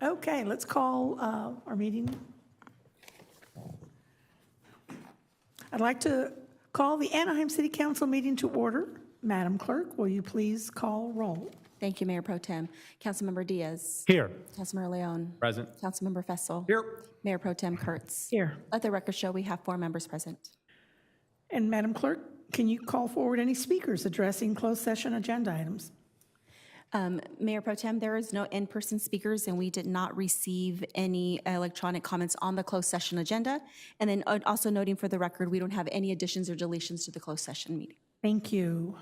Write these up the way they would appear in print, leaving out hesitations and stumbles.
Okay, let's call our meeting. I'd like to call the Anaheim City Council meeting to order. Madam Clerk, will you please call roll? Thank you, Mayor Pro Tem. Councilmember Diaz. Here. Councilmember Leon. Present. Councilmember Fessel. Here. Mayor Pro Tem Kurtz. Here. Let the record show we have 4 members present. And Madam Clerk, can you call forward any speakers addressing closed session agenda items? Mayor Pro Tem, there is no in-person speakers, and we did not receive any electronic comments on the closed session agenda. And then also noting for the record, we don't have any additions or deletions to the closed session meeting. Thank you.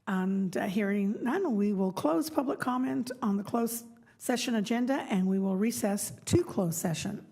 And hearing none, we will close public comment on the closed session agenda, and we will recess to closed session.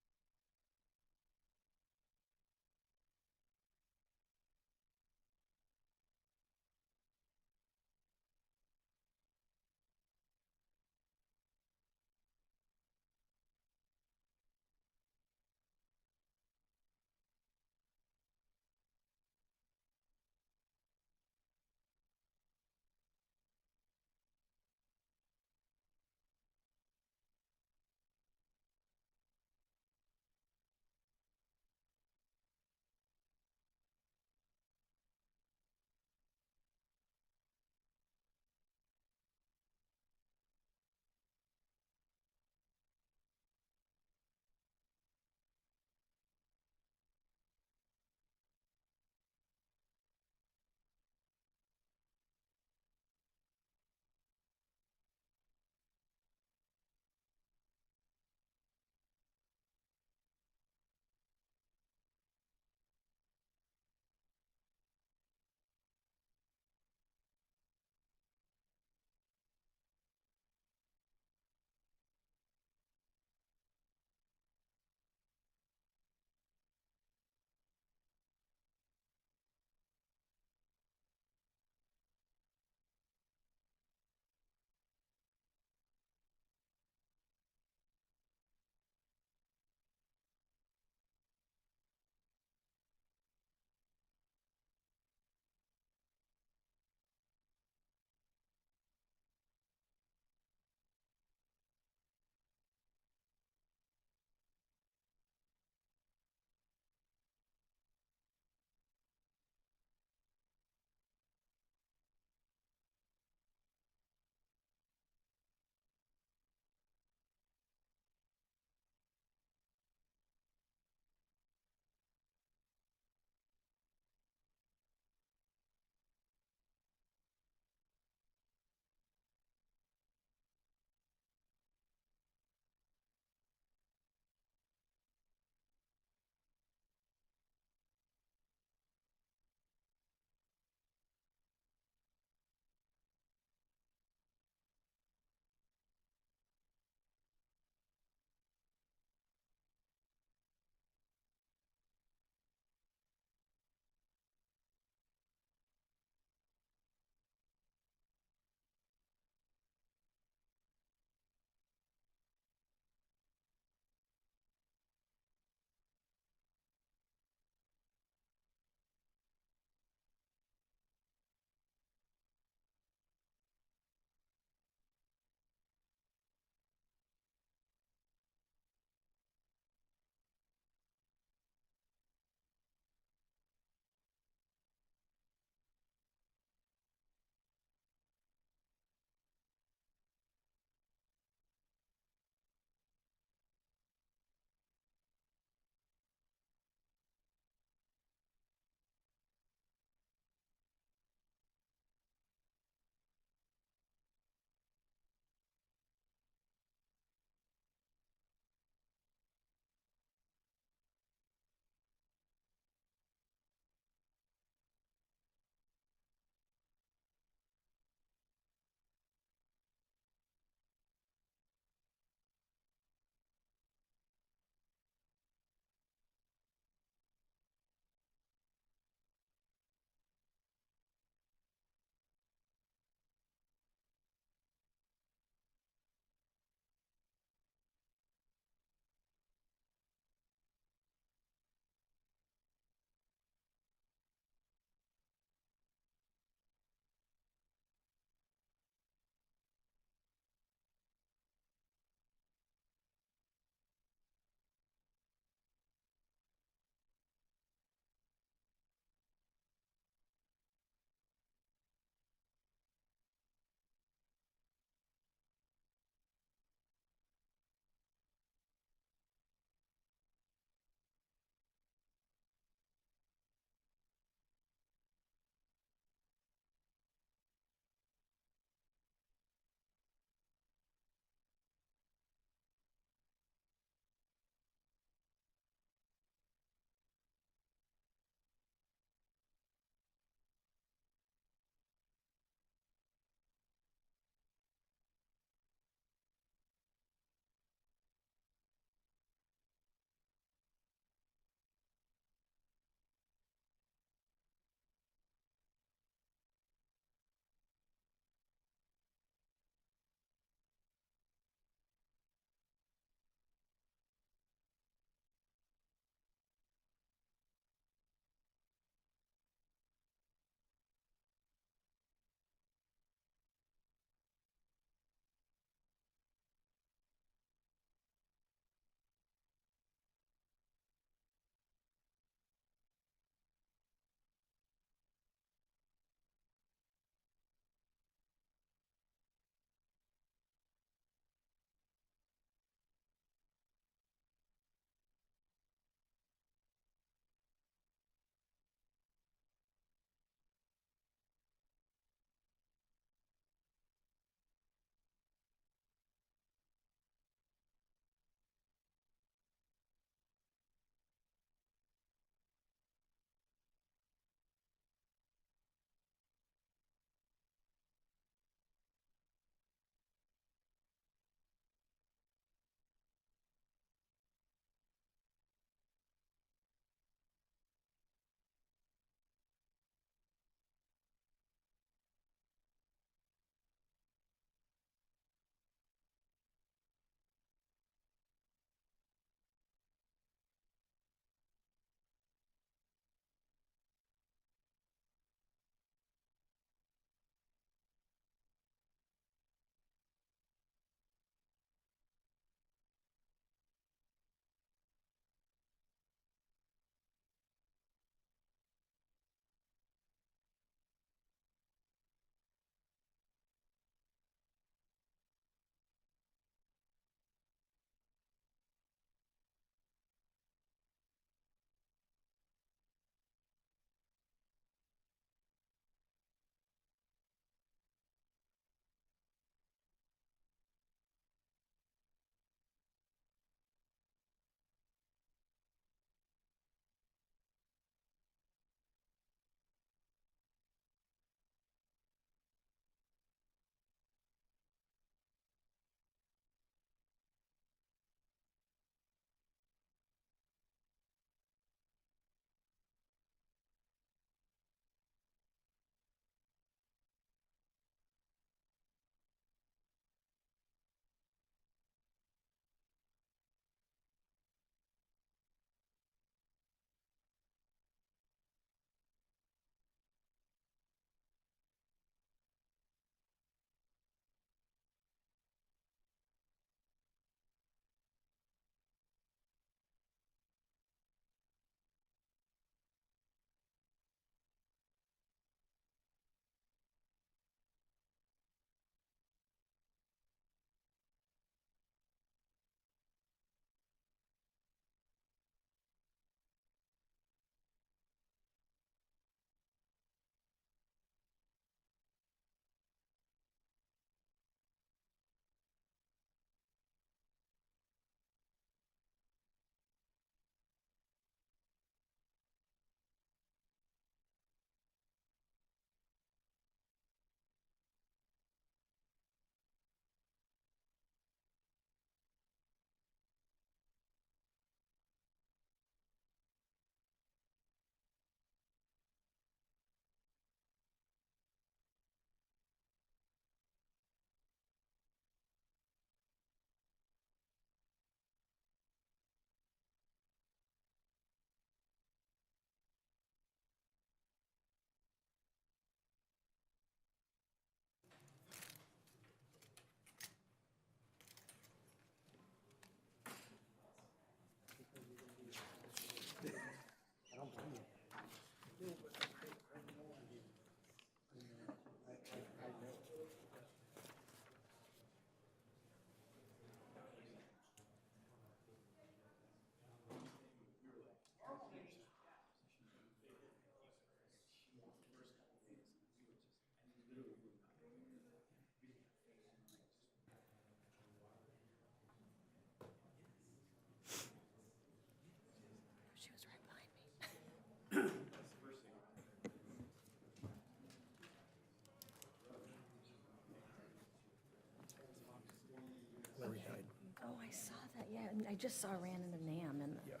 I just saw ran into Nam and. Yes.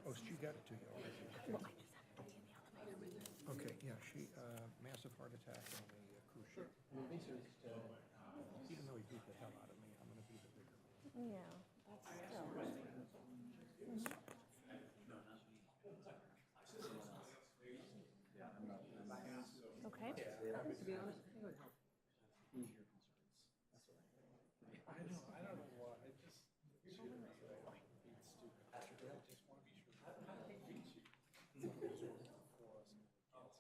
Oh, she got it to you already. Well, I just happened to be in the elevator with her. Okay, yeah, she, massive heart attack on a cruise ship. Even though he beat the hell out of me, I'm gonna be the bigger man. Yeah, that's still. Okay. I don't know why, I just, so many beat stupid. I just wanna be sure that he beats you. For us,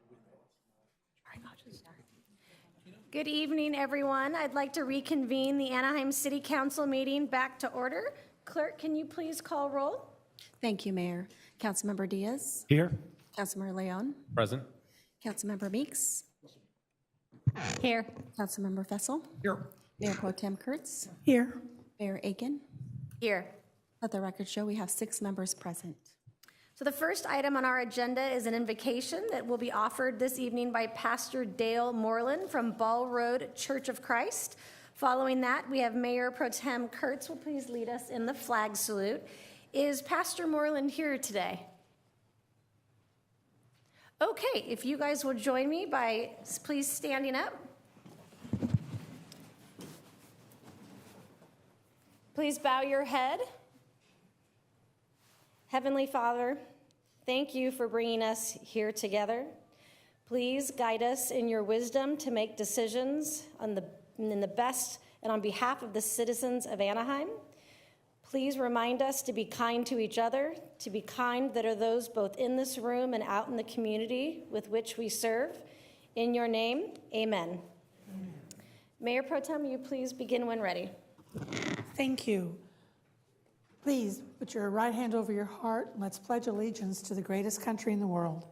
with us, All right, I'll just start. Good evening, everyone. I'd like to reconvene the Anaheim City Council meeting back to order. Clerk, can you please call roll? Thank you, Mayor. Councilmember Diaz. Here. Councilmember Leon. Present. Councilmember Meeks. Here. Councilmember Fessel. Here. Mayor Pro Tem Kurtz. Here. Mayor Aiken. Here. Let the record show we have 6 members present. So the first item on our agenda is an invocation that will be offered this evening by Pastor Dale Moreland from Ball Road Church of Christ. Following that, we have Mayor Pro Tem Kurtz will please lead us in the flag salute. Is Pastor Moreland here today? Okay, if you guys will join me by please standing up. Please bow your head. Heavenly Father, thank you for bringing us here together. Please guide us in your wisdom to make decisions in the best and on behalf of the citizens of Anaheim. Please remind us to be kind to each other, to be kind that are those both in this room and out in the community with which we serve. In your name, amen. Mayor Pro Tem, will you please begin when ready? Thank you. Please put your right hand over your heart and let's pledge allegiance to the greatest country in the world.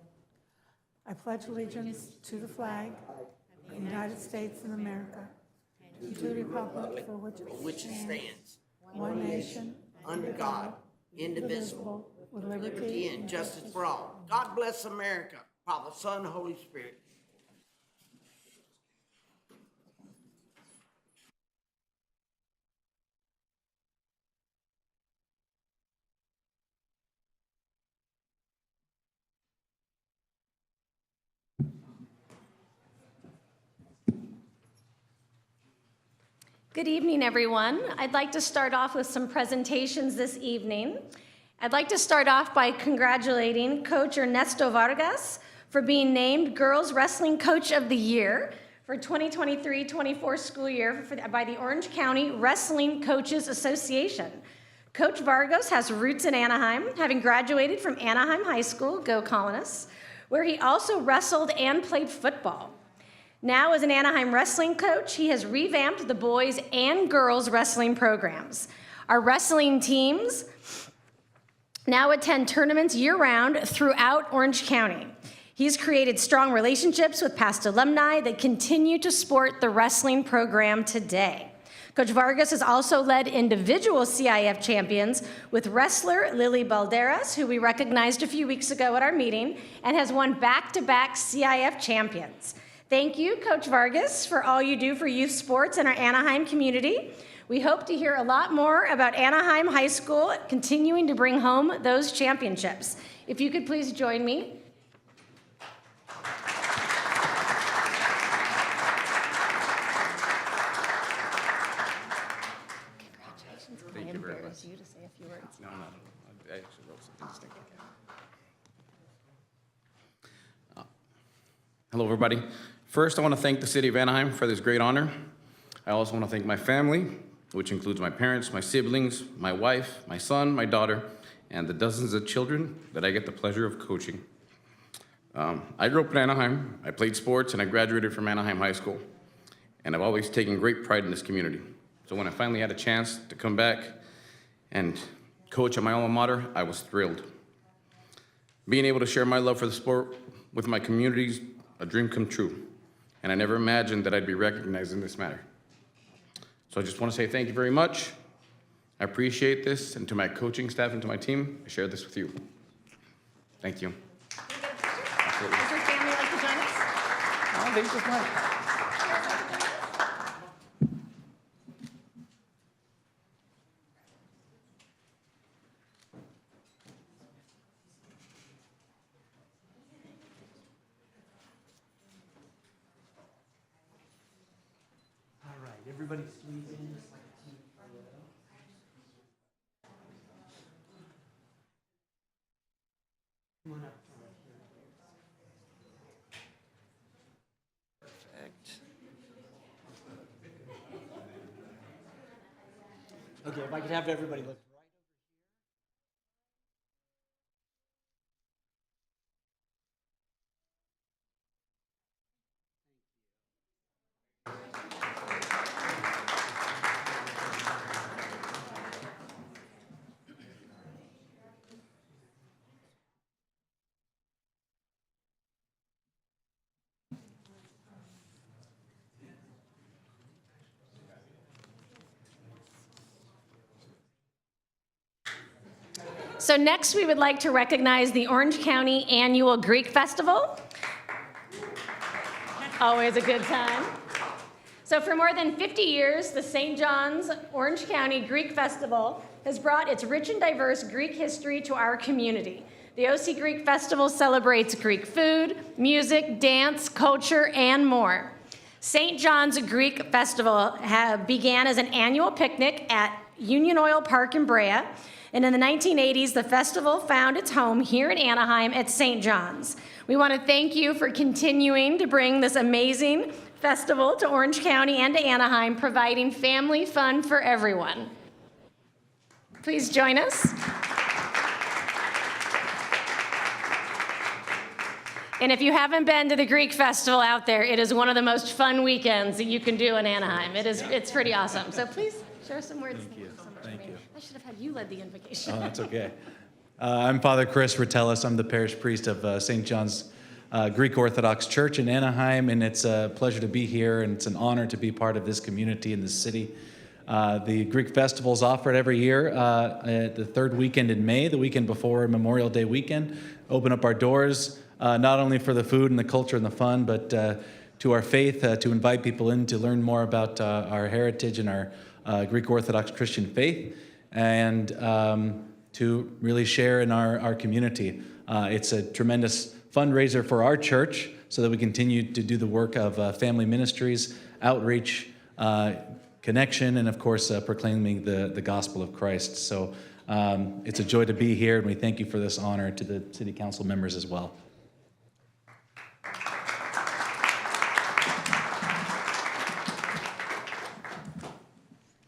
I pledge allegiance to the flag of the United States of America, and to the republic for which it stands, one nation, under God, indivisible, with liberty and justice for all. God bless America. Father, Son, Holy Spirit. Good evening, everyone. I'd like to start off with some presentations this evening. I'd like to start off by congratulating Coach Ernesto Vargas for being named Girls Wrestling Coach of the Year for 2023-24 school year by the Orange County Wrestling Coaches Association. Coach Vargas has roots in Anaheim, having graduated from Anaheim High School, go Colonists, where he also wrestled and played football. Now, as an Anaheim wrestling coach, he has revamped the boys and girls wrestling programs. Our wrestling teams now attend tournaments year-round throughout Orange County. He's created strong relationships with past alumni that continue to support the wrestling program today. Coach Vargas has also led individual CIF champions with wrestler Lily Balderas, who we recognized a few weeks ago at our meeting, and has won back-to-back CIF champions. Thank you, Coach Vargas, for all you do for youth sports in our Anaheim community. We hope to hear a lot more about Anaheim High School continuing to bring home those championships. If you could please join me. Congratulations. Thank you very much. You to say a few words. No, I actually wrote something to stick. Hello, everybody. First, I want to thank the City of Anaheim for this great honor. I also want to thank my family, which includes my parents, my siblings, my wife, my son, my daughter, and the dozens of children that I get the pleasure of coaching. I grew up in Anaheim. I played sports, and I graduated from Anaheim High School. And I've always taken great pride in this community. So when I finally had a chance to come back and coach at my alma mater, I was thrilled. Being able to share my love for the sport with my community's a dream come true, and I never imagined that I'd be recognized in this matter. So I just want to say thank you very much. I appreciate this, and to my coaching staff and to my team, I share this with you. Thank you. Does your family like to join us? They just might. Everybody squeeze in just like a team photo. Come on up. Perfect. Okay, if I could have everybody look right. So next, we would like to recognize the Orange County Annual Greek Festival. Always a good time. So for more than 50 years, the St. John's Orange County Greek Festival has brought its rich and diverse Greek history to our community. The OC Greek Festival celebrates Greek food, music, dance, culture, and more. St. John's Greek Festival began as an annual picnic at Union Oil Park in Brea, and in the 1980s, the festival found its home here in Anaheim at St. John's. We want to thank you for continuing to bring this amazing festival to Orange County and to Anaheim, providing family fun for everyone. Please join us. And if you haven't been to the Greek Festival out there, it is one of the most fun weekends that you can do in Anaheim. It's pretty awesome. So please share some words. Thank you so much. Thank you. I should have had you lead the invocation. Oh, that's okay. I'm Father Chris Ratellis. I'm the parish priest of St. John's Greek Orthodox Church in Anaheim, and it's a pleasure to be here, and it's an honor to be part of this community in this city. The Greek Festival is offered every year at the third weekend in May, the weekend before Memorial Day weekend. Open up our doors, not only for the food and the culture and the fun, but to our faith, to invite people in to learn more about our heritage and our Greek Orthodox Christian faith, and to really share in our community. It's a tremendous fundraiser for our church so that we continue to do the work of family ministries, outreach, connection, and of course proclaiming the gospel of Christ. So it's a joy to be here, and we thank you for this honor, to the city council members as well.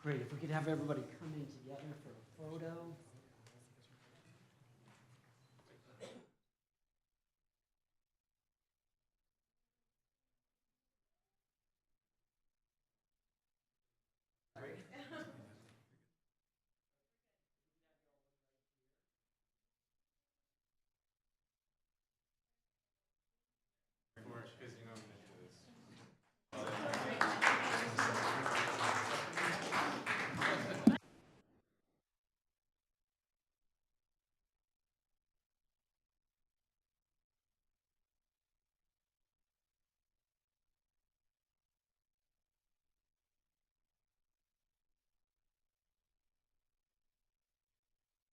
Great, if we could have everybody come in together for a photo.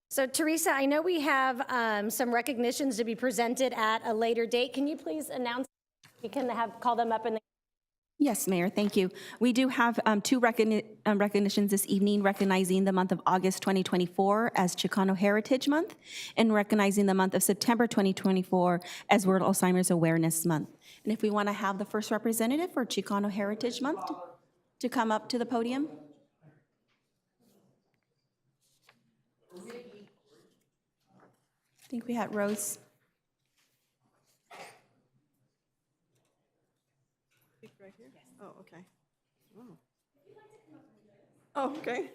So Teresa, I know we have some recognitions to be presented at a later date. Can you please announce? We can call them up in the. Yes, Mayor, thank you. We do have two recognitions this evening, recognizing the month of August 2024 as Chicano Heritage Month, and recognizing the month of September 2024 as World Alzheimer's Awareness Month. And if we want to have the first representative for Chicano Heritage Month to come up to the podium. I think we had Rose. Right here? Oh, okay. Oh, okay.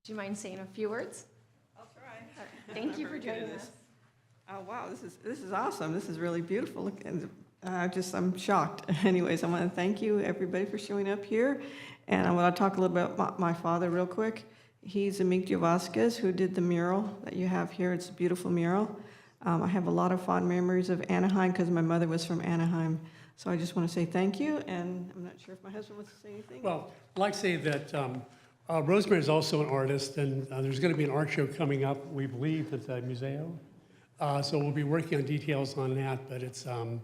Do you mind saying a few words? I'll try. Thank you for joining us. Oh, wow, this is awesome. This is really beautiful. Look, and I'm shocked. Anyways, I want to thank you, everybody, for showing up here. And I want to talk a little bit about my father real quick. He's Emilio Vasquez, who did the mural that you have here. It's a beautiful mural. I have a lot of fond memories of Anaheim because my mother was from Anaheim. So I just want to say thank you, and I'm not sure if my husband wants to say anything. Well, I'd like to say that Rosemary is also an artist, and there's going to be an art show coming up, we believe, at the Museo. So we'll be working on details on that, but it's an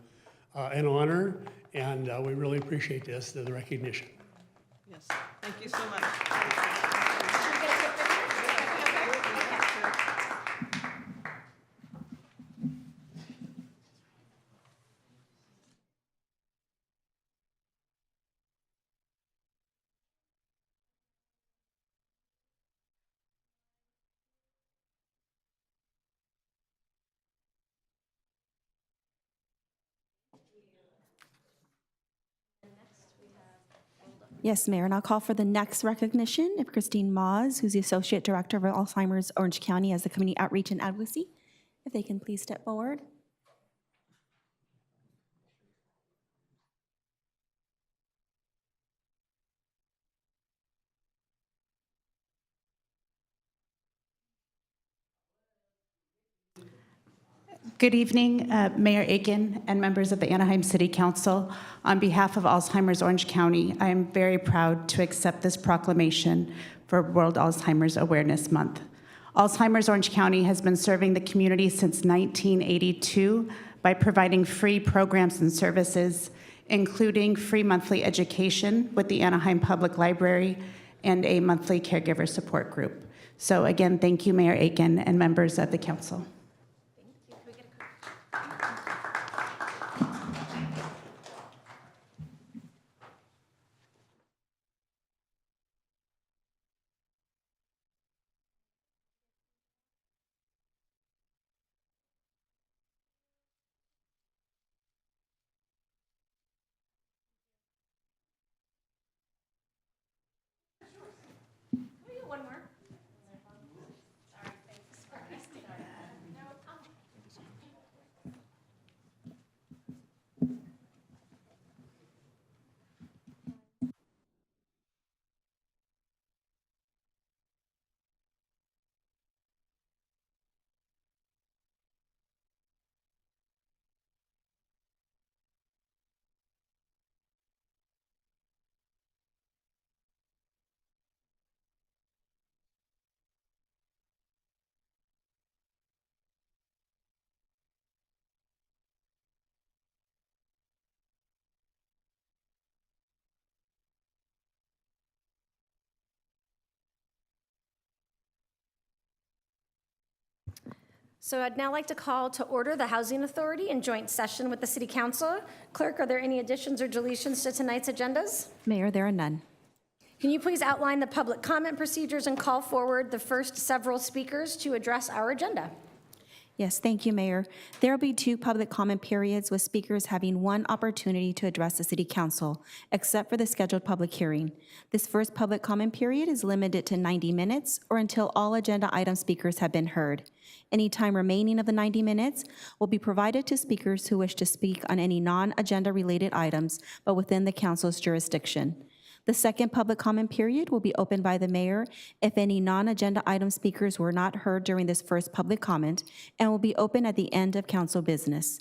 honor, and we really appreciate the recognition. Yes, thank you so much. Yes, Mayor, and I'll call for the next recognition of Christine Maas, who's the Associate Director of Alzheimer's Orange County as the Community Outreach and Advocacy. If they can please step forward. Good evening, Mayor Aiken and members of the Anaheim City Council. On behalf of Alzheimer's Orange County, I am very proud to accept this proclamation for World Alzheimer's Awareness Month. Alzheimer's Orange County has been serving the community since 1982 by providing free programs and services, including free monthly education with the Anaheim Public Library and a monthly caregiver support group. So again, thank you, Mayor Aiken and members of the council. One more. So I'd now like to call to order the Housing Authority in joint session with the City Council. Clerk, are there any additions or deletions to tonight's agendas? Mayor, there are none. Can you please outline the public comment procedures and call forward the first several speakers to address our agenda? Yes, thank you, Mayor. There will be 2 public comment periods with speakers having 1 opportunity to address the City Council, except for the scheduled public hearing. This first public comment period is limited to 90 minutes or until all agenda item speakers have been heard. Any time remaining of the 90 minutes will be provided to speakers who wish to speak on any non-agenda related items, but within the council's jurisdiction. The second public comment period will be opened by the mayor if any non-agenda item speakers were not heard during this first public comment, and will be open at the end of council business.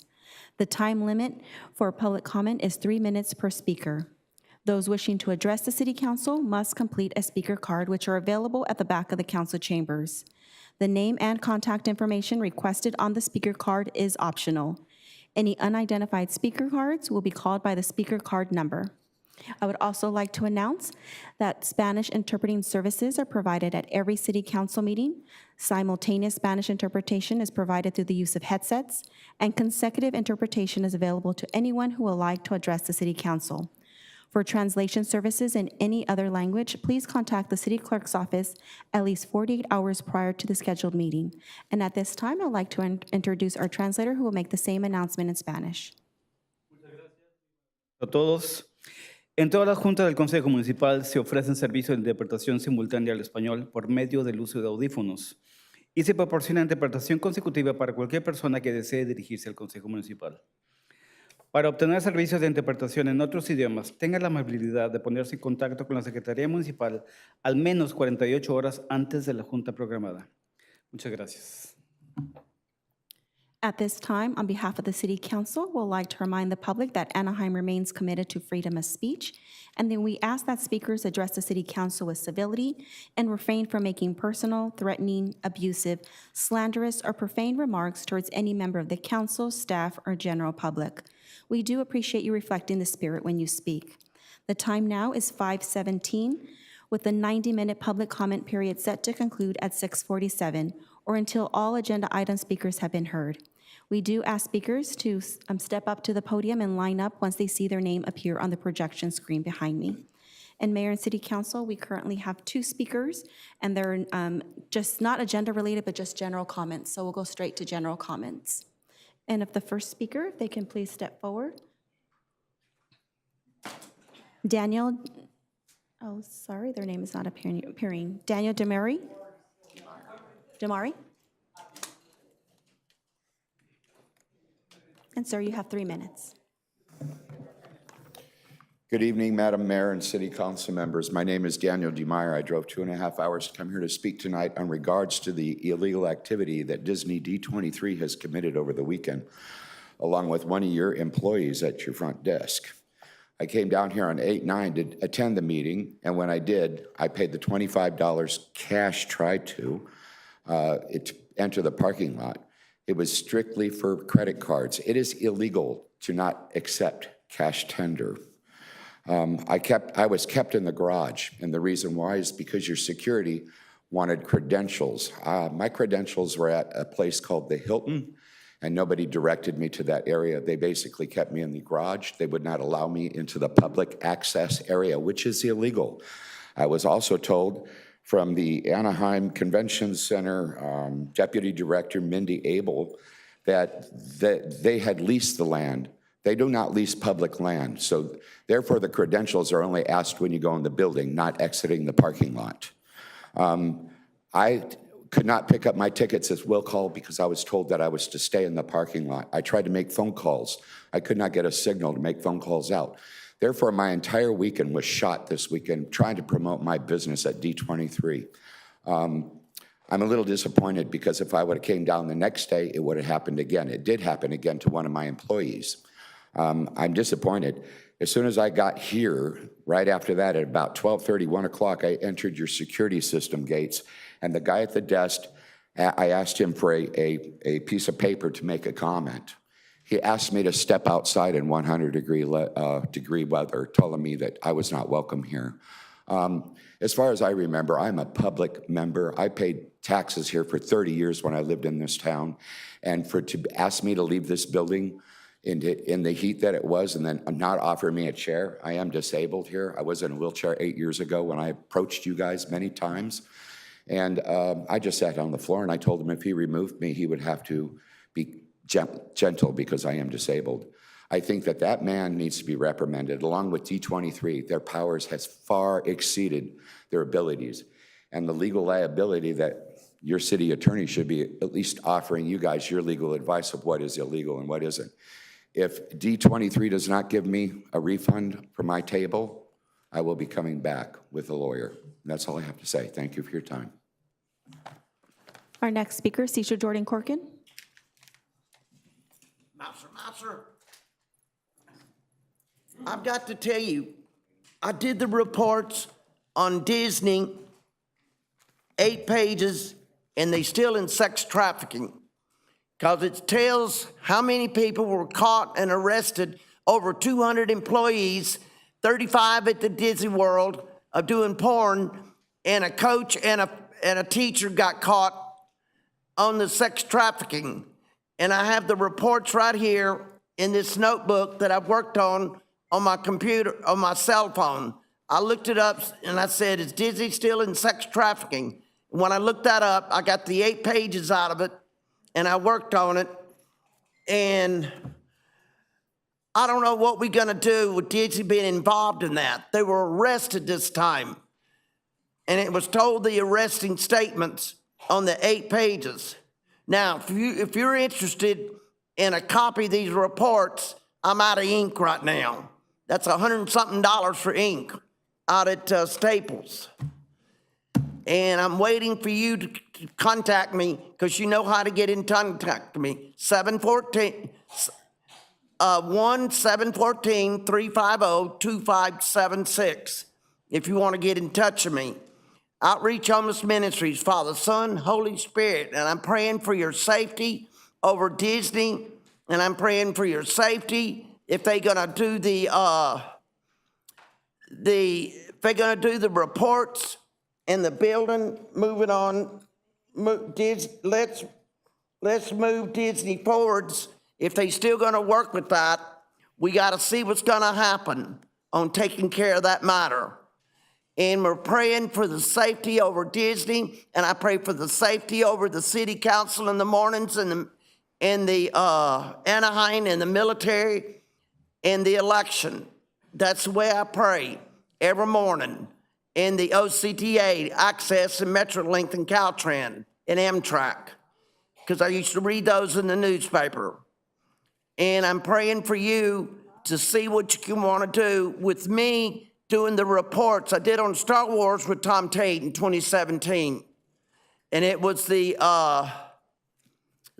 The time limit for public comment is 3 minutes per speaker. Those wishing to address the City Council must complete a speaker card, which are available at the back of the council chambers. The name and contact information requested on the speaker card is optional. Any unidentified speaker cards will be called by the speaker card number. I would also like to announce that Spanish interpreting services are provided at every City Council meeting. Simultaneous Spanish interpretation is provided through the use of headsets, and consecutive interpretation is available to anyone who would like to address the City Council. For translation services in any other language, please contact the City Clerk's office at least 48 hours prior to the scheduled meeting. And at this time, I'd like to introduce our translator who will make the same announcement in Spanish. A todos. En toda la Junta del Consejo Municipal se ofrecen servicios de interpretación simultánea al español por medio del uso de audífonos y se proporciona interpretación consecutiva para cualquier persona que desee dirigirse al Consejo Municipal. Para obtener servicios de interpretación en otros idiomas, tenga la amabilidad de ponerse en contacto con la Secretaría Municipal al menos 48 horas antes de la Junta programada. Muchas gracias. At this time, on behalf of the City Council, we'd like to remind the public that Anaheim remains committed to freedom of speech, and then we ask that speakers address the City Council with civility and refrain from making personal, threatening, abusive, slanderous, or profane remarks towards any member of the council, staff, or general public. We do appreciate you reflecting the spirit when you speak. The time now is 5:17, with the 90-minute public comment period set to conclude at 6:47, or until all agenda item speakers have been heard. We do ask speakers to step up to the podium and line up once they see their name appear on the projection screen behind me. And Mayor and City Council, we currently have 2 speakers, and they're just not agenda-related, but just general comments. So we'll go straight to general comments. And if the first speaker, if they can please step forward. Daniel, oh, sorry, their name is not appearing. Daniel Demary? Demari? And sir, you have 3 minutes. Good evening, Madam Mayor and City Council members. My name is Daniel DeMeyer. I drove 2.5 hours to come here to speak tonight on regards to the illegal activity that Disney D23 has committed over the weekend, along with one of your employees at your front desk. I came down here on 8/9 to attend the meeting, and when I did, I paid the $25 cash to enter the parking lot. It was strictly for credit cards. It is illegal to not accept cash tender. I was kept in the garage, and the reason why is because your security wanted credentials. My credentials were at a place called the Hilton, and nobody directed me to that area. They basically kept me in the garage. They would not allow me into the public access area, which is illegal. I was also told from the Anaheim Convention Center Deputy Director Mindy Abel that they had leased the land. They do not lease public land, so therefore the credentials are only asked when you go in the building, not exiting the parking lot. I could not pick up my tickets as will call because I was told that I was to stay in the parking lot. I tried to make phone calls. I could not get a signal to make phone calls out. Therefore, my entire weekend was shot this weekend trying to promote my business at D23. I'm a little disappointed because if I would have came down the next day, it would have happened again. It did happen again to one of my employees. I'm disappointed. As soon as I got here, right after that, at about 12:30, 1 o'clock, I entered your security system gates, and the guy at the desk, I asked him for a piece of paper to make a comment. He asked me to step outside in 100-degree weather, telling me that I was not welcome here. As far as I remember, I'm a public member. I paid taxes here for 30 years when I lived in this town. And to ask me to leave this building in the heat that it was and then not offer me a chair, I am disabled here. I was in a wheelchair 8 years ago when I approached you guys many times. And I just sat on the floor and I told him if he removed me, he would have to be gentle because I am disabled. I think that man needs to be reprimanded along with D23. Their powers has far exceeded their abilities, and the legal liability that your city attorney should be at least offering you guys your legal advice of what is illegal and what isn't. If D23 does not give me a refund for my table, I will be coming back with a lawyer. And that's all I have to say. Thank you for your time. Our next speaker, Cesar Jordan Corkin. Mouser. I've got to tell you, I did the reports on Disney, 8 pages, and they still in sex trafficking. Because it tells how many people were caught and arrested, over 200 employees, 35 at the Disney World of doing porn, and a coach and a teacher got caught on the sex trafficking. And I have the reports right here in this notebook that I've worked on my computer, on my cell phone. I looked it up and I said, is Disney still in sex trafficking? And when I looked that up, I got the 8 pages out of it and I worked on it. And I don't know what we're gonna do with Disney being involved in that. They were arrested this time. And it was told the arresting statements on the 8 pages. Now, if you're interested in a copy of these reports, I'm out of ink right now. That's $100 and something for ink out at Staples. And I'm waiting for you to contact me because you know how to get in contact with me. 1-714-350-2576 if you want to get in touch with me. Outreach Homeless Ministries, Father, Son, Holy Spirit, and I'm praying for your safety over Disney, and I'm praying for your safety if they're gonna do if they're gonna do the reports in the building, moving on, let's move Disney forwards. If they still gonna work with that, we gotta see what's gonna happen on taking care of that matter. And we're praying for the safety over Disney, and I pray for the safety over the city council in the mornings and the Anaheim and the military and the election. That's the way I pray every morning. In the OCTA, Access and Metrolink and Caltrans and Amtrak, because I used to read those in the newspaper. And I'm praying for you to see what you can want to do with me doing the reports I did on Star Wars with Tom Tate in 2017. And it was the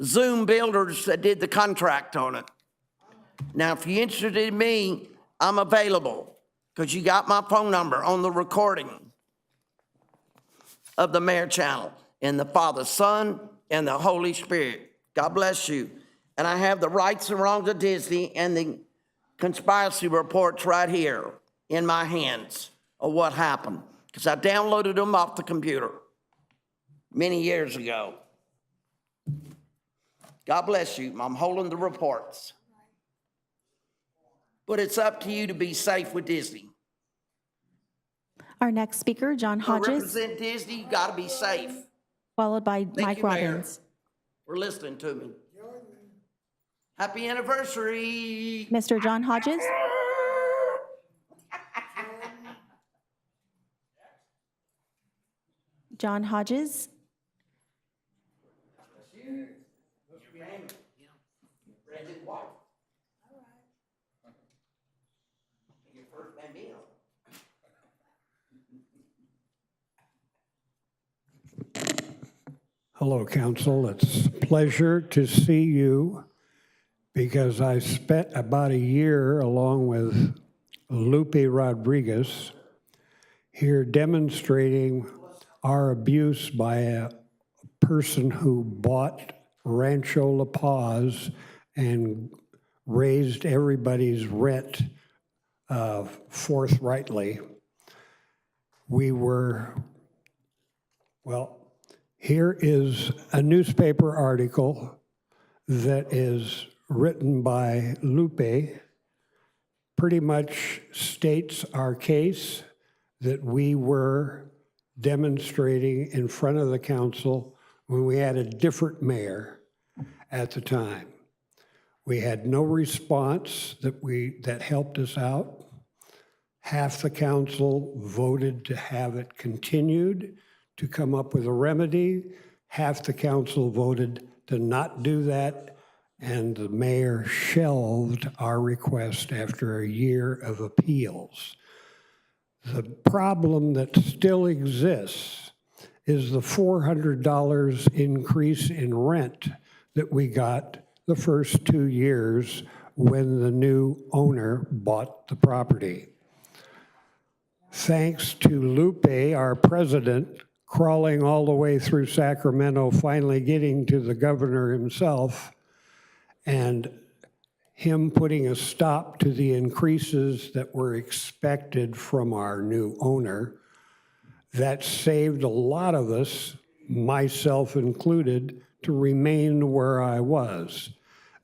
Zoom builders that did the contract on it. Now, if you're interested in me, I'm available because you got my phone number on the recording of the Mayor Channel and the Father, Son, and the Holy Spirit. God bless you. And I have the rights and wrongs of Disney and the conspiracy reports right here in my hands of what happened because I downloaded them off the computer many years ago. God bless you. I'm holding the reports. But it's up to you to be safe with Disney. Our next speaker, John To Hodges, represent Disney, you gotta be safe. followed by Mike you, Mayor. Robbins. For listening to me. Happy anniversary. Mr. John Hodges? John Hodges? Hello, Council. It's a pleasure to see you because I spent about a year along with Lupe Rodriguez here demonstrating our abuse by a person who bought Rancho La Paz and raised everybody's rent forthrightly. Here is a newspaper article that is written by Lupe, pretty much states our case that we were demonstrating in front of the council when we had a different mayor at the time. We had no response that helped us out. Half the council voted to have it continued, to come up with a remedy. Half the council voted to not do that, and the mayor shelved our request after a year of appeals. The problem that still exists is the $400 increase in rent that we got the first 2 years when the new owner bought the property. Thanks to Lupe, our president, crawling all the way through Sacramento, finally getting to the governor himself, and him putting a stop to the increases that were expected from our new owner, that saved a lot of us, myself included, to remain where I was.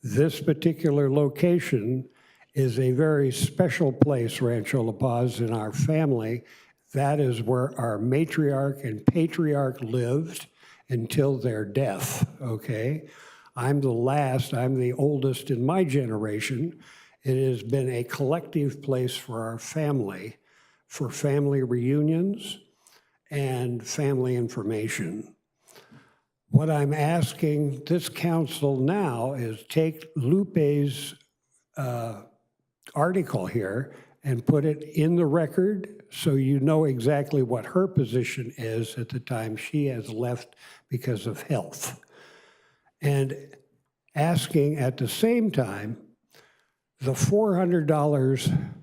This particular location is a very special place, Rancho La Paz, in our family. That is where our matriarch and patriarch lived until their death, okay? I'm the oldest in my generation. It has been a collective place for our family, for family reunions and family information. What I'm asking this council now is take Lupe's article here and put it in the record so you know exactly what her position is at the time she has left because of health. And asking at the same time the $400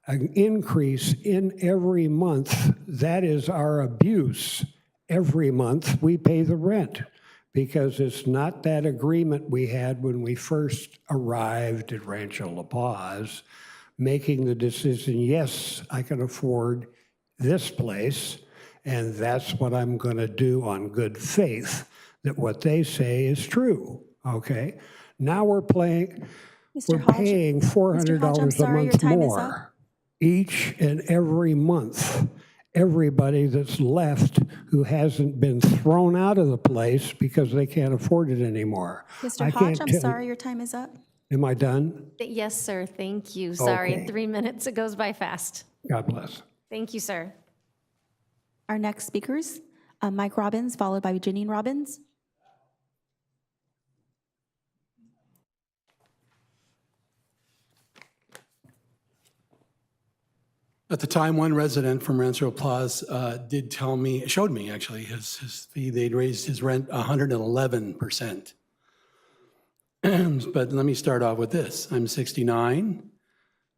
an increase in every month, that is our abuse. Every month we pay the rent because it's not that agreement we had when we first arrived at Rancho La Paz, making the decision, yes, I can afford this place, and that's what I'm going to do on good faith, that what they say is true, okay? Now we're paying Mr. Hodge, $400 Mr. Hodge, I'm a sorry, your month time is up. more each and every month. Everybody that's left who hasn't been thrown out of the place because they can't afford it anymore. Mr. I Hodge, can't I'm tell- sorry, your time is up. Am I done? Yes, sir, thank you. Sorry, Okay. 3 minutes, it goes by fast. God bless. Thank you, sir. Our next speakers, Mike Robbins, followed by Janine Robbins. At the time, one resident from Rancho Plaza showed me actually, his fee, they'd raised his rent 111%. But let me start off with this. I'm 69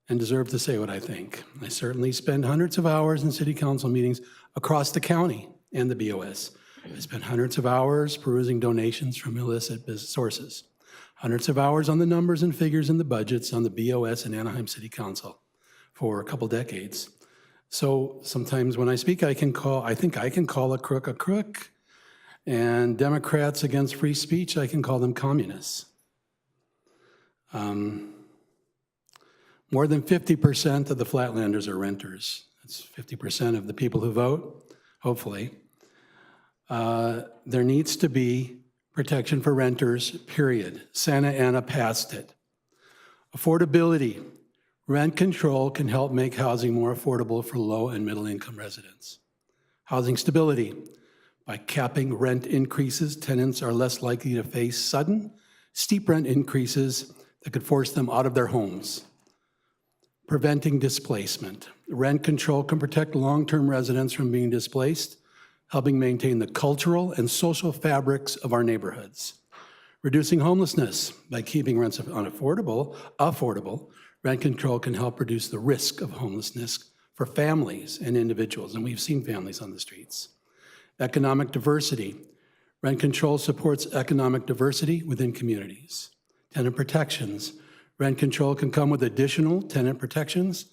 and deserve to say what I think. I certainly spend hundreds of hours in city council meetings across the county and the BOS. I spent hundreds of hours perusing donations from illicit business sources, hundreds of hours on the numbers and figures in the budgets on the BOS and Anaheim City Council for a couple decades. So sometimes when I speak, I think I can call a crook, and Democrats against free speech, I can call them communists. More than 50% of the Flatlanders are renters. That's 50% of the people who vote, hopefully. There needs to be protection for renters, period. Santa Ana passed it. Affordability. Rent control can help make housing more affordable for low and middle income residents. Housing stability. By capping rent increases, tenants are less likely to face sudden, steep rent increases that could force them out of their homes. Preventing displacement. Rent control can protect long-term residents from being displaced, helping maintain the cultural and social fabrics of our neighborhoods. Reducing homelessness. By keeping rents affordable, rent control can help reduce the risk of homelessness for families and individuals, and we've seen families on the streets. Economic diversity. Rent control supports economic diversity within communities. Tenant protections. Rent control can come with additional tenant protections,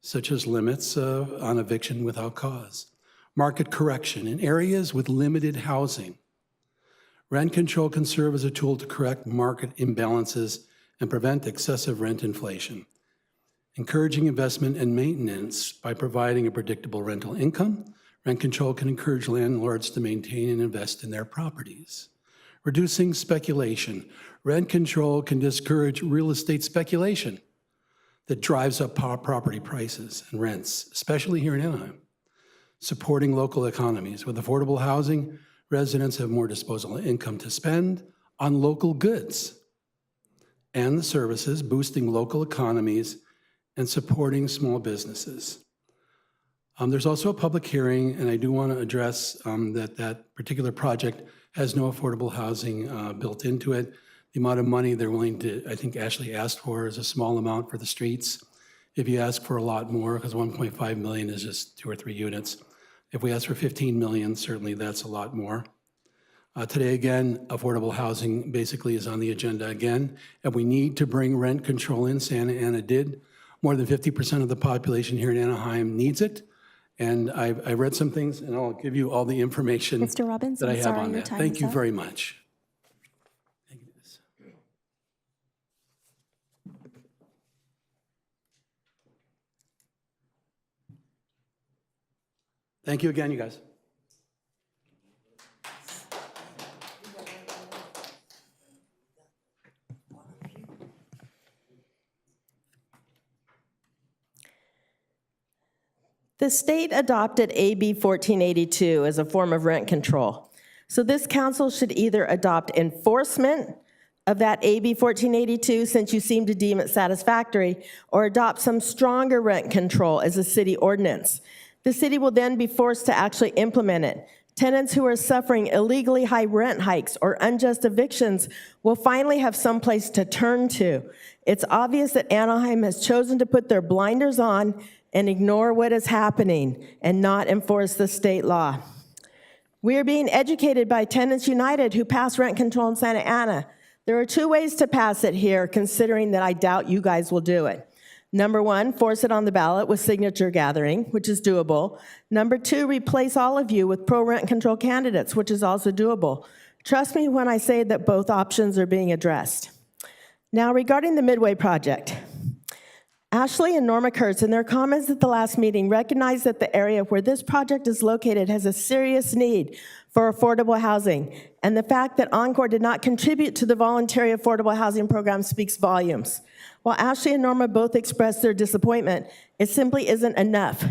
such as limits on eviction without cause. Market correction. In areas with limited housing, rent control can serve as a tool to correct market imbalances and prevent excessive rent inflation. Encouraging investment and maintenance by providing a predictable rental income. Rent control can encourage landlords to maintain and invest in their properties. Reducing speculation. Rent control can discourage real estate speculation that drives up property prices and rents, especially here in Anaheim. Supporting local economies. With affordable housing, residents have more disposable income to spend on local goods and the services, boosting local economies and supporting small businesses. There's also a public hearing, and I do want to address that particular project has no affordable housing built into it. The amount of money they're willing to, I think Ashley asked for, is a small amount for the streets. If you ask for a lot more, because 1.5 million is just 2 or 3 units. If we ask for 15 million, certainly that's a lot more. Today, again, affordable housing basically is on the agenda again, and we need to bring rent control in. Santa Ana did. More than 50% of the population here in Anaheim needs it. And I read some things, and I'll give you all the information Mr. Robbins, that I I'm have sorry, on your that. time Thank is you up. very much. Thank you again, you guys. The state adopted AB 1482 as a form of rent control. So this council should either adopt enforcement of that AB 1482 since you seem to deem it satisfactory, or adopt some stronger rent control as a city ordinance. The city will then be forced to actually implement it. Tenants who are suffering illegally high rent hikes or unjust evictions will finally have some place to turn to. It's obvious that Anaheim has chosen to put their blinders on and ignore what is happening and not enforce the state law. We are being educated by Tenants United, who passed rent control in Santa Ana. There are two ways to pass it here, considering that I doubt you guys will do it. Number one, force it on the ballot with signature gathering, which is doable. Number two, replace all of you with pro-rent control candidates, which is also doable. Trust me when I say that both options are being addressed. Now, regarding the Midway project, Ashley and Norma Kurtz, in their comments at the last meeting, recognized that the area where this project is located has a serious need for affordable housing, and the fact that Encore did not contribute to the voluntary affordable housing program speaks volumes. While Ashley and Norma both expressed their disappointment, it simply isn't enough.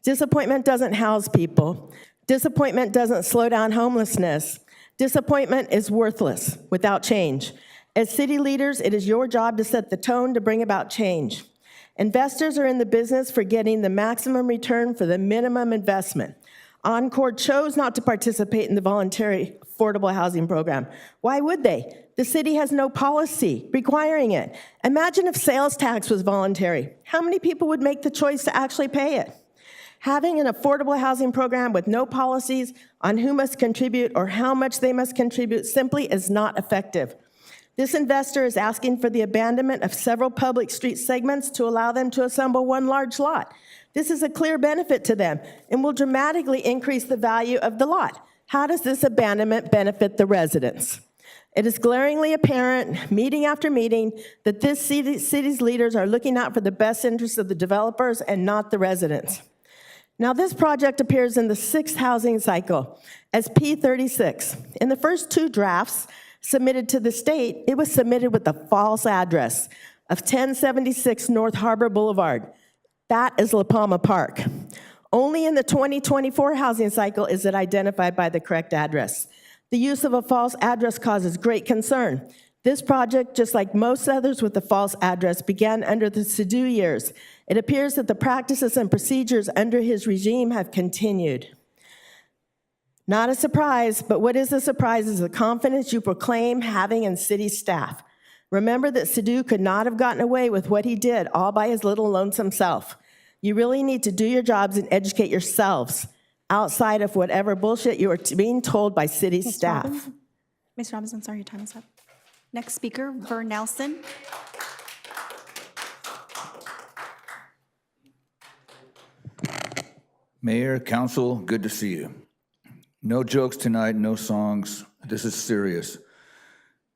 Disappointment doesn't house people. Disappointment doesn't slow down homelessness. Disappointment is worthless without change. As city leaders, it is your job to set the tone to bring about change. Investors are in the business for getting the maximum return for the minimum investment. Encore chose not to participate in the voluntary affordable housing program. Why would they? The city has no policy requiring it. Imagine if sales tax was voluntary. How many people would make the choice to actually pay it? Having an affordable housing program with no policies on who must contribute or how much they must contribute simply is not effective. This investor is asking for the abandonment of several public street segments to allow them to assemble one large lot. This is a clear benefit to them and will dramatically increase the value of the lot. How does this abandonment benefit the residents? It is glaringly apparent, meeting after meeting, that this city's leaders are looking out for the best interests of the developers and not the residents. Now, this project appears in the 6th housing cycle as P36. In the first two drafts submitted to the state, it was submitted with the false address of 1076 North Harbor Boulevard. That is La Palma Park. Only in the 2024 housing cycle is it identified by the correct address. The use of a false address causes great concern. This project, just like most others with a false address, began under the Sadu years. It appears that the practices and procedures under his regime have continued. Not a surprise, but what is a surprise is the confidence you proclaim having in city staff. Remember that Sadu could not have gotten away with what he did all by his little lonesome self. You really need to do your jobs and educate yourselves outside of whatever bullshit you are being told by city staff. Ms. Robinson, sorry, your time is up. Next speaker, Vern Nelson. Mayor, council, good to see you. No jokes tonight, no songs. This is serious.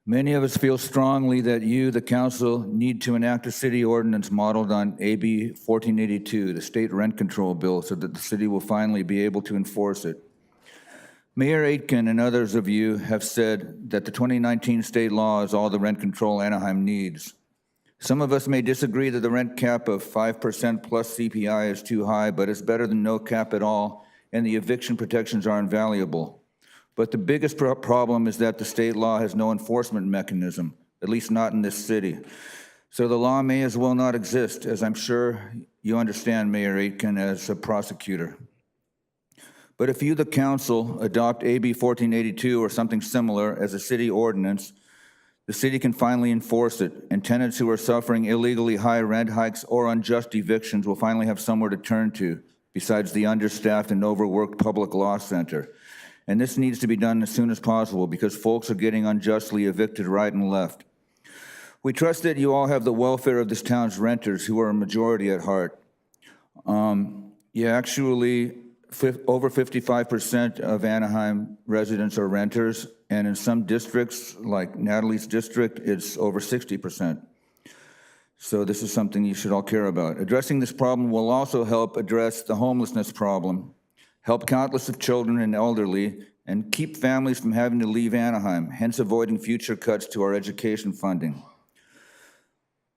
Many of us feel strongly that you, the council, need to enact a city ordinance modeled on AB 1482, the state rent control bill, so that the city will finally be able to enforce it. Mayor Aitken and others of you have said that the 2019 state law is all the rent control Anaheim needs. Some of us may disagree that the rent cap of 5% plus CPI is too high, but it's better than no cap at all, and the eviction protections are invaluable. But the biggest problem is that the state law has no enforcement mechanism, at least not in this city. So the law may as well not exist, as I'm sure you understand, Mayor Aitken, as a prosecutor. But if you, the council, adopt AB 1482 or something similar as a city ordinance, the city can finally enforce it, and tenants who are suffering illegally high rent hikes or unjust evictions will finally have somewhere to turn to, besides the understaffed and overworked public law center. And this needs to be done as soon as possible because folks are getting unjustly evicted right and left. We trust that you all have the welfare of this town's renters, who are a majority at heart. Actually, over 55% of Anaheim residents are renters, and in some districts, like Natalie's district, it's over 60%. So this is something you should all care about. Addressing this problem will also help address the homelessness problem, help countless of children and elderly, and keep families from having to leave Anaheim, hence avoiding future cuts to our education funding.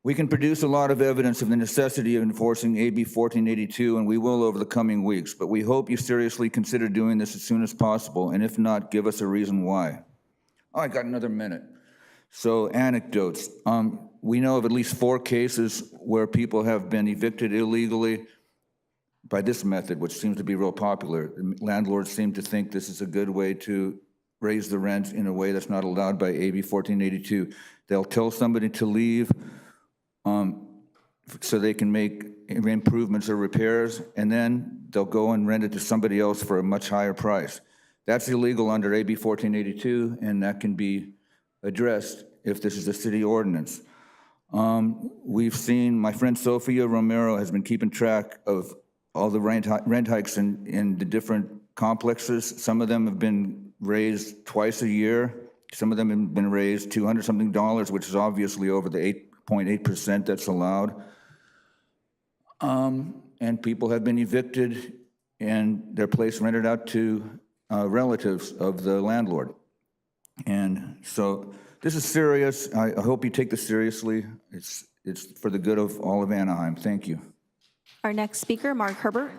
We can produce a lot of evidence of the necessity of enforcing AB 1482, and we will over the coming weeks, but we hope you seriously consider doing this as soon as possible, and if not, give us a reason why. Oh, I got another minute. So anecdotes. We know of at least 4 cases where people have been evicted illegally by this method, which seems to be real popular. Landlords seem to think this is a good way to raise the rent in a way that's not allowed by AB 1482. They'll tell somebody to leave so they can make improvements or repairs, and then they'll go and rent it to somebody else for a much higher price. That's illegal under AB 1482, and that can be addressed if this is a city ordinance. We've seen, my friend Sofia Romero has been keeping track of all the rent hikes in the different complexes. Some of them have been raised twice a year. Some of them have been raised $200-something, which is obviously over the 8.8% that's allowed. And people have been evicted and their place rented out to relatives of the landlord. And so this is serious. I hope you take this seriously. It's for the good of all of Anaheim. Thank you. Our next speaker, Mark Herbert.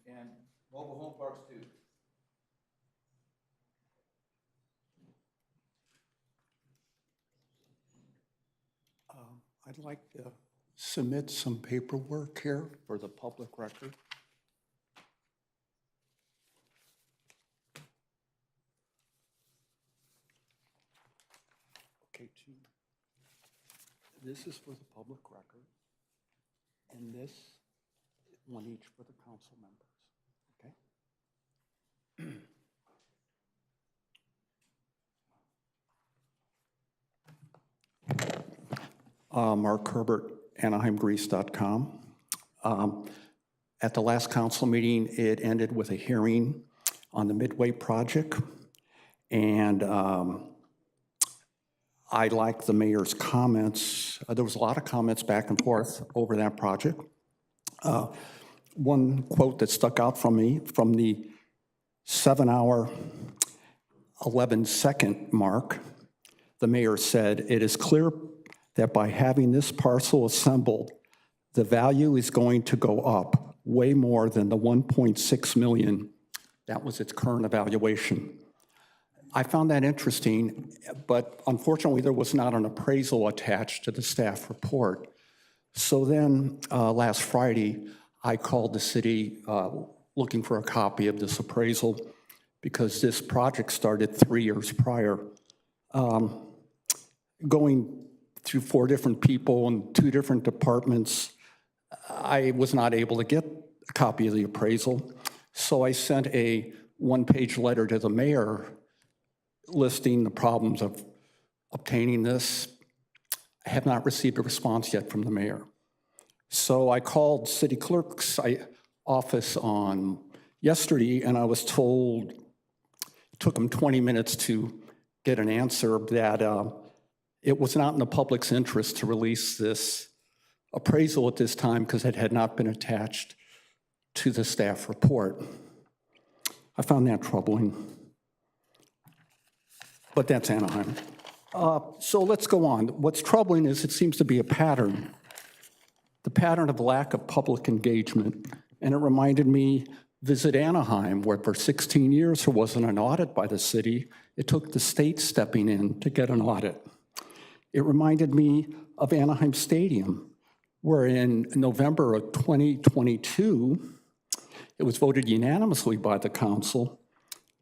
And mobile home parks too. I'd like to submit some paperwork here for the public record. Okay, this is for the public record, and this, one each for the council members, okay? Mark Herbert, AnaheimGrease.com. At the last council meeting, it ended with a hearing on the Midway project, and I like the mayor's comments. There was a lot of comments back and forth over that project. One quote that stuck out from me from the 7-hour, 11-second mark, the mayor said, "It is clear that by having this parcel assembled, the value is going to go up way more than the 1.6 million. That was its current evaluation." I found that interesting, but unfortunately there was not an appraisal attached to the staff report. So then last Friday, I called the city looking for a copy of this appraisal because this project started 3 years prior. Going through 4 different people and 2 different departments, I was not able to get a copy of the appraisal. So I sent a 1-page letter to the mayor listing the problems of obtaining this. I have not received a response yet from the mayor. So I called city clerk's office on yesterday, and I was told it took them 20 minutes to get an answer that it was not in the public's interest to release this appraisal at this time because it had not been attached to the staff report. I found that troubling. But that's Anaheim. So let's go on. What's troubling is it seems to be a pattern, the pattern of lack of public engagement. And it reminded me, visit Anaheim, where for 16 years there wasn't an audit by the city. It took the state stepping in to get an audit. It reminded me of Anaheim Stadium, where in November of 2022, it was voted unanimously by the council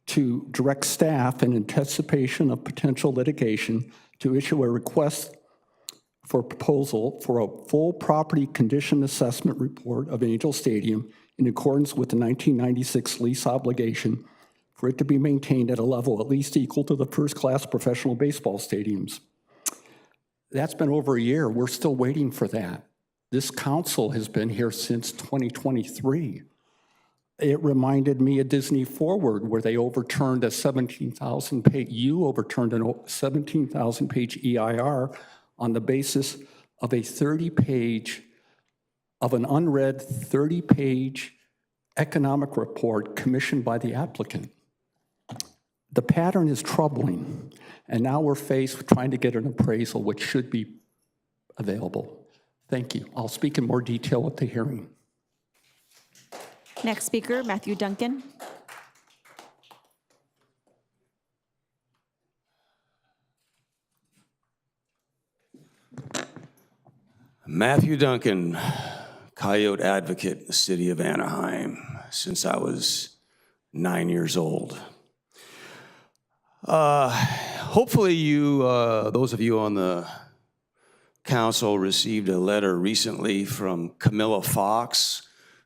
to direct staff in anticipation of potential litigation to issue a request for proposal for a full property condition assessment report of Angel Stadium in accordance with the 1996 lease obligation for it to be maintained at a level at least equal to the first-class professional baseball stadiums. That's been over a year. We're still waiting for that. This council has been here since 2023. It reminded me of Disney Forward, where they overturned a 17,000-page, you overturned a 17,000-page EIR on the basis of a 30-page, of an unread 30-page economic report commissioned by the applicant. The pattern is troubling, and now we're faced with trying to get an appraisal, which should be available. Thank you. I'll speak in more detail at the hearing. Next speaker, Matthew Duncan. Matthew Duncan, coyote advocate in the city of Anaheim since I was 9 years old. Hopefully you, those of you on the council, received a letter recently from Camilla Fox,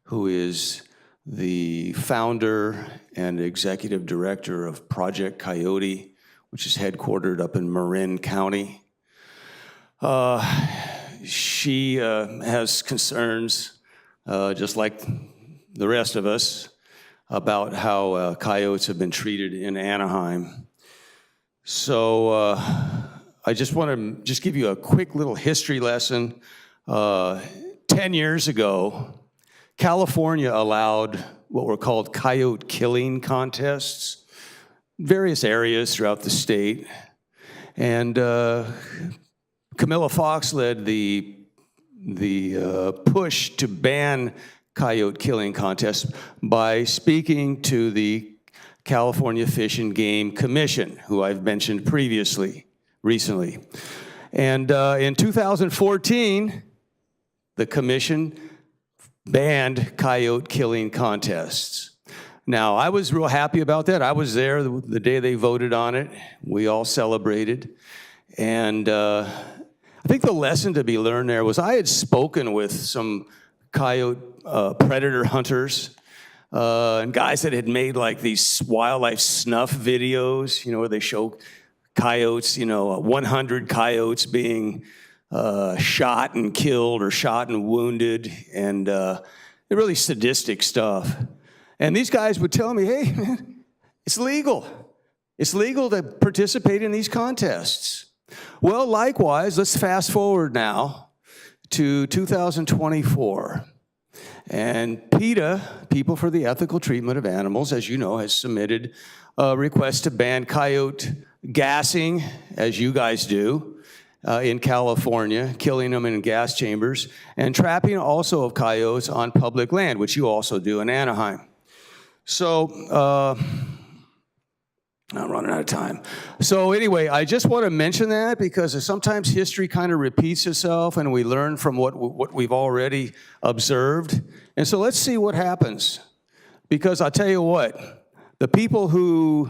who is the founder and executive director of Project Coyote, which is headquartered up in Marin County. She has concerns, just like the rest of us, about how coyotes have been treated in Anaheim. So I just want to give you a quick little history lesson. 10 years ago, California allowed what were called coyote killing contests, various areas throughout the state. And Camilla Fox led the push to ban coyote killing contests by speaking to the California Fish and Game Commission, who I've mentioned recently. And in 2014, the commission banned coyote killing contests. Now, I was real happy about that. I was there the day they voted on it. We all celebrated. And I think the lesson to be learned there was I had spoken with some coyote predator hunters and guys that had made like these wildlife snuff videos, where they show coyotes, 100 coyotes being shot and killed or shot and wounded, and really sadistic stuff. And these guys would tell me, hey, man, it's legal. It's legal to participate in these contests. Well, likewise, let's fast forward now to 2024. And PETA, People for the Ethical Treatment of Animals, as you know, has submitted a request to ban coyote gassing, as you guys do, in California, killing them in gas chambers, and trapping also of coyotes on public land, which you also do in Anaheim. So, I'm running out of time. So anyway, I just want to mention that because sometimes history kind of repeats itself and we learn from what we've already observed. And so let's see what happens. Because I'll tell you what, the people who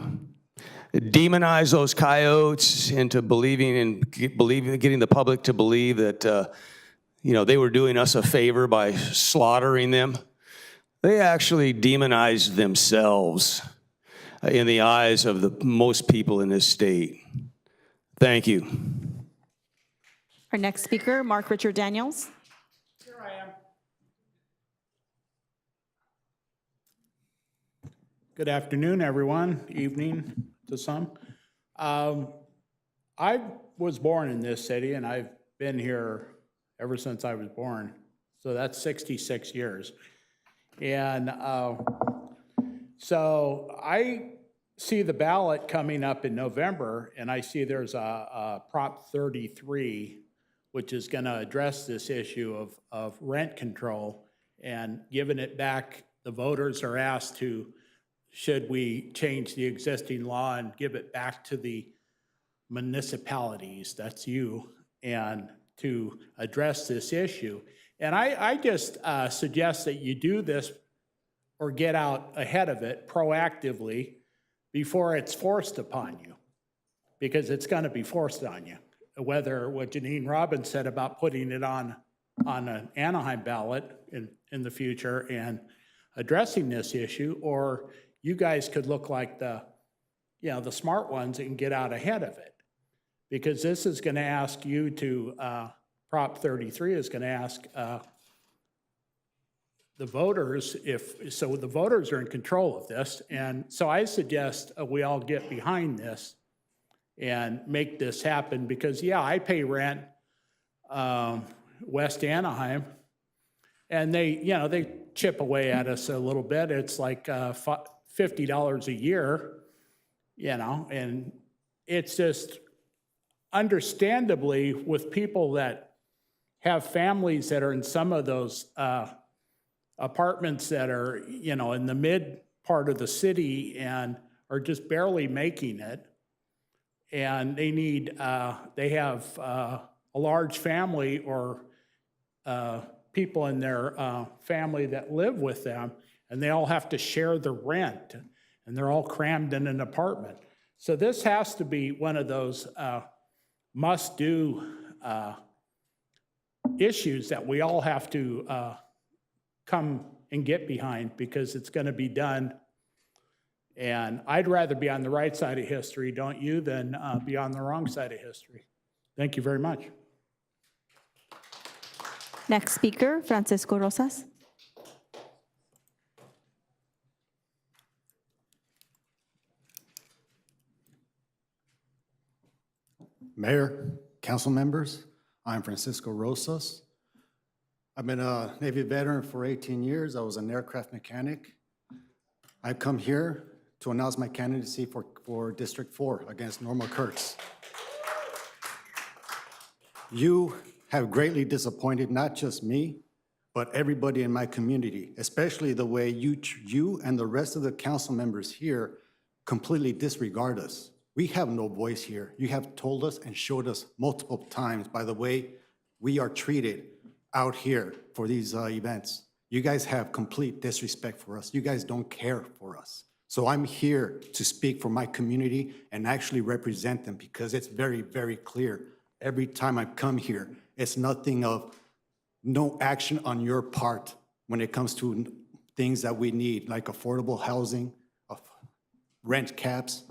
demonize those coyotes into getting the public to believe that they were doing us a favor by slaughtering them, they actually demonized themselves in the eyes of the most people in this state. Thank you. Our next speaker, Mark Richard Daniels. Here I am. Good afternoon, everyone. Evening to some. I was born in this city, and I've been here ever since I was born. So that's 66 years. And so I see the ballot coming up in November, and I see there's a Prop 33, which is going to address this issue of rent control and giving it back. The voters are asked to, should we change the existing law and give it back to the municipalities, that's you, and to address this issue. And I just suggest that you do this or get out ahead of it proactively before it's forced upon you, because it's going to be forced on you. Whether what Janine Robbins said about putting it on an Anaheim ballot in the future and addressing this issue, or you guys could look like the smart ones and get out ahead of it. Because this is going to ask you to, Prop 33 is going to ask the voters, so the voters are in control of this. And so I suggest we all get behind this and make this happen, because I pay rent West Anaheim, and they chip away at us a little bit. It's like $50 a year, and it's just understandably with people that have families that are in some of those apartments that are, in the mid part of the city and are just barely making it. And they have a large family, or people in their family that live with them, and they all have to share the rent, and they're all crammed in an apartment. So this has to be one of those must-do issues that we all have to come and get behind, because it's going to be done. And I'd rather be on the right side of history, don't you, than be on the wrong side of history. Thank you very much. Next speaker, Francisco Rosas. Mayor, council members, I'm Francisco Rosas. I've been a Navy veteran for 18 years. I was an aircraft mechanic. I've come here to announce my candidacy for District 4 against Norma Kurtz. You have greatly disappointed not just me, but everybody in my community, especially the way you and the rest of the council members here completely disregard us. We have no voice here. You have told us and showed us multiple times by the way we are treated out here for these events. You guys have complete disrespect for us. You guys don't care for us. So I'm here to speak for my community and actually represent them, because it's very, very clear. Every time I come here, it's nothing of no action on your part when it comes to things that we need, like affordable housing, rent caps,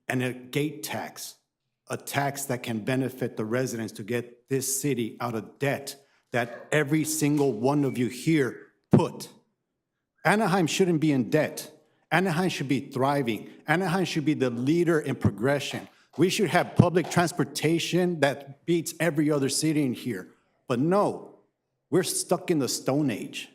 and a gate tax, a tax that can benefit the residents to get this city out of debt that every single one of you here put. Anaheim shouldn't be in debt. Anaheim should be thriving. Anaheim should be the leader in progression. We should have public transportation that beats every other city in here. But no, we're stuck in the Stone Age.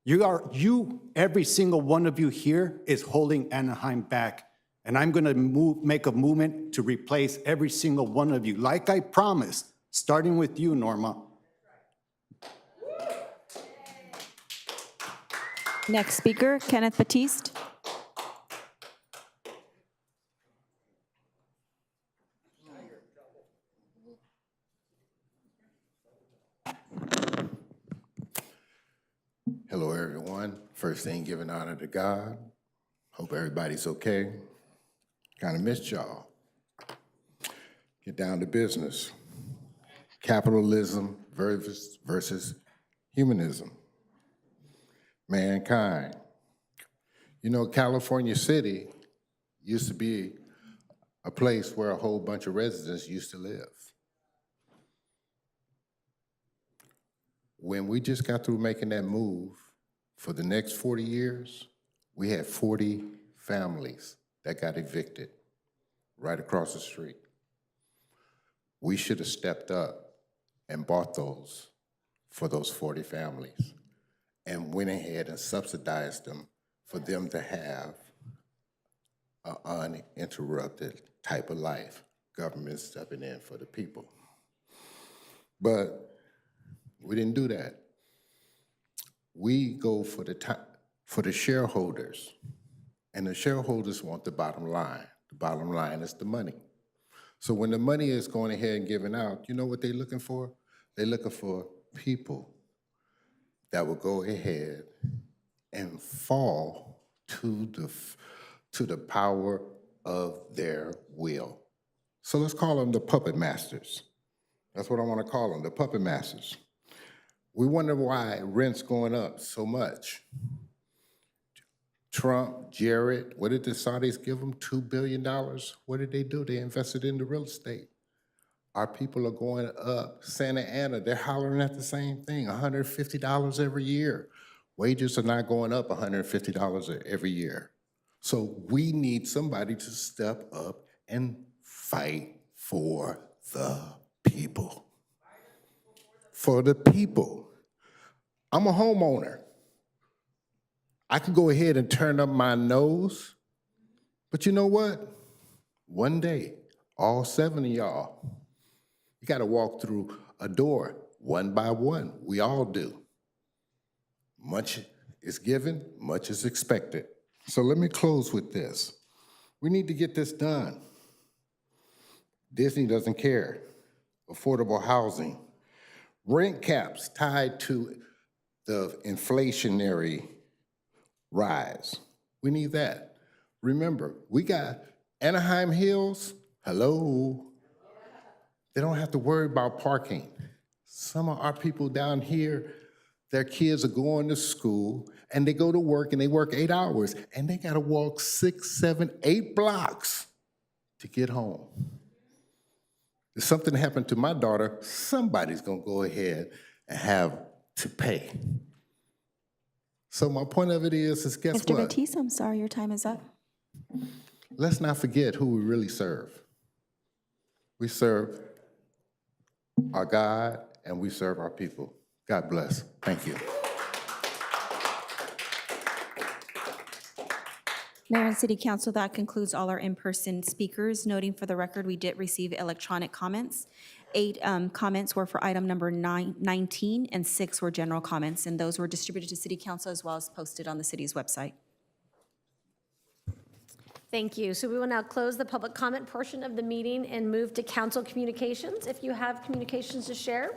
Every single one of you here is holding Anaheim back. And I'm gonna make a movement to replace every single one of you, like I promised, starting with you, Norma. Next speaker, Kenneth Batiste. Hello, everyone. First thing, giving honor to God. Hope everybody's okay. Kind of missed y'all. Get down to business. Capitalism versus humanism. Mankind. You know, California City used to be a place where a whole bunch of residents used to live. When we just got through making that move, for the next 40 years, we had 40 families that got evicted right across the street. We should have stepped up and bought those for those 40 families and went ahead and subsidized them for them to have an uninterrupted type of life, government stepping in for the people. But we didn't do that. We go for the shareholders, and the shareholders want the bottom line. The bottom line is the money. So when the money is going ahead and giving out, you know what they're looking for? They're looking for people that will go ahead and fall to the power of their will. So let's call them the puppet masters. That's what I want to call them, the puppet masters. We wonder why rent's going up so much. Trump, Jared, what did the Saudis give them? $2 billion? What did they do? They invested into real estate. Our people are going up. Santa Ana, they're hollering at the same thing, $150 every year. Wages are not going up $150 every year. So we need somebody to step up and fight for the people. For the people. I'm a homeowner. I can go ahead and turn up my nose, but you know what? One day, all 7 of y'all, you gotta walk through a door one by one. We all do. Much is given, much is expected. So let me close with this. We need to get this done. Disney doesn't care. Affordable housing, Rent caps tied to the inflationary rise. We need that. Remember, we got Anaheim Hills, hello. They don't have to worry about parking. Some of our people down here, their kids are going to school and they go to work and they work 8 hours and they gotta walk 6, 7, 8 blocks to get home. If something happened to my daughter, somebody's gonna go ahead and have to pay. So my point of it is guess Mr. what? Batiste, I'm sorry, your time is up. Let's not forget who we really serve. We serve our God and we serve our people. God bless. Thank you. Mayor and City Council, that concludes all our in-person speakers. Noting for the record, we did receive electronic comments. 8 comments were for item number 19, and 6 were general comments, and those were distributed to City Council as well as posted on the city's website. Thank you. So we will now close the public comment portion of the meeting and move to council communications. If you have communications to share,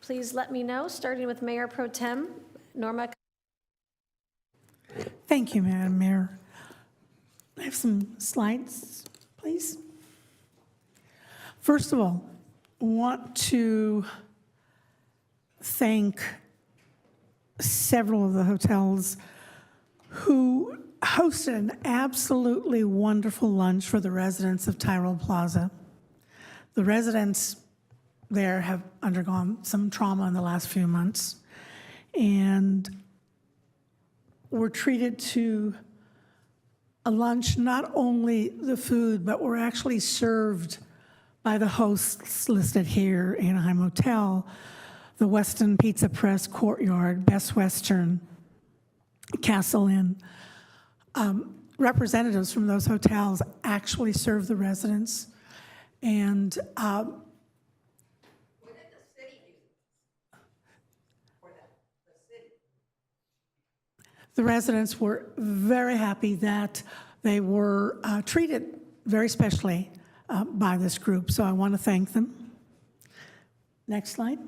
please let me know, starting with Mayor Pro Tem Norma. Thank you, Madam Mayor. I have some slides, please. First of all, I want to thank several of the hotels who hosted an absolutely wonderful lunch for the residents of Tyrell Plaza. The residents there have undergone some trauma in the last few months, and were treated to a lunch, not only the food, but were actually served by the hosts listed here: Anaheim Hotel, the Weston Pizza Press, Courtyard, Best Western, Castle Inn. Representatives from those hotels actually served the residents, and the residents were very happy that they were treated very specially by this group, so I want to thank them. Next slide.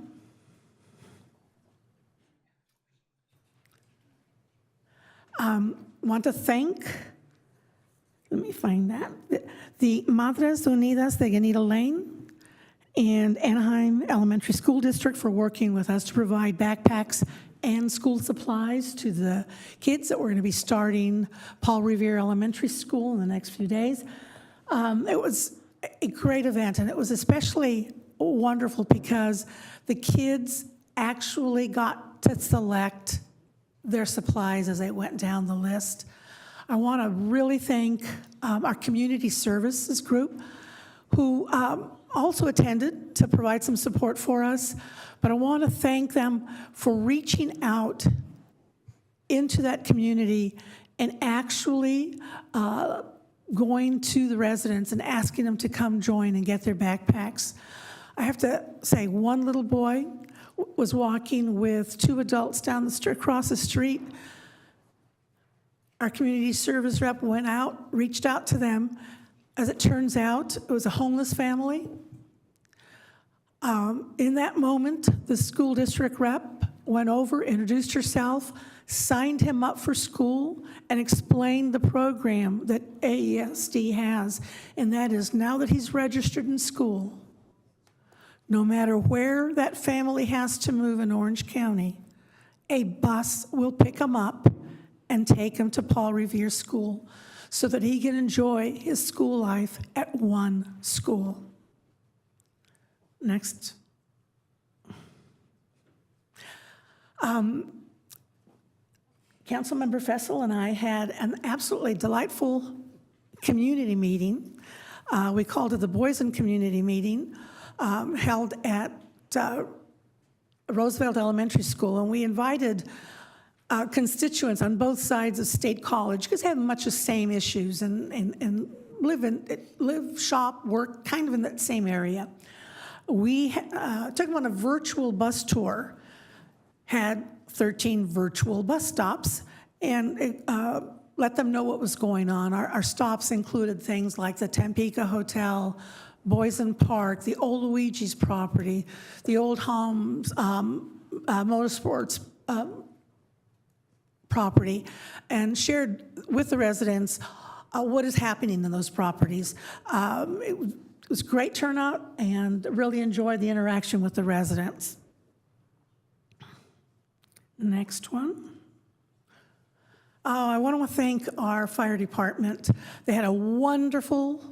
Want to thank, let me find that, the Madres Unidas de Ganita Lane and Anaheim Elementary School District for working with us to provide backpacks and school supplies to the kids that were going to be starting Paul Revere Elementary School in the next few days. It was a great event, and it was especially wonderful because the kids actually got to select their supplies as they went down the list. I want to really thank our community services group who also attended to provide some support for us, but I want to thank them for reaching out into that community and actually going to the residents and asking them to come join and get their backpacks. I have to say, one little boy was walking with 2 adults down the street, across the street. Our community service rep went out, reached out to them. As it turns out, it was a homeless family. In that moment, the school district rep went over, introduced herself, signed him up for school, and explained the program that AESD has, and that is now that he's registered in school, no matter where that family has to move in Orange County, a bus will pick him up and take him to Paul Revere School so that he can enjoy his school life at one school. Next. Councilmember Fessel and I had an absolutely delightful community meeting. We called it the Boysen Community Meeting, held at Roosevelt Elementary School, and we invited constituents on both sides of State College because they have much the same issues and live, shop, work kind of in that same area. We took them on a virtual bus tour, had 13 virtual bus stops, and let them know what was going on. Our stops included things like the Tampico Hotel, Boysen Park, the old Luigi's property, the old Homs Motorsports property, and shared with the residents what is happening in those properties. It was great turnout and really enjoyed the interaction with the residents. Next one. I want to thank our fire department. They had a wonderful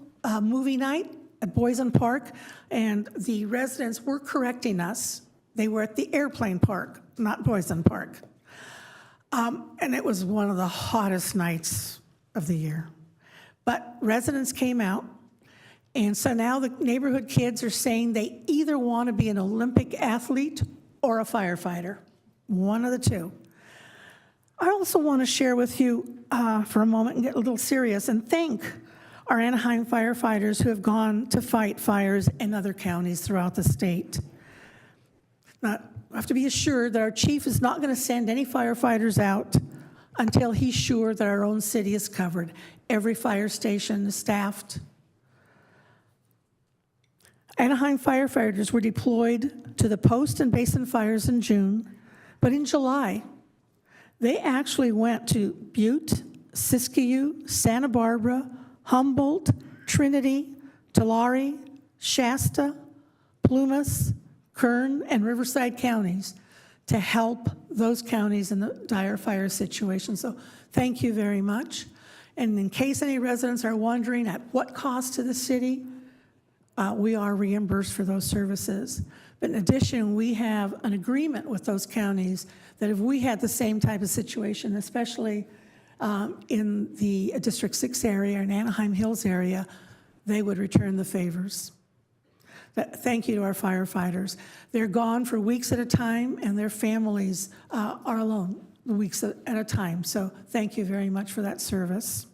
movie night at Boysen Park, and the residents were correcting us. They were at the airplane park, not Boysen Park. And it was one of the hottest nights of the year. But residents came out, and so now the neighborhood kids are saying they either want to be an Olympic athlete or a firefighter, one of the two. I also want to share with you for a moment and get a little serious and thank our Anaheim firefighters who have gone to fight fires in other counties throughout the state. Now, we have to be assured that our chief is not going to send any firefighters out until he's sure that our own city is covered. Every fire station is staffed. Anaheim firefighters were deployed to the Post and Basin fires in June, but in July, they actually went to Butte, Siskiyou, Santa Barbara, Humboldt, Trinity, Tulare, Shasta, Plumas, Kern, and Riverside counties to help those counties in the dire fire situation. So thank you very much. And in case any residents are wondering at what cost to the city, we are reimbursed for those services. But in addition, we have an agreement with those counties that if we had the same type of situation, especially in the District 6 area and Anaheim Hills area, they would return the favors. Thank you to our firefighters. They're gone for weeks at a time, and their families are alone weeks at a time. So thank you very much for that service.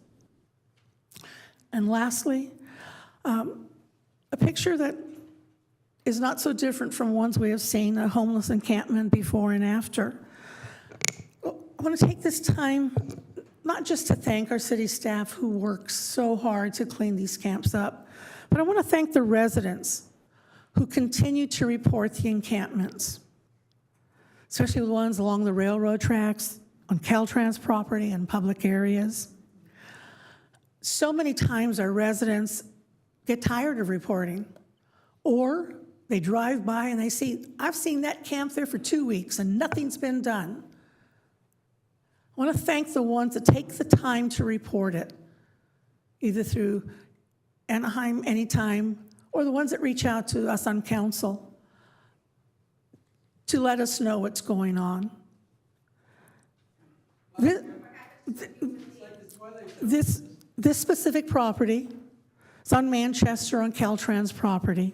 And lastly, a picture that is not so different from ones we have seen, a homeless encampment before and after. I want to take this time not just to thank our city staff who work so hard to clean these camps up, but I want to thank the residents who continue to report the encampments, especially the ones along the railroad tracks, on Caltrans property and public areas. So many times our residents get tired of reporting, or they drive by and they see, I've seen that camp there for 2 weeks and nothing's been done. I want to thank the ones that take the time to report it, either through Anaheim Anytime or the ones that reach out to us on council to let us know what's going on. This specific property, it's on Manchester on Caltrans property.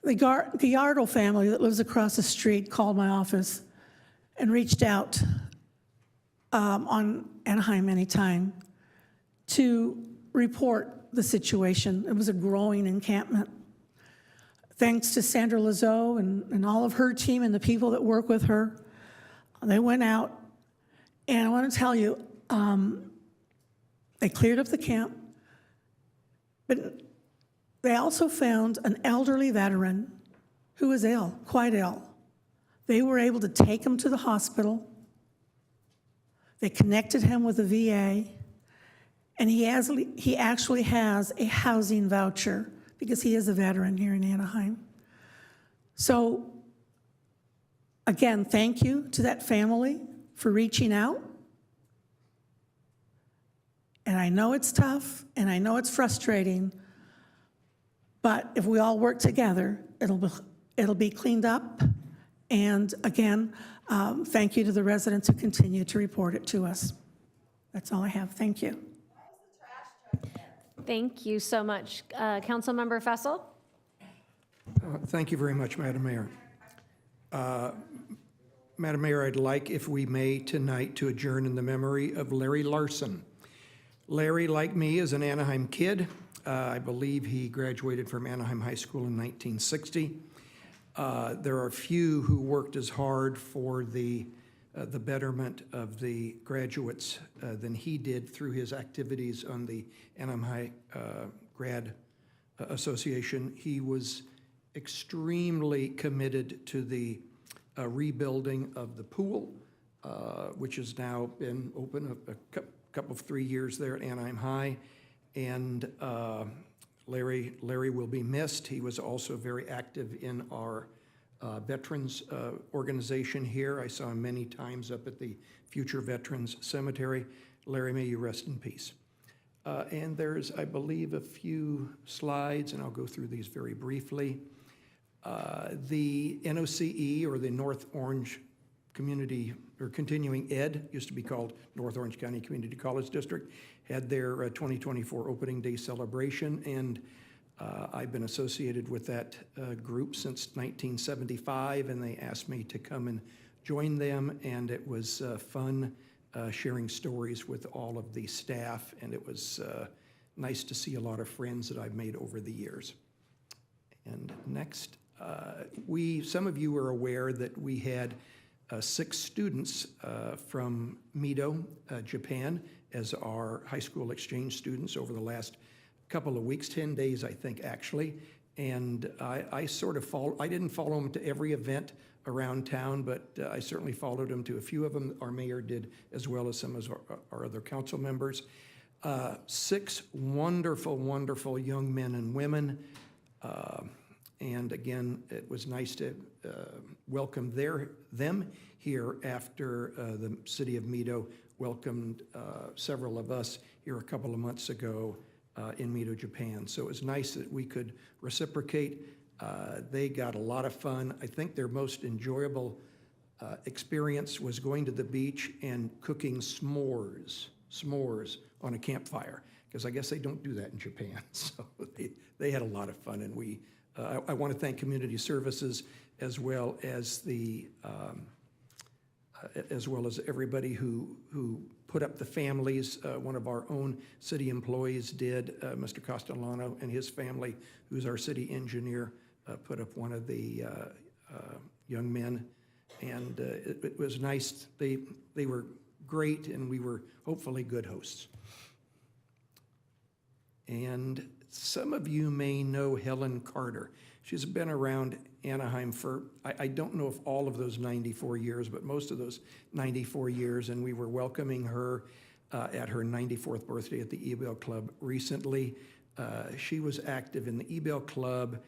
The Gallardo family that lives across the street called my office and reached out on Anaheim Anytime to report the situation. It was a growing encampment. Thanks to Sandra Lazo and all of her team and the people that work with her, they went out, and I want to tell you, they cleared up the camp, but they also found an elderly veteran who was ill, quite ill. They were able to take him to the hospital. They connected him with the VA, and he actually has a housing voucher because he is a veteran here in Anaheim. So again, thank you to that family for reaching out. And I know it's tough, and I know it's frustrating, but if we all work together, it'll be cleaned up. And again, thank you to the residents who continue to report it to us. That's all I have. Thank you. Thank you so much. Councilmember Fessel? Thank you very much, Madam Mayor. Madam Mayor, I'd like, if we may, tonight to adjourn in the memory of Larry Larson. Larry, like me, is an Anaheim kid. I believe he graduated from Anaheim High School in 1960. There are few who worked as hard for the betterment of the graduates than he did through his activities on the Anaheim High grad association. He was extremely committed to the rebuilding of the pool, which has now been open a couple of 3 years there at Anaheim High. And Larry will be missed. He was also very active in our veterans organization here. I saw him many times up at the Future Veterans Cemetery. Larry, may you rest in peace. And there's, I believe, a few slides, and I'll go through these very briefly. The NOCE, or the North Orange Community, or Continuing Ed, used to be called North Orange County Community College District, had their 2024 opening day celebration, and I've been associated with that group since 1975, and they asked me to come and join them, and it was fun sharing stories with all of the staff, and it was nice to see a lot of friends that I've made over the years. And next, some of you are aware that we had 6 students from Mito, Japan, as our high school exchange students over the last couple of weeks, 10 days, I think, actually. And I sort of I didn't follow them to every event around town, but I certainly followed them to a few of them. Our mayor did, as well as some of our other council members. 6 wonderful, wonderful young men and women. And again, it was nice to welcome them here after the city of Mito welcomed several of us here a couple of months ago in Mito, Japan. So it was nice that we could reciprocate. They got a lot of fun. I think their most enjoyable experience was going to the beach and cooking s'mores on a campfire, because I guess they don't do that in Japan. So they had a lot of fun, and I want to thank Community Services as well as everybody who put up the families. One of our own city employees did, Mr. Castellano and his family, who's our city engineer, put up one of the young men, and it was nice. They were great, and we were hopefully good hosts. And some of you may know Helen Carter. She's been around Anaheim for, I don't know if all of those 94 years, but most of those 94 years, and we were welcoming her at her 94th birthday at the eBell Club recently. She was active in the eBell Club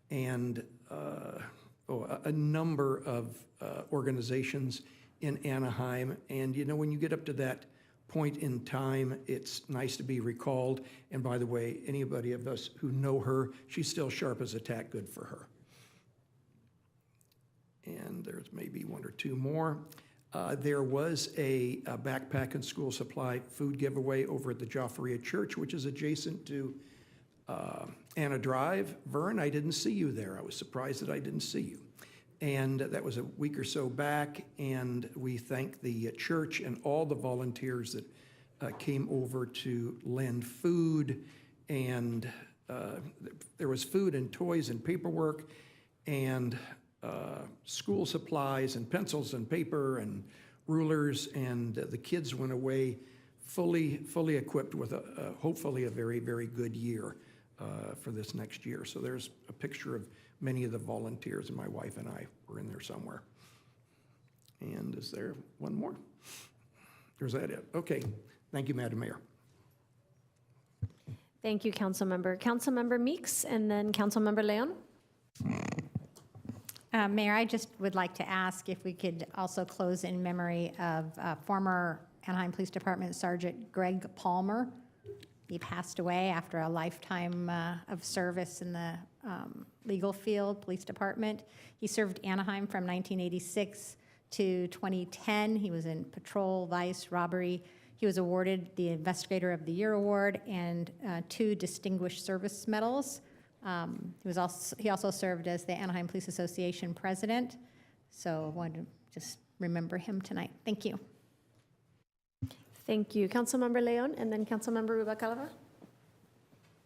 and a number of organizations in Anaheim. And you know, when you get up to that point in time, it's nice to be recalled. And by the way, anybody of us who know her, she's still sharp as a tack. Good for her. And there's maybe 1 or 2 more. There was a backpack and school supply food giveaway over at the Joffrey Church, which is adjacent to Anna Drive. Vern, I didn't see you there. I was surprised that I didn't see you. And that was a week or so back, and we thank the church and all the volunteers that came over to lend food. And there was food and toys and paperwork and school supplies and pencils and paper and rulers, and the kids went away fully equipped with hopefully a very, very good year for this next year. So there's a picture of many of the volunteers, and my wife and I were in there somewhere. And is there one more? Or is that it? Okay. Thank you, Madam Mayor. Thank you, Councilmember. Councilmember Meeks, and then Councilmember Leon. Mayor, I just would like to ask if we could also close in memory of former Anaheim Police Department Sergeant Greg Palmer. He passed away after a lifetime of service in the legal field, police department. He served Anaheim from 1986 to 2010. He was in patrol, vice, robbery. He was awarded the Investigator of the Year Award and 2 Distinguished Service Medals. He also served as the Anaheim Police Association president. So I wanted to just remember him tonight. Thank you. Thank you, Councilmember Leon, and then Councilmember Rubalcaba.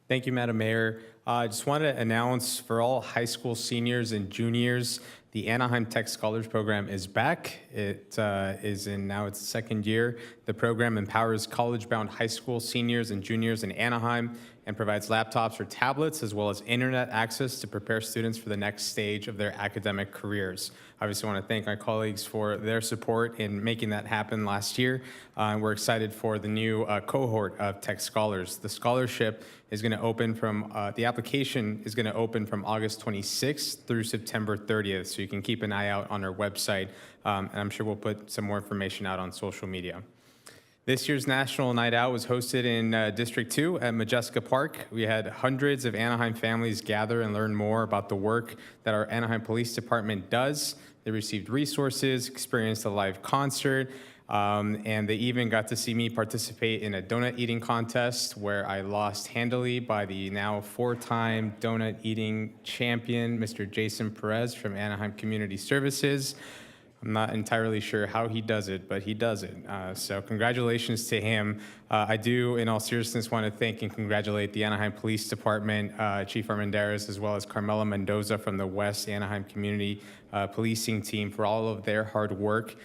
Thank you, Madam Mayor. I just wanted to announce for all high school seniors and juniors, the Anaheim Tech Scholars Program is back. It is in now its second year. The program empowers college-bound high school seniors and juniors in Anaheim and provides laptops or tablets as well as internet access to prepare students for the next stage of their academic careers. Obviously, I want to thank my colleagues for their support in making that happen last year. We're excited for the new cohort of Tech Scholars. The scholarship is going to open from, the application is going to open from August 26th through September 30th, so you can keep an eye out on our website, and I'm sure we'll put some more information out on social media. This year's National Night Out was hosted in District 2 at Majeska Park. We had hundreds of Anaheim families gather and learn more about the work that our Anaheim Police Department does. They received resources, experienced a live concert, and they even got to see me participate in a donut eating contest where I lost handily by the now 4-time donut eating champion, Mr. Jason Perez from Anaheim Community Services. I'm not entirely sure how he does it, but he does it. So congratulations to him. I do, in all seriousness, want to thank and congratulate the Anaheim Police Department, Chief Armendariz, as well as Carmela Mendoza from the West Anaheim Community Policing Team for all of their hard work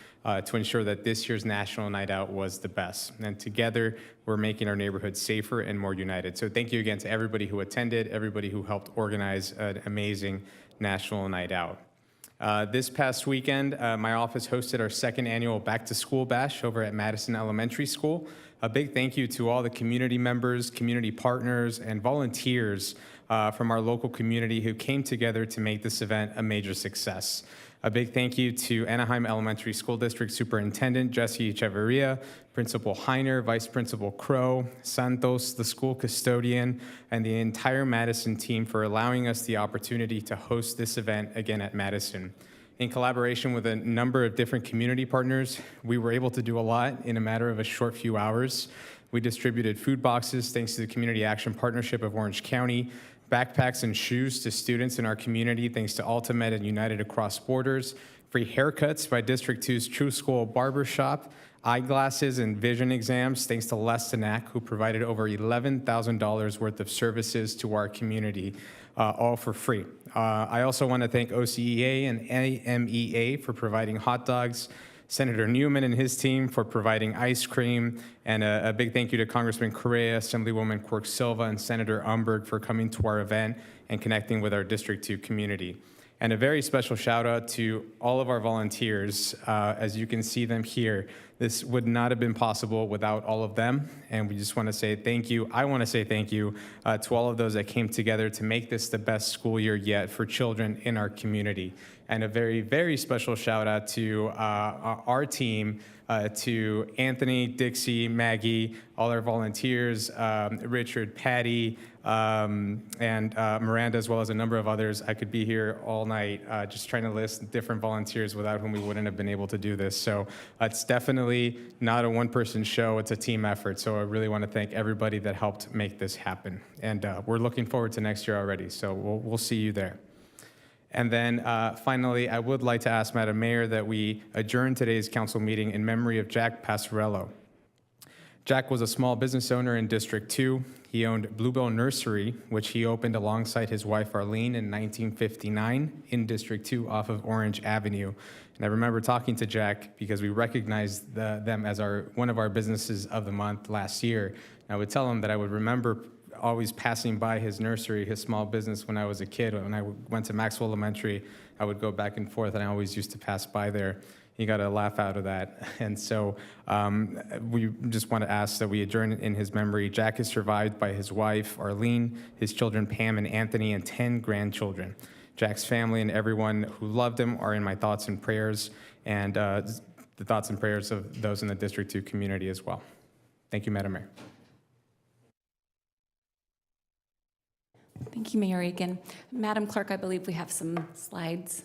to ensure that this year's National Night Out was the best. And together, we're making our neighborhood safer and more united. So thank you again to everybody who attended, everybody who helped organize an amazing National Night Out. This past weekend, my office hosted our second annual Back to School Bash over at Madison Elementary School. A big thank you to all the community members, community partners, and volunteers from our local community who came together to make this event a major success. A big thank you to Anaheim Elementary School District Superintendent Jesse Echeverria, Principal Heiner, Vice Principal Crow, Santos, the school custodian, and the entire Madison team for allowing us the opportunity to host this event again at Madison. In collaboration with a number of different community partners, we were able to do a lot in a matter of a short few hours. We distributed food boxes thanks to the Community Action Partnership of Orange County, backpacks and shoes to students in our community thanks to Ultimate and United Across Borders, free haircuts by District 2's True School Barbershop, eyeglasses and vision exams thanks to Lestenac, who provided over $11,000 worth of services to our community, all for free. I also want to thank OCEA and AMEA for providing hot dogs, Senator Newman and his team for providing ice cream, and a big thank you to Congressman Correa, Assemblywoman Quirk Silva, and Senator Umberg for coming to our event and connecting with our District 2 community. And a very special shout out to all of our volunteers. As you can see them here, this would not have been possible without all of them. And we just want to say thank you. I want to say thank you to all of those that came together to make this the best school year yet for children in our community. And a very, very special shout out to our team, to Anthony, Dixie, Maggie, all our volunteers, Richard, Patty, and Miranda, as well as a number of others. I could be here all night just trying to list different volunteers without whom we wouldn't have been able to do this. So it's definitely not a one-person show, it's a team effort. So I really want to thank everybody that helped make this happen. And we're looking forward to next year already, so we'll see you there. And then finally, I would like to ask Madam Mayor that we adjourn today's council meeting in memory of Jack Passarello. Jack was a small business owner in District 2. He owned Bluebell Nursery, which he opened alongside his wife Arlene in 1959 in District 2 off of Orange Avenue. And I remember talking to Jack because we recognized them as one of our businesses of the month last year. And I would tell him that I would remember always passing by his nursery, his small business when I was a kid. When I went to Maxwell Elementary, I would go back and forth, and I always used to pass by there. He got a laugh out of that. And so we just want to ask that we adjourn in his memory. Jack is survived by his wife, Arlene, his children, Pam and Anthony, and 10 grandchildren. Jack's family and everyone who loved him are in my thoughts and prayers, and the thoughts and prayers of those in the District 2 community as well. Thank you, Madam Mayor. Thank you, Mayor Aiken. Madam Clerk, I believe we have some slides.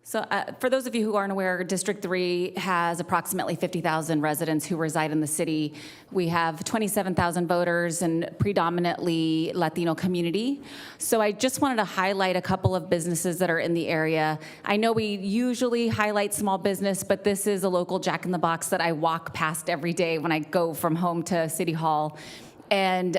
So for those of you who aren't aware, District 3 has approximately 50,000 residents who reside in the city. We have 27,000 voters and predominantly Latino community. So I just wanted to highlight a couple of businesses that are in the area. I know we usually highlight small business, but this is a local Jack in the Box that I walk past every day when I go from home to City Hall. And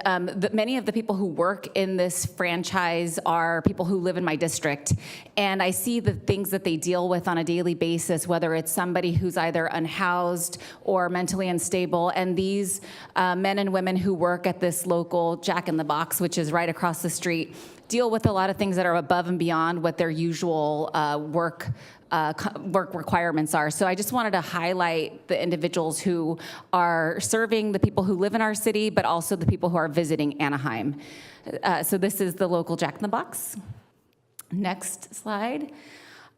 many of the people who work in this franchise are people who live in my district. And I see the things that they deal with on a daily basis, whether it's somebody who's either unhoused or mentally unstable. And these men and women who work at this local Jack in the Box, which is right across the street, deal with a lot of things that are above and beyond what their usual work requirements are. So I just wanted to highlight the individuals who are serving the people who live in our city, but also the people who are visiting Anaheim. So this is the local Jack in the Box. Next slide.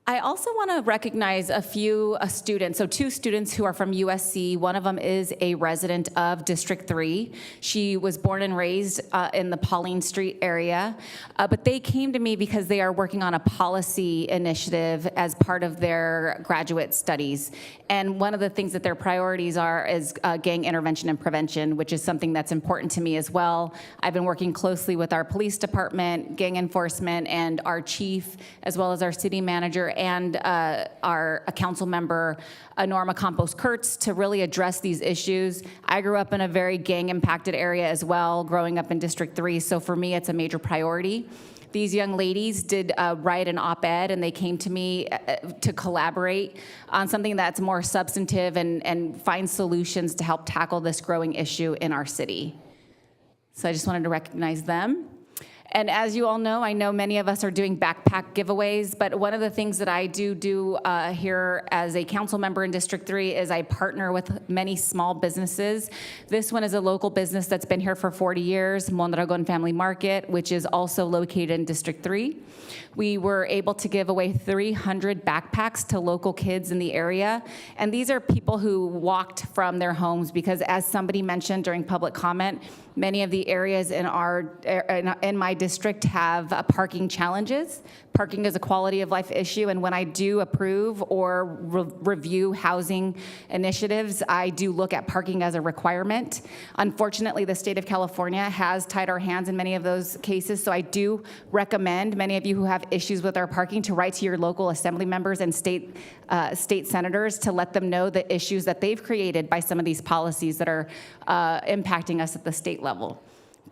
I also want to recognize a few students. So 2 students who are from USC. One of them is a resident of District 3. She was born and raised in the Pauline Street area. But they came to me because they are working on a policy initiative as part of their graduate studies. And one of the things that their priorities is gang intervention and prevention, which is something that's important to me as well. I've been working closely with our police department, gang enforcement, and our chief, as well as our city manager and our council member, Norma Campos-Kurtz, to really address these issues. I grew up in a very gang-impacted area as well, growing up in District 3, so for me, it's a major priority. These young ladies did write an op-ed, and they came to me to collaborate on something that's more substantive and find solutions to help tackle this growing issue in our city. So I just wanted to recognize them. And as you all know, I know many of us are doing backpack giveaways, but one of the things that I do here as a council member in District 3 is I partner with many small businesses. This one is a local business that's been here for 40 years, Mondragon Family Market, which is also located in District 3. We were able to give away 300 backpacks to local kids in the area, and these are people who walked from their homes because, as somebody mentioned during public comment, many of the areas in my district have parking challenges. Parking is a quality of life issue, and when I do approve or review housing initiatives, I do look at parking as a requirement. Unfortunately, the state of California has tied our hands in many of those cases, so I do recommend many of you who have issues with our parking to write to your local assembly members and state senators to let them know the issues that they've created by some of these policies that are impacting us at the state level.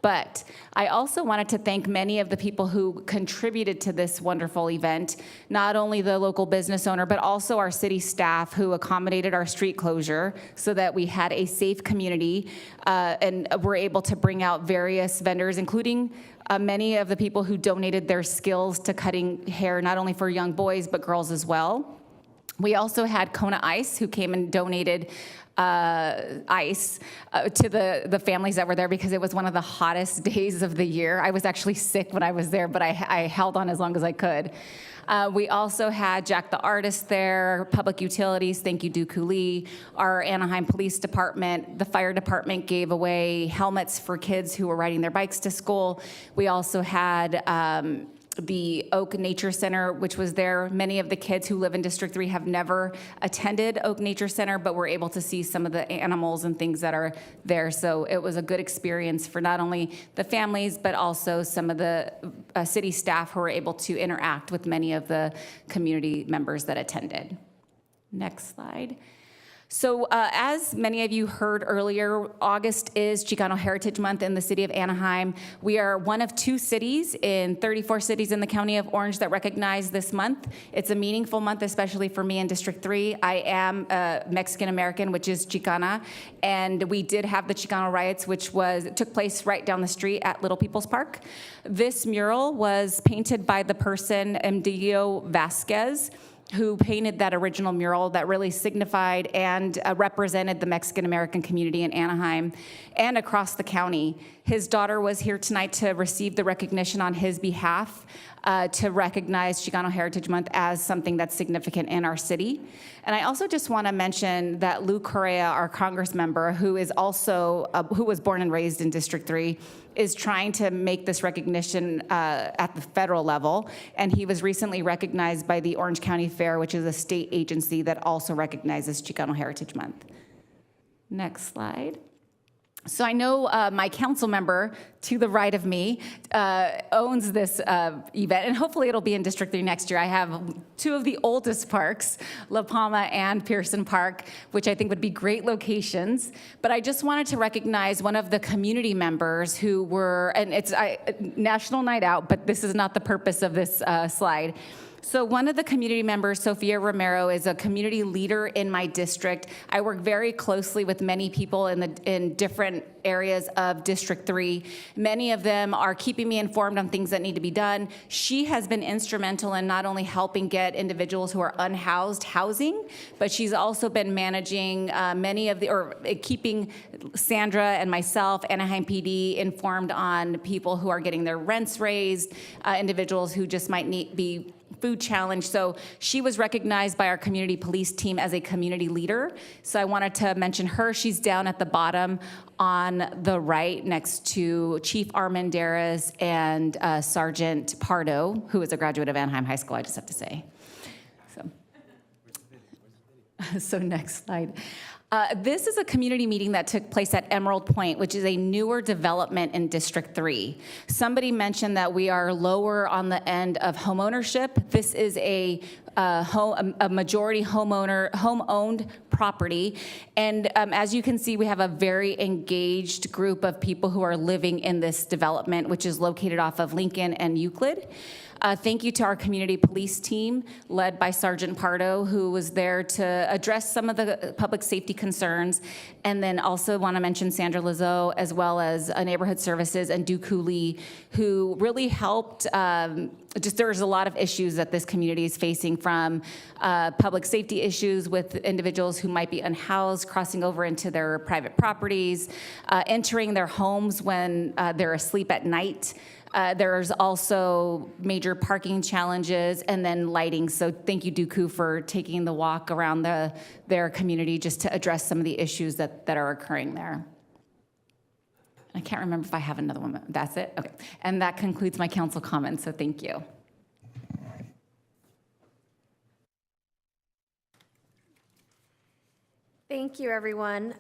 But I also wanted to thank many of the people who contributed to this wonderful event, not only the local business owner, but also our city staff who accommodated our street closure so that we had a safe community and were able to bring out various vendors, including many of the people who donated their skills to cutting hair, not only for young boys, but girls as well. We also had Kona Ice, who came and donated ice to the families that were there because it was one of the hottest days of the year. I was actually sick when I was there, but I held on as long as I could. We also had Jack the Artist there, Public Utilities, thank you, Duku Lee, our Anaheim Police Department. The fire department gave away helmets for kids who were riding their bikes to school. We also had the Oak Nature Center, which was there. Many of the kids who live in District 3 have never attended Oak Nature Center, but were able to see some of the animals and things that are there. So it was a good experience for not only the families, but also some of the city staff who were able to interact with many of the community members that attended. Next slide. So as many of you heard earlier, August is Chicano Heritage Month in the city of Anaheim. We are one of 2 cities in 34 cities in the county of Orange that recognize this month. It's a meaningful month, especially for me in District 3. I am Mexican American, which is Chicana, and we did have the Chicano riots, which took place right down the street at Little People's Park. This mural was painted by the person Emilio Vasquez, who painted that original mural that really signified and represented the Mexican-American community in Anaheim and across the county. His daughter was here tonight to receive the recognition on his behalf to recognize Chicano Heritage Month as something that's significant in our city. And I also just want to mention that Lou Correa, our Congress member, who is also, who was born and raised in District 3, is trying to make this recognition at the federal level. And he was recently recognized by the Orange County Fair, which is a state agency that also recognizes Chicano Heritage Month. Next slide. So I know my council member to the right of me owns this event, and hopefully it'll be in District 3 next year. I have two of the oldest parks, La Palma and Pearson Park, which I think would be great locations. But I just wanted to recognize one of the community members who were, and it's National Night Out, but this is not the purpose of this slide. So one of the community members, Sophia Romero, is a community leader in my district. I work very closely with many people in different areas of District 3. Many of them are keeping me informed on things that need to be done. She has been instrumental in not only helping get individuals who are unhoused housing, but she's also been managing keeping Sandra and myself, Anaheim PD, informed on people who are getting their rents raised, individuals who just might be food challenge. So she was recognized by our community police team as a community leader. So I wanted to mention her. She's down at the bottom on the right next to Chief Armandaris and Sergeant Pardo, who is a graduate of Anaheim High School, I just have to say. So next slide. This is a community meeting that took place at Emerald Point, which is a newer development in District 3. Somebody mentioned that we are lower on the end of home ownership. This is a majority home-owned property. And as you can see, we have a very engaged group of people who are living in this development, which is located off of Lincoln and Euclid. Thank you to our community police team, led by Sergeant Pardo, who was there to address some of the public safety concerns. And then also want to mention Sandra Lizzo, as well as Neighborhood Services and Du Cooley, who really helped. There's a lot of issues that this community is facing, from public safety issues with individuals who might be unhoused, crossing over into their private properties, entering their homes when they're asleep at night. There's also major parking challenges, and then lighting. So thank you, Dooku, for taking the walk around their community just to address some of the issues that are occurring there. I can't remember if I have another one. That's it? Okay. And that concludes my council comments, so thank you. Thank you, everyone.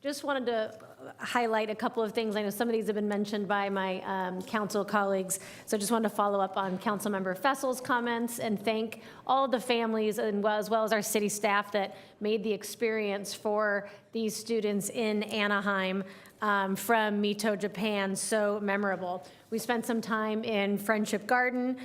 Just wanted to highlight a couple of things. I know some of these have been mentioned by my council colleagues, so just wanted to follow up on Councilmember Fessel's comments and thank all of the families, and as well as our city staff that made the experience for these students in Anaheim from Mito, Japan, so memorable. We spent some time in Friendship Garden,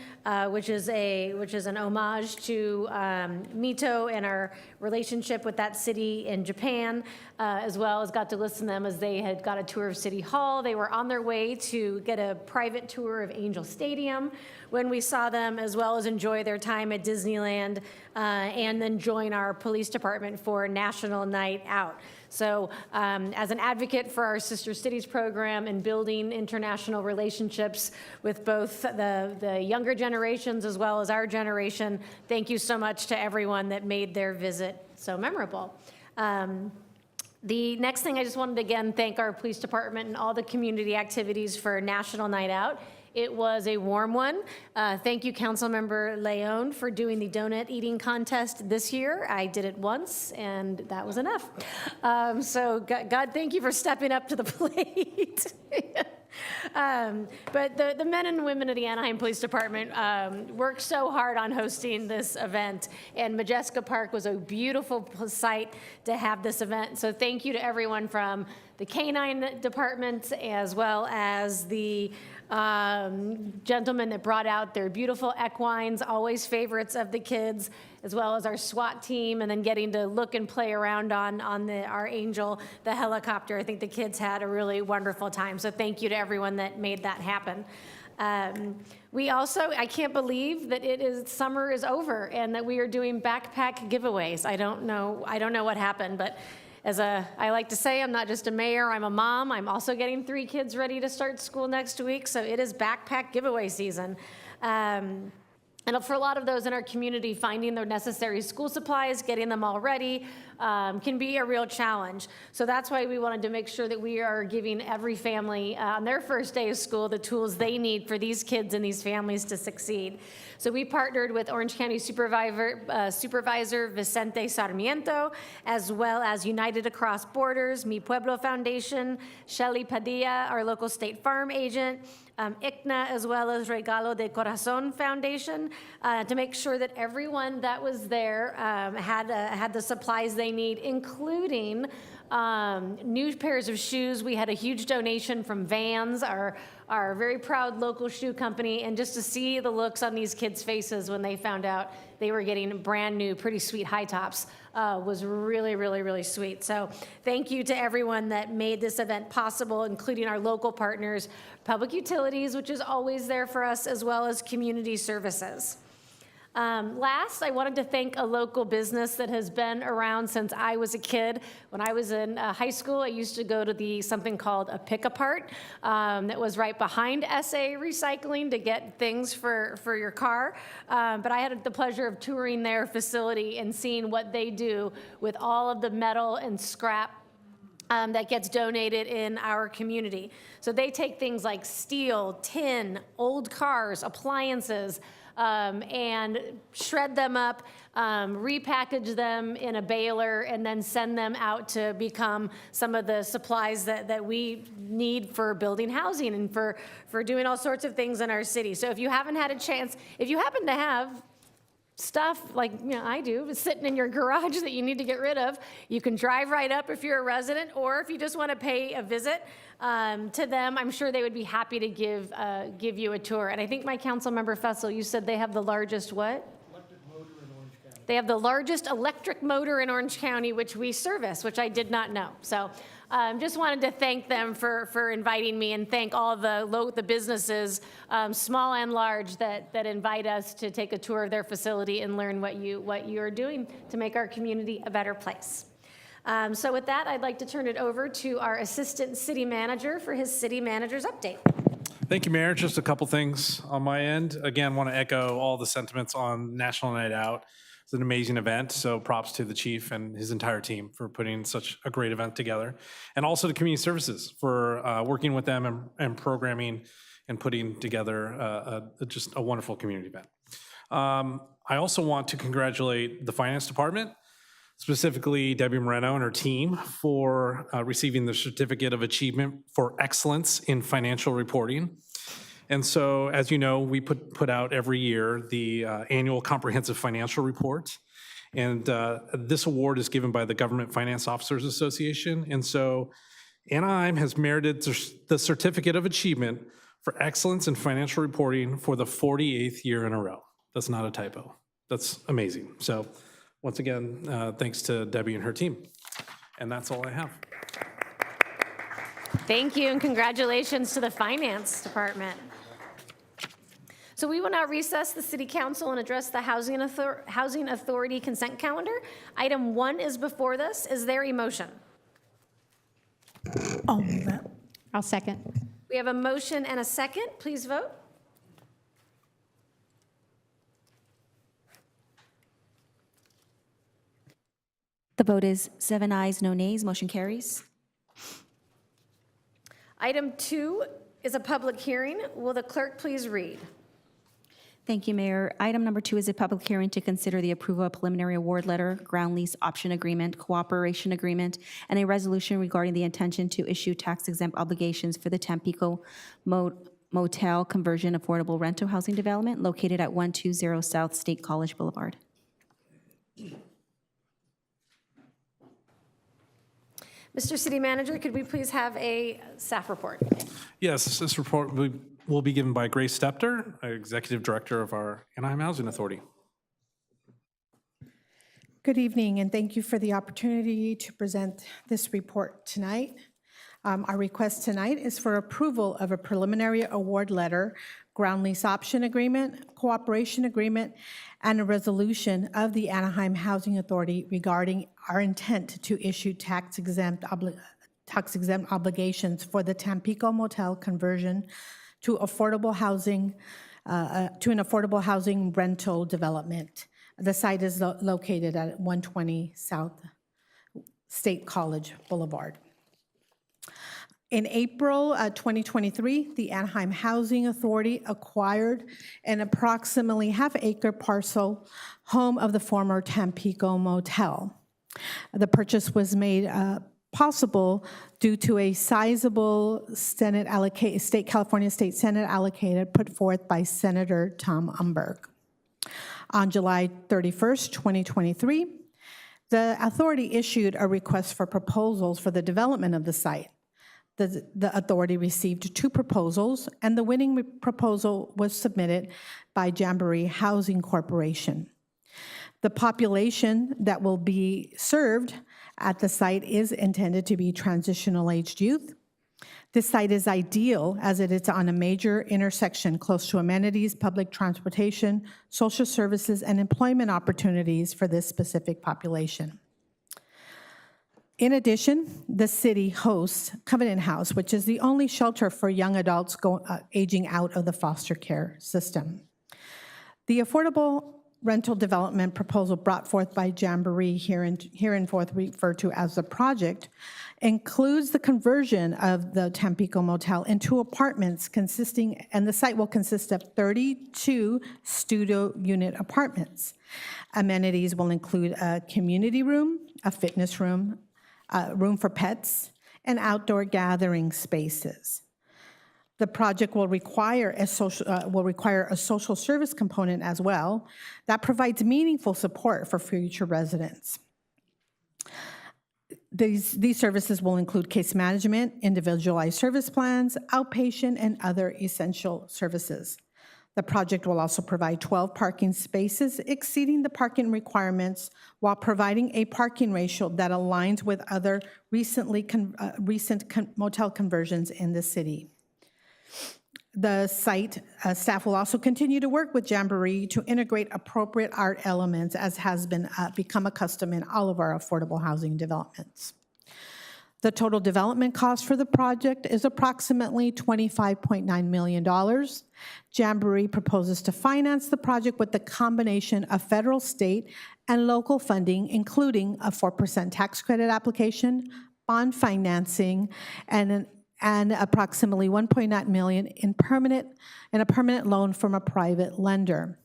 which is an homage to Mito and our relationship with that city in Japan, as well as got to listen to them as they had got a tour of City Hall. They were on their way to get a private tour of Angel Stadium when we saw them, as well as enjoy their time at Disneyland, and then join our police department for National Night Out. So as an advocate for our Sister Cities program and building international relationships with both the younger generations as well as our generation, thank you so much to everyone that made their visit so memorable. The next thing, I just wanted to again thank our police department and all the community activities for National Night Out. It was a warm one. Thank you, Councilmember Leon, for doing the donut eating contest this year. I did it once, and that was enough. So God, thank you for stepping up to the plate. But the men and women of the Anaheim Police Department worked so hard on hosting this event, and Majeska Park was a beautiful site to have this event. So thank you to everyone from the Canine Department, as well as the gentlemen that brought out their beautiful equines, always favorites of the kids, as well as our SWAT team, and then getting to look and play around on our Angel, the helicopter. I think the kids had a really wonderful time. So thank you to everyone that made that happen. We also, I can't believe that summer is over and that we are doing backpack giveaways. I don't know what happened, but I like to say, I'm not just a mayor, I'm a mom. I'm also getting 3 kids ready to start school next week, so it is backpack giveaway season. And for a lot of those in our community, finding their necessary school supplies, getting them all ready, can be a real challenge. So that's why we wanted to make sure that we are giving every family on their first day of school the tools they need for these kids and these families to succeed. So we partnered with Orange County Supervisor Vicente Sarmiento, as well as United Across Borders, Mi Pueblo Foundation, Shelly Padilla, our local state farm agent, ICNA, as well as Regalo de Corazon Foundation, to make sure that everyone that was there had the supplies they need, including new pairs of shoes. We had a huge donation from Vans, our very proud local shoe company, and just to see the looks on these kids' faces when they found out they were getting brand new, pretty sweet high tops was really, really, really sweet. So thank you to everyone that made this event possible, including our local partners, Public Utilities, which is always there for us, as well as Community Services. Last, I wanted to thank a local business that has been around since I was a kid. When I was in high school, I used to go to something called a pick-apart that was right behind SA Recycling to get things for your car. But I had the pleasure of touring their facility and seeing what they do with all of the metal and scrap that gets donated in our community. So they take things like steel, tin, old cars, appliances, and shred them up, repackage them in a baler, and then send them out to become some of the supplies that we need for building housing and for doing all sorts of things in our city. So if you haven't had a chance, if you happen to have stuff like I do, sitting in your garage that you need to get rid of, you can drive right up if you're a resident, or if you just want to pay a visit to them, I'm sure they would be happy to give you a tour. And I think my council member Fessel, you said they have the largest what? Electric motor in Orange County. They have the largest electric motor in Orange County, which we service, which I did not know. So just wanted to thank them for inviting me, and thank all the businesses, small and large, that invite us to take a tour of their facility and learn what you are doing to make our community a better place. So with that, I'd like to turn it over to our Assistant City Manager for his City Manager's update. Thank you, Mayor. Just a couple things on my end. Again, want to echo all the sentiments on National Night Out. It's an amazing event, so props to the chief and his entire team for putting such a great event together. And also to Community Services for working with them and programming and putting together just a wonderful community event. I also want to congratulate the Finance Department, specifically Debbie Moreno and her team, for receiving the Certificate of Achievement for Excellence in Financial Reporting. And so, as you know, we put out every year the annual comprehensive financial report. And this award is given by the Government Finance Officers Association. And so Anaheim has merited the Certificate of Achievement for Excellence in Financial Reporting for the 48th year in a row. That's not a typo. That's amazing. So once again, thanks to Debbie and her team. And that's all I have. Thank you, and congratulations to the Finance Department. So we will now recess the City Council and address the Housing Authority consent calendar. Item 1 is before this. Is there a motion? I'll move that. I'll second. We have a motion and a second. Please vote. The vote is 7 ayes, no nays. Motion carries. Item 2 is a public hearing. Will the clerk please read? Thank you, Mayor. Item number 2 is a public hearing to consider the approval of preliminary award letter, ground lease option agreement, cooperation agreement, and a resolution regarding the intention to issue tax-exempt obligations for the Tampico Motel Conversion Affordable Rental Housing Development located at 120 South State College Boulevard. Mr. City Manager, could we please have a staff report? Yes, this report will be given by Grace Stepter, Executive Director of our Anaheim Housing Authority. Good evening, and thank you for the opportunity to present this report tonight. Our request tonight is for approval of a preliminary award letter, ground lease option agreement, cooperation agreement, and a resolution of the Anaheim Housing Authority regarding our intent to issue tax-exempt obligations for the Tampico Motel conversion to affordable housing, to an affordable housing rental development. The site is located at 120 South State College Boulevard. In April 2023, the Anaheim Housing Authority acquired an approximately half-acre parcel, home of the former Tampico Motel. The purchase was made possible due to a sizable California State Senate allocated put forth by Senator Tom Umberg. On July 31st, 2023, the authority issued a request for proposals for the development of the site. The authority received 2 proposals, and the winning proposal was submitted by Jamboree Housing Corporation. The population that will be served at the site is intended to be transitional-aged youth. This site is ideal as it is on a major intersection close to amenities, public transportation, social services, and employment opportunities for this specific population. In addition, the city hosts Covenant House, which is the only shelter for young adults aging out of the foster care system. The affordable rental development proposal brought forth by Jamboree, hereinforth referred to as the project, includes the conversion of the Tampico Motel into apartments and the site will consist of 32 studio unit apartments. Amenities will include a community room, a fitness room, room for pets, and outdoor gathering spaces. The project will require a social service component as well that provides meaningful support for future residents. These services will include case management, individualized service plans, outpatient, and other essential services. The project will also provide 12 parking spaces, exceeding the parking requirements while providing a parking ratio that aligns with other recent motel conversions in the city. The site staff will also continue to work with Jamboree to integrate appropriate art elements, as has become a custom in all of our affordable housing developments. The total development cost for the project is approximately $25.9 million. Jamboree proposes to finance the project with the combination of federal, state, and local funding, including a 4% tax credit application, bond financing, and approximately $1.9 million in a permanent loan from a private lender.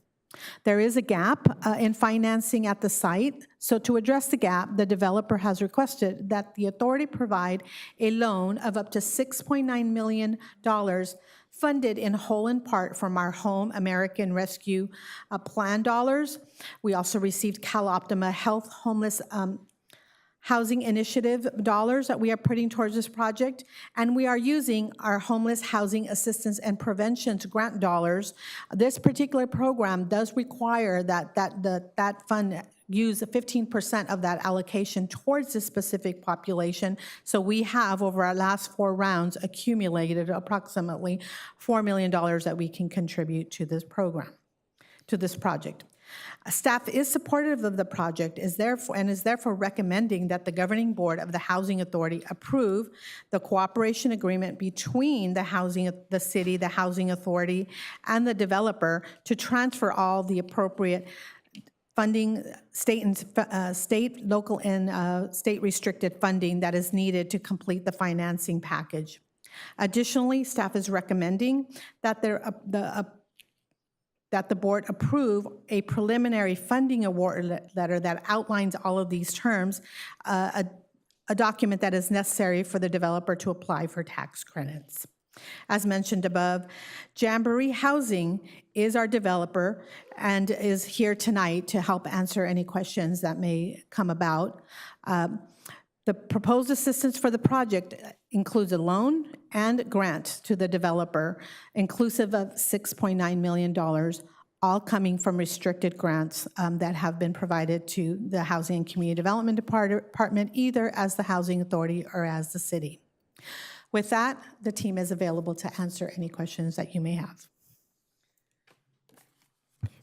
There is a gap in financing at the site, so to address the gap, the developer has requested that the authority provide a loan of up to $6.9 million funded in whole and part from our Home American Rescue Plan dollars. We also received CalOptima Health Homeless Housing Initiative dollars that we are putting towards this project, and we are using our Homeless Housing Assistance and Prevention Grant dollars. This particular program does require that fund use 15% of that allocation towards this specific population. So we have, over our last 4 rounds, accumulated approximately $4 million that we can contribute to this program, to this project. Staff is supportive of the project, is therefore recommending that the governing board of the Housing Authority approve the cooperation agreement between the city, the Housing Authority, and the developer to transfer all the appropriate funding, state, local, and state restricted funding that is needed to complete the financing package. Additionally, staff is recommending that the board approve a preliminary funding award letter that outlines all of these terms, a document that is necessary for the developer to apply for tax credits. As mentioned above, Jamboree Housing is our developer and is here tonight to help answer any questions that may come about. The proposed assistance for the project includes a loan and grant to the developer, inclusive of $6.9 million, all coming from restricted grants that have been provided to the Housing and Community Development Department, either as the Housing Authority or as the city. With that, the team is available to answer any questions that you may have.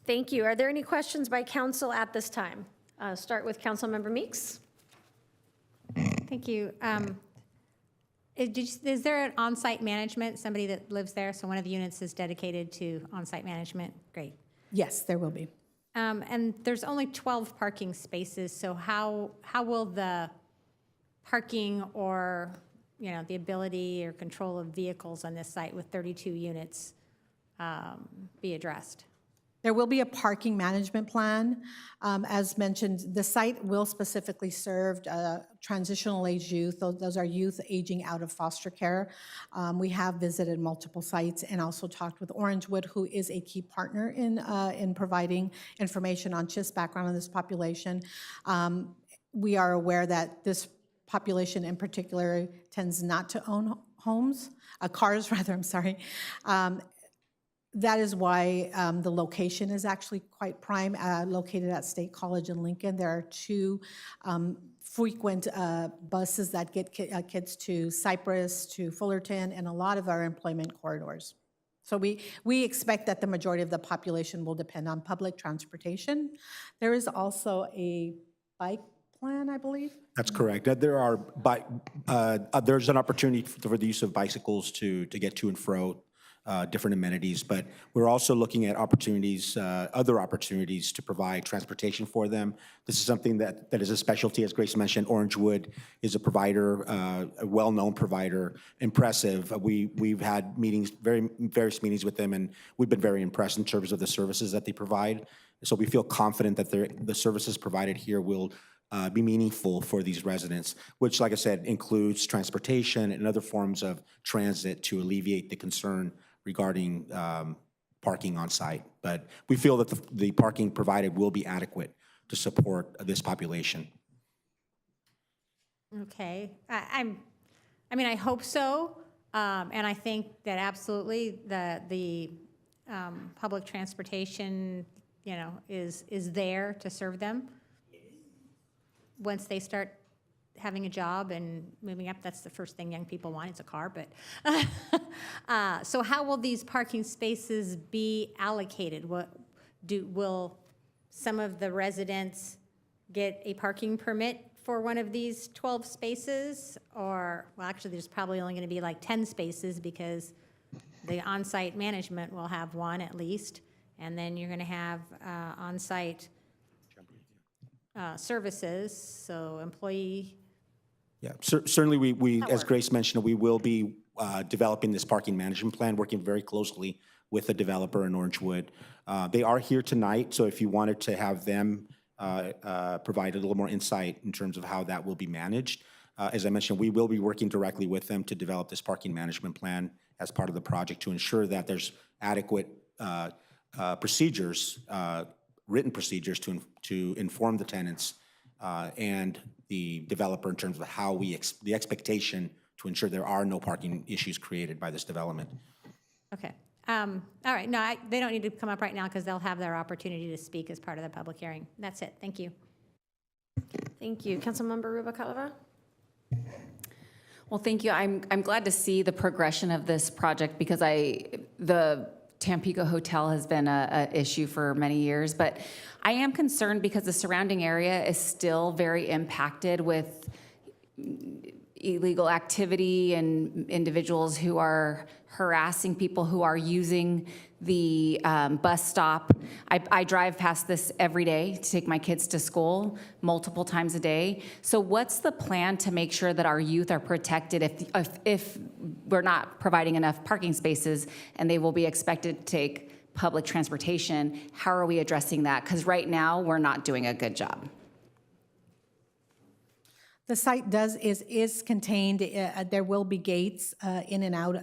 Thank you. Are there any questions by council at this time? Start with Councilmember Meeks. Thank you. Is there an on-site management, somebody that lives there? So one of the units is dedicated to on-site management? Great. Yes, there will be. And there's only 12 parking spaces, so how will the parking or, the ability or control of vehicles on this site with 32 units be addressed? There will be a parking management plan. As mentioned, the site will specifically serve transitional age youth. Those are youth aging out of foster care. We have visited multiple sites and also talked with Orangewood, who is a key partner in providing information on CHIS background in this population. We are aware that this population in particular tends not to own homes, cars rather, I'm sorry. That is why the location is actually quite prime, located at State College in Lincoln. There are two frequent buses that get kids to Cypress, to Fullerton, and a lot of our employment corridors. So we expect that the majority of the population will depend on public transportation. There is also a bike plan, I believe. That's correct. There's an opportunity for the use of bicycles to get to and fro. Different amenities, but we're also looking at opportunities, other opportunities to provide transportation for them. This is something that is a specialty, as Grace mentioned. Orangewood is a provider, a well-known provider, impressive. We've had meetings, various meetings with them, and we've been very impressed in terms of the services that they provide. So we feel confident that the services provided here will be meaningful for these residents, which, like I said, includes transportation and other forms of transit to alleviate the concern regarding parking on site. But we feel that the parking provided will be adequate to support this population. Okay, I hope so, and I think that absolutely the public transportation, is there to serve them. Once they start having a job and moving up, that's the first thing young people want, is a car, but. So how will these parking spaces be allocated? Will some of the residents get a parking permit for one of these 12 spaces? Or, well, actually, there's probably only gonna be like 10 spaces because the on-site management will have one at least, and then you're gonna have on-site services, so employee. Yeah, certainly we as Grace mentioned, we will be developing this parking management plan, working very closely with the developer in Orangewood. They are here tonight, so if you wanted to have them provide a little more insight in terms of how that will be managed. As I mentioned, we will be working directly with them to develop this parking management plan as part of the project to ensure that there's adequate procedures, written procedures to inform the tenants and the developer in terms of how the expectation to ensure there are no parking issues created by this development. Okay. All right. No, they don't need to come up right now because they'll have their opportunity to speak as part of the public hearing. That's it. Thank you. Thank you. Councilmember Rubalcaba? Well, thank you. I'm glad to see the progression of this project because the Tampico Hotel has been an issue for many years, but I am concerned because the surrounding area is still very impacted with illegal activity and individuals who are harassing people who are using the bus stop. I drive past this every day to take my kids to school multiple times a day. So what's the plan to make sure that our youth are protected if we're not providing enough parking spaces and they will be expected to take public transportation? How are we addressing that? Because right now we're not doing a good job. The site is contained. There will be gates in and out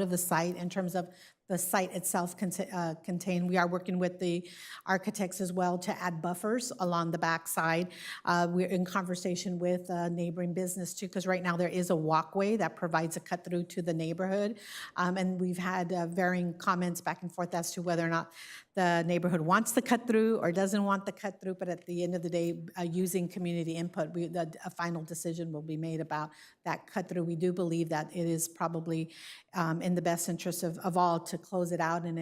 of the site in terms of the site itself contained. We are working with the architects as well to add buffers along the backside. We're in conversation with a neighboring business too, because right now there is a walkway that provides a cut through to the neighborhood. And we've had varying comments back and forth as to whether or not the neighborhood wants the cut through or doesn't want the cut through. But at the end of the day, using community input, a final decision will be made about that cut through. We do believe that it is probably in the best interest of all to close it out, and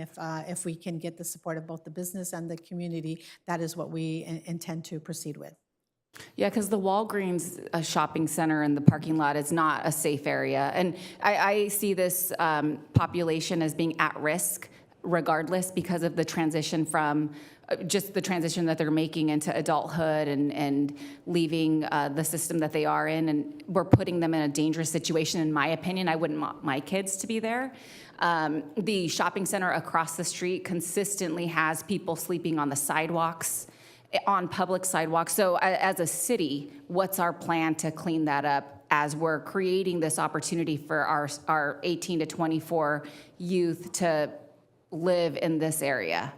if we can get the support of both the business and the community, that is what we intend to proceed with. Yeah, because the Walgreens shopping center and the parking lot is not a safe area, and I see this population as being at risk regardless because of the transition from just the transition that they're making into adulthood and leaving the system that they are in. And we're putting them in a dangerous situation, in my opinion. I wouldn't want my kids to be there. The shopping center across the street consistently has people sleeping on the sidewalks, on public sidewalks. So as a city, what's our plan to clean that up as we're creating this opportunity for our 18 to 24 youth to live in this area?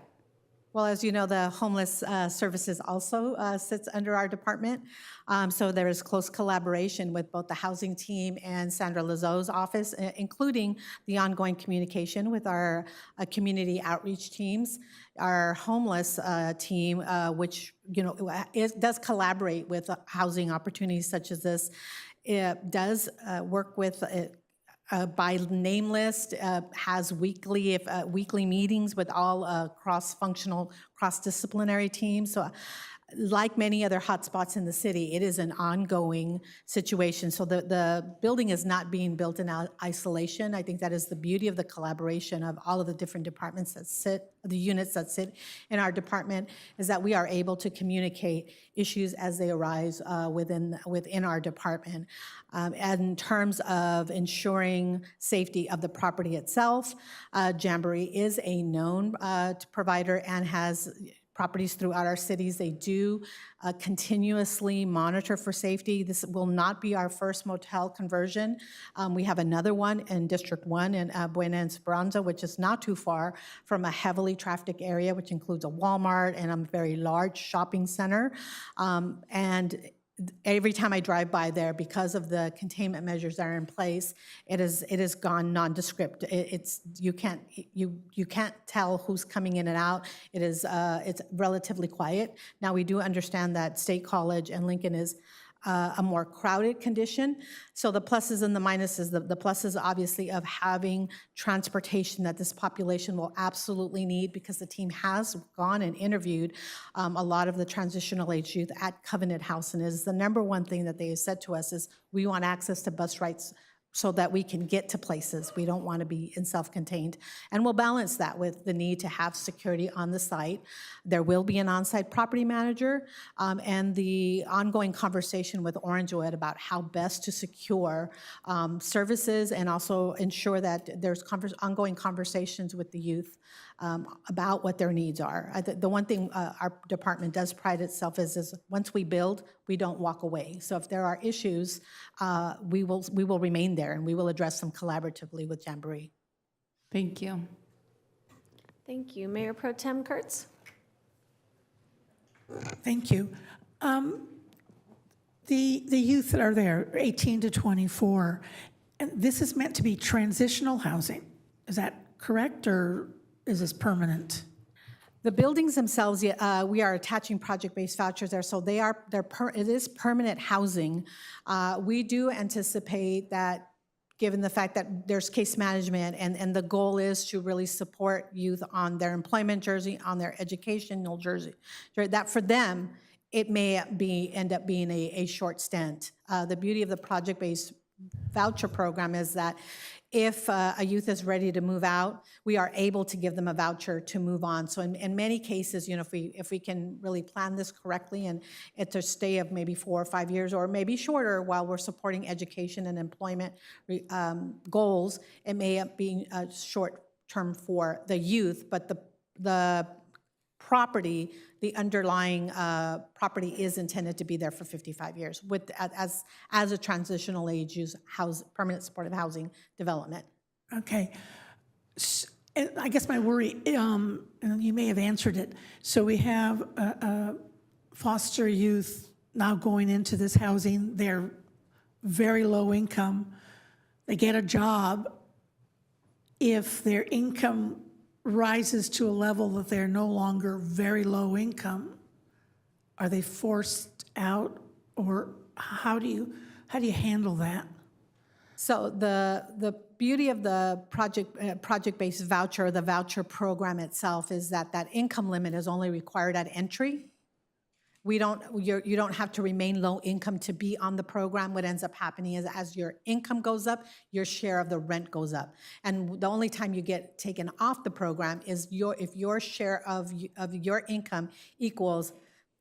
Well, as you know, the homeless services also sits under our department. So there is close collaboration with both the housing team and Sandra Lazo's office, including the ongoing communication with our community outreach teams. Our homeless team, which does collaborate with housing opportunities such as this, it does work with by name list, has weekly meetings with all cross-functional, cross-disciplinary teams. So like many other hotspots in the city, it is an ongoing situation. So the building is not being built in isolation. I think that is the beauty of the collaboration of all of the different departments that sit, the units that sit in our department, is that we are able to communicate issues as they arise within our department. And in terms of ensuring safety of the property itself, Jamboree is a known provider and has properties throughout our cities. They do continuously monitor for safety. This will not be our first motel conversion. We have another one in District 1 in Buena Esperanza, which is not too far from a heavily trafficked area, which includes a Walmart and a very large shopping center. And every time I drive by there, because of the containment measures that are in place, it is gone nondescript. You can't tell who's coming in and out. It's relatively quiet. Now we do understand that State College and Lincoln is a more crowded condition. So the pluses and the minuses, the pluses obviously of having transportation that this population will absolutely need, because the team has gone and interviewed a lot of the transitional age youth at Covenant House, and it is the number one thing that they have said to us is we want access to bus rides so that we can get to places. We don't want to be in self-contained. And we'll balance that with the need to have security on the site. There will be an on-site property manager, and the ongoing conversation with Orangewood about how best to secure services and also ensure that there's ongoing conversations with the youth about what their needs are. The one thing our department does pride itself is once we build, we don't walk away. So if there are issues, we will remain there and we will address them collaboratively with Jamboree. Thank you. Thank you. Mayor Pro Tem Kurtz? Thank you. The youth that are there, 18 to 24, and this is meant to be transitional housing. Is that correct, or is this permanent? The buildings themselves, we are attaching project-based vouchers there, so it is permanent housing. We do anticipate that, given the fact that there's case management and the goal is to really support youth on their employment jersey, on their educational jersey, that for them, it may end up being a short stint. The beauty of the project-based voucher program is that if a youth is ready to move out, we are able to give them a voucher to move on. So in many cases, if we can really plan this correctly, and it's a stay of maybe 4 or 5 years, or maybe shorter, while we're supporting education and employment goals, it may be a short term for the youth, but the property, the underlying property is intended to be there for 55 years as a transitional age use permanent supportive housing development. Okay. I guess my worry, and you may have answered it, so we have foster youth now going into this housing. They're very low income. They get a job. If their income rises to a level that they're no longer very low income, are they forced out, or how do you handle that? So the beauty of the project-based voucher, the voucher program itself, is that income limit is only required at entry. you don't have to remain low income to be on the program. What ends up happening is as your income goes up, your share of the rent goes up. And the only time you get taken off the program is if your share of your income equals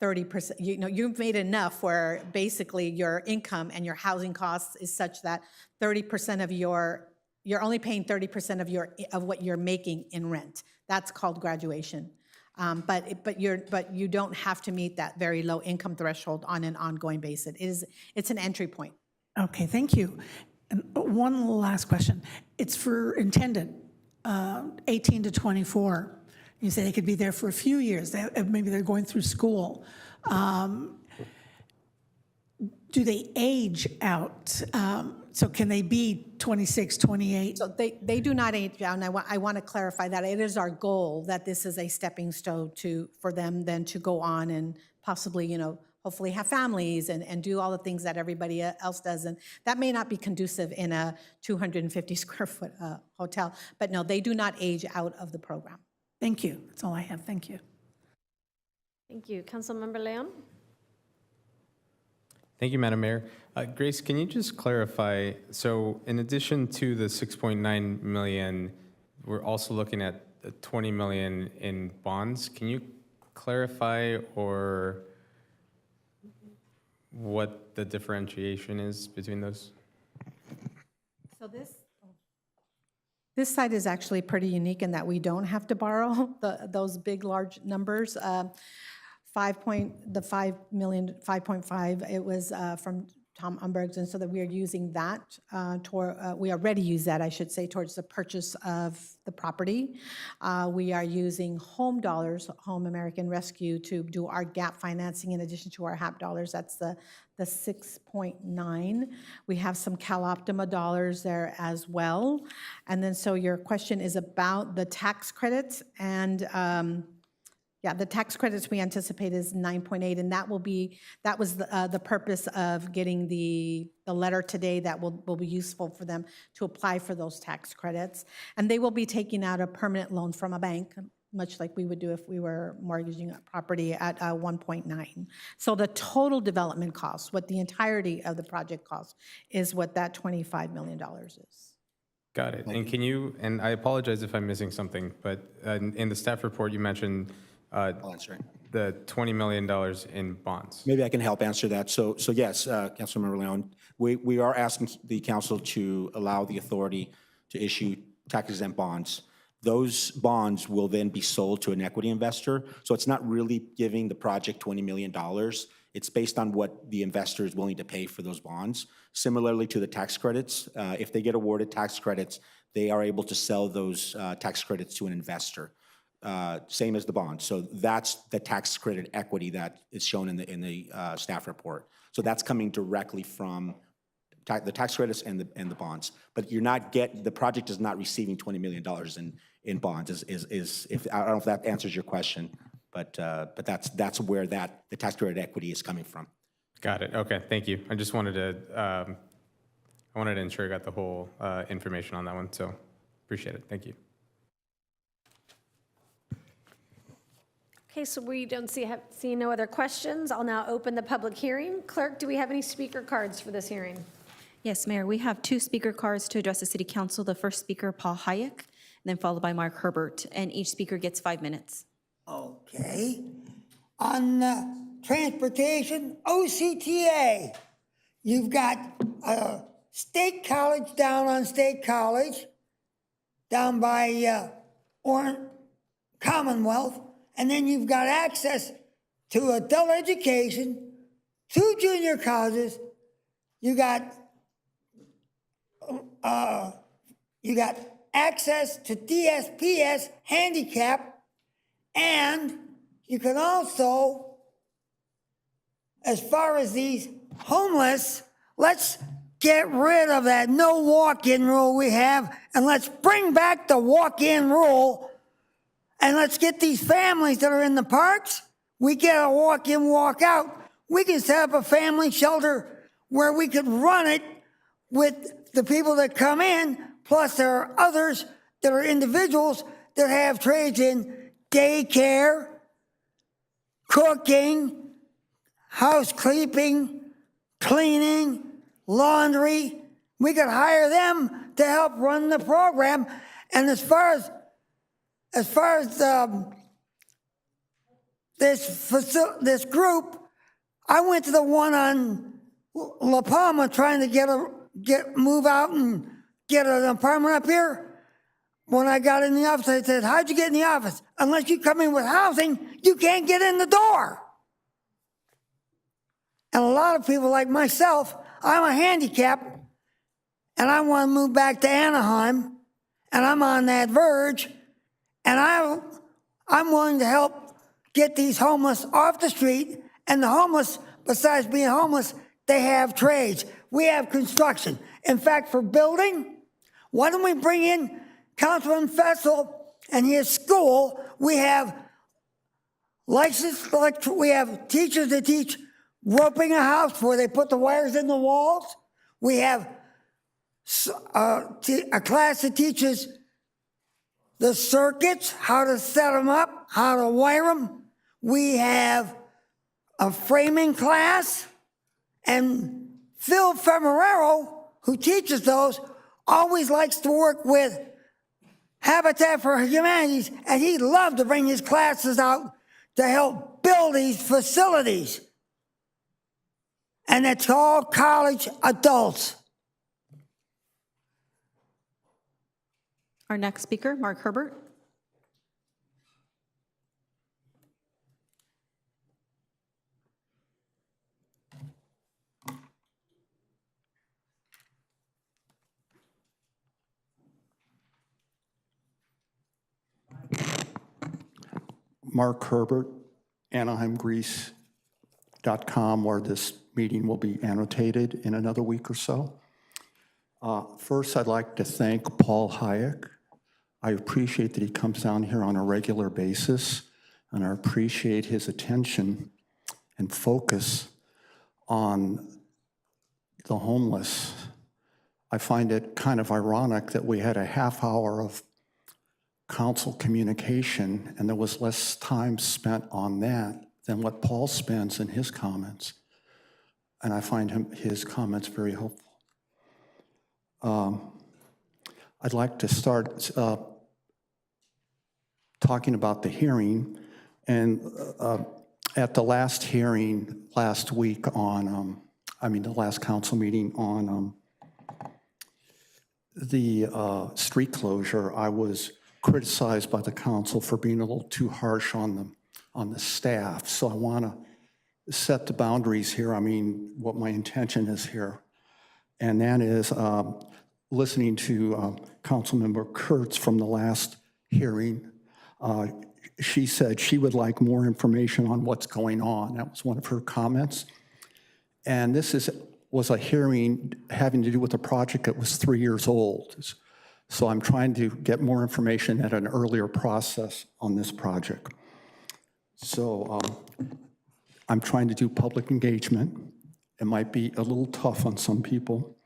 30%. You've made enough where basically your income and your housing costs is such that 30% of you're only paying 30% of what you're making in rent. That's called graduation. But you don't have to meet that very low income threshold on an ongoing basis. It's an entry point. Okay, thank you. And one last question. It's for intended, 18 to 24. You say they could be there for a few years. Maybe they're going through school. Do they age out? So can they be 26, 28? So they do not age out, and I want to clarify that. It is our goal that this is a stepping stone for them then to go on and possibly, hopefully have families and do all the things that everybody else does. And that may not be conducive in a 250 square foot hotel, but no, they do not age out of the program. Thank you. That's all I have. Thank you. Thank you. Councilmember Leon? Thank you, Madam Mayor. Grace, can you just clarify, so in addition to the 6.9 million, we're also looking at 20 million in bonds. Can you clarify or what the differentiation is between those? So this site is actually pretty unique in that we don't have to borrow those big, large numbers. 5.5, it was from Tom Umbergs, and so that we are using that we already use that, I should say, towards the purchase of the property. We are using home dollars, Home American Rescue, to do our gap financing in addition to our HAP dollars. That's the 6.9. We have some CalOptima dollars there as well. And then so your question is about the tax credits, and yeah, the tax credits we anticipate is 9.8, and that was the purpose of getting the letter today that will be useful for them to apply for those tax credits. And they will be taking out a permanent loan from a bank, much like we would do if we were mortgaging a property at 1.9. So the total development cost, what the entirety of the project costs, is what that $25 million is. Got it. And can you, and I apologize if I'm missing something, but in the staff report, you mentioned I'll answer it. the $20 million in bonds. Maybe I can help answer that. So yes, Councilmember Leon, we are asking the council to allow the authority to issue tax-exempt bonds. Those bonds will then be sold to an equity investor. So it's not really giving the project $20 million. It's based on what the investor is willing to pay for those bonds. Similarly to the tax credits, if they get awarded tax credits, they are able to sell those tax credits to an investor. Same as the bond. So that's the tax credit equity that is shown in the staff report. So that's coming directly from the tax credits and the bonds. But the project is not receiving $20 million in bonds. I don't know if that answers your question, but that's where the tax credit equity is coming from. Got it. Okay, thank you. I just wanted to ensure I got the whole information on that one. So appreciate it. Thank you. Okay, so we don't see no other questions. I'll now open the public hearing. Clerk, do we have any speaker cards for this hearing? Yes, Mayor, we have 2 speaker cards to address the City Council. The first speaker, Paul Hayek, and then followed by Mark Herbert, and each speaker gets 5 minutes. Okay. On transportation, OCTA, you've got State College down on State College, down by Commonwealth, and then you've got access to adult education, 2 junior colleges, you got access to DSPS handicap, and you can also, as far as these homeless, let's get rid of that no walk-in rule we have, and let's bring back the walk-in rule, and let's get these families that are in the parks, we get a walk-in, walk-out. We can set up a family shelter where we could run it with the people that come in, plus there are others that are individuals that have trades in daycare, cooking, housekeeping, cleaning, laundry. We could hire them to help run the program. And as far as this group, I went to the one on La Palma trying to move out and get an apartment up here. When I got in the office, I said, how'd you get in the office? Unless you come in with housing, you can't get in the door. And a lot of people like myself, I'm a handicap, and I want to move back to Anaheim, and I'm on that verge, and I'm willing to help get these homeless off the street. And the homeless, besides being homeless, they have trades. We have construction. In fact, for building, why don't we bring in Councilman Fessel and his school? We have licensed we have teachers that teach roping a house where they put the wires in the walls. We have a class that teaches the circuits, how to set them up, how to wire them. We have a framing class, and Phil Femerero, who teaches those, always likes to work with Habitat for Humanities, and he'd love to bring his classes out to help build these facilities. And it's all college adults. Our next speaker, Mark Herbert. Mark Herbert, AnaheimGreece.com, where this meeting will be annotated in another week or so. First, I'd like to thank Paul Hayek. I appreciate that he comes down here on a regular basis, and I appreciate his attention and focus on the homeless. I find it kind of ironic that we had a half hour of council communication, and there was less time spent on that than what Paul spends in his comments. And I find his comments very helpful. I'd like to start talking about the hearing. And at the last hearing last week on, the last council meeting on the street closure, I was criticized by the council for being a little too harsh on the staff. So I want to set the boundaries here. What my intention is here. And that is listening to Councilmember Kurtz from the last hearing. She said she would like more information on what's going on. That was one of her comments. And this was a hearing having to do with a project that was 3 years old. So I'm trying to get more information at an earlier process on this project. So I'm trying to do public engagement. It might be a little tough on some people.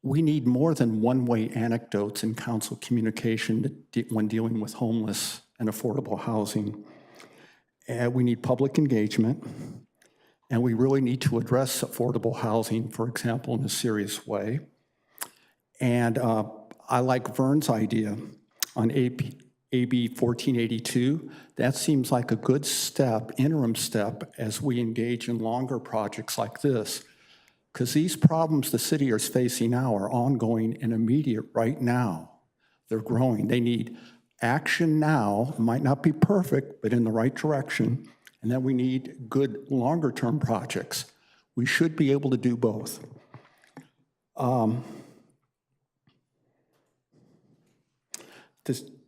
We need more than one-way anecdotes in council communication when dealing with homeless and affordable housing. And we need public engagement, and we really need to address affordable housing, for example, in a serious way. And I like Vern's idea on AB 1482. That seems like a good step, interim step, as we engage in longer projects like this. Because these problems the city is facing now are ongoing and immediate right now. They're growing. They need action now. It might not be perfect, but in the right direction. And then we need good longer-term projects. We should be able to do both.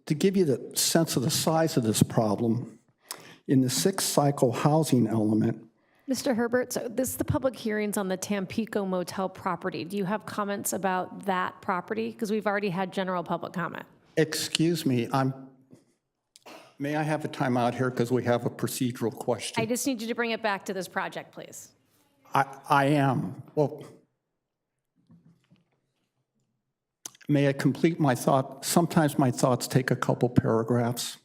To give you the sense of the size of this problem, in the sixth cycle housing element. Mr. Herbert, so this is the public hearings on the Tampico Motel property. Do you have comments about that property? Because we've already had general public comment. Excuse me, may I have a timeout here because we have a procedural question? I just need you to bring it back to this project, please. I am. Well, may I complete my thought? Sometimes my thoughts take a couple paragraphs.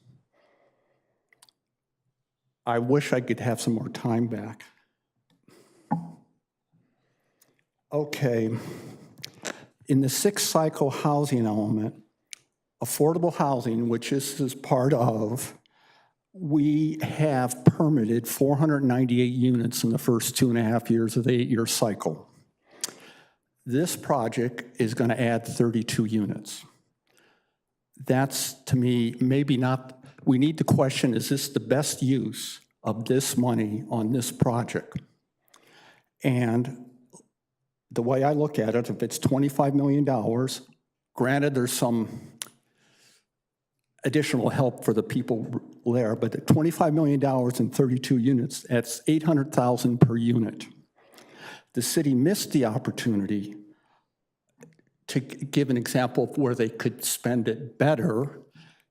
I wish I could have some more time back. Okay. In the sixth cycle housing element, affordable housing, which this is part of, we have permitted 498 units in the first 2.5 years of the 8-year cycle. This project is going to add 32 units. That's, to me, maybe not, we need to question, is this the best use of this money on this project? And the way I look at it, if it's $25 million, granted there's some additional help for the people there, but at $25 million and 32 units, that's $800,000 per unit. The city missed the opportunity to give an example of where they could spend it better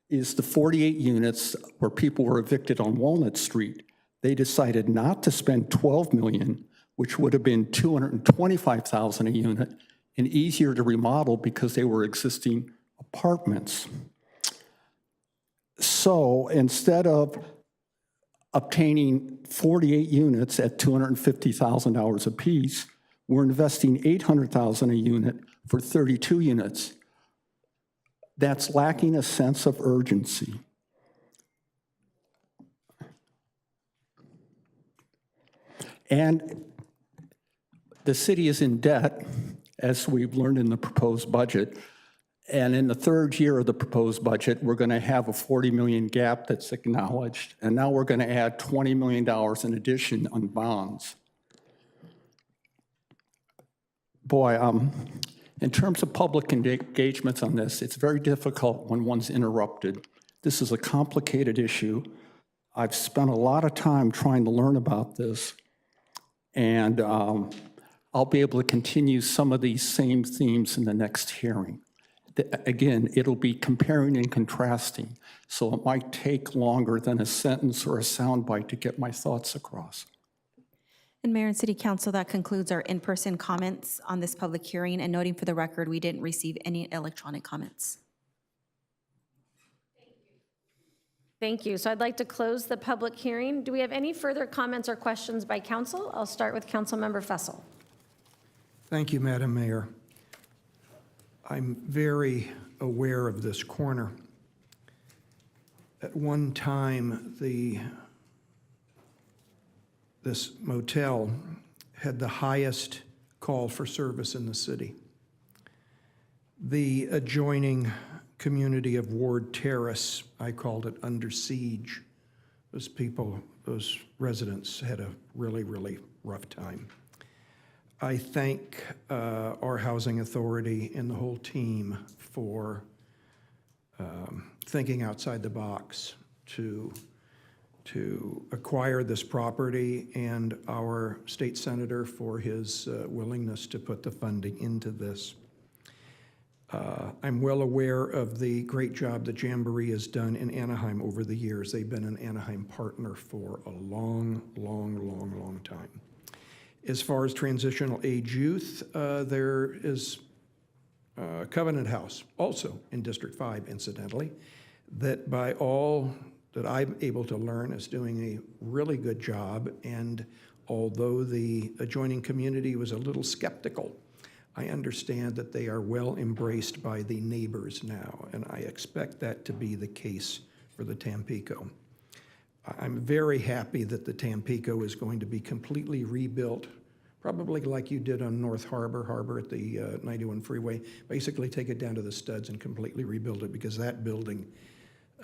is the 48 units where people were evicted on Walnut Street. They decided not to spend $12 million, which would have been $225,000 a unit, and easier to remodel because they were existing apartments. So instead of obtaining 48 units at $250,000 apiece, we're investing $800,000 a unit for 32 units. That's lacking a sense of urgency. And the city is in debt, as we've learned in the proposed budget. And in the third year of the proposed budget, we're going to have a $40 million gap that's acknowledged. And now we're going to add $20 million in addition on bonds. Boy, in terms of public engagements on this, it's very difficult when one's interrupted. This is a complicated issue. I've spent a lot of time trying to learn about this. And I'll be able to continue some of these same themes in the next hearing. Again, it'll be comparing and contrasting, so it might take longer than a sentence or a soundbite to get my thoughts across. And Mayor and City Council, that concludes our in-person comments on this public hearing, and noting for the record, we didn't receive any electronic comments. Thank you. So I'd like to close the public hearing. Do we have any further comments or questions by council? I'll start with Councilmember Fessel. Thank you, Madam Mayor. I'm very aware of this corner. At one time, this motel had the highest call for service in the city. The adjoining community of Ward Terrace, I called it under siege. Those residents had a really, really rough time. I thank our housing authority and the whole team for thinking outside the box to acquire this property, and our state senator for his willingness to put the funding into this. I'm well aware of the great job that Jamboree has done in Anaheim over the years. They've been an Anaheim partner for a long, long, long, long time. As far as transitional age youth, there is Covenant House, also in District 5, incidentally, that by all that I'm able to learn is doing a really good job. And although the adjoining community was a little skeptical, I understand that they are well embraced by the neighbors now, and I expect that to be the case for the Tampico. I'm very happy that the Tampico is going to be completely rebuilt, probably like you did on North Harbor at the 91 freeway. Basically take it down to the studs and completely rebuild it, because that building,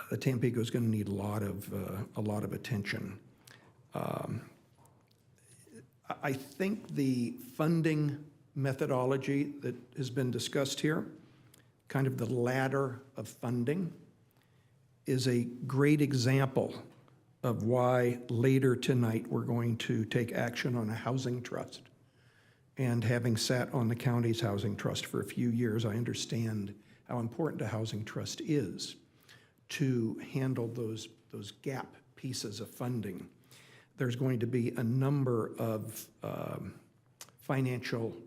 the Tampico, is going to need a lot of attention. I think the funding methodology that has been discussed here, kind of the ladder of funding, is a great example of why later tonight we're going to take action on a housing trust. And having sat on the county's housing trust for a few years, I understand how important a housing trust is to handle those gap pieces of funding. There's going to be a number of financial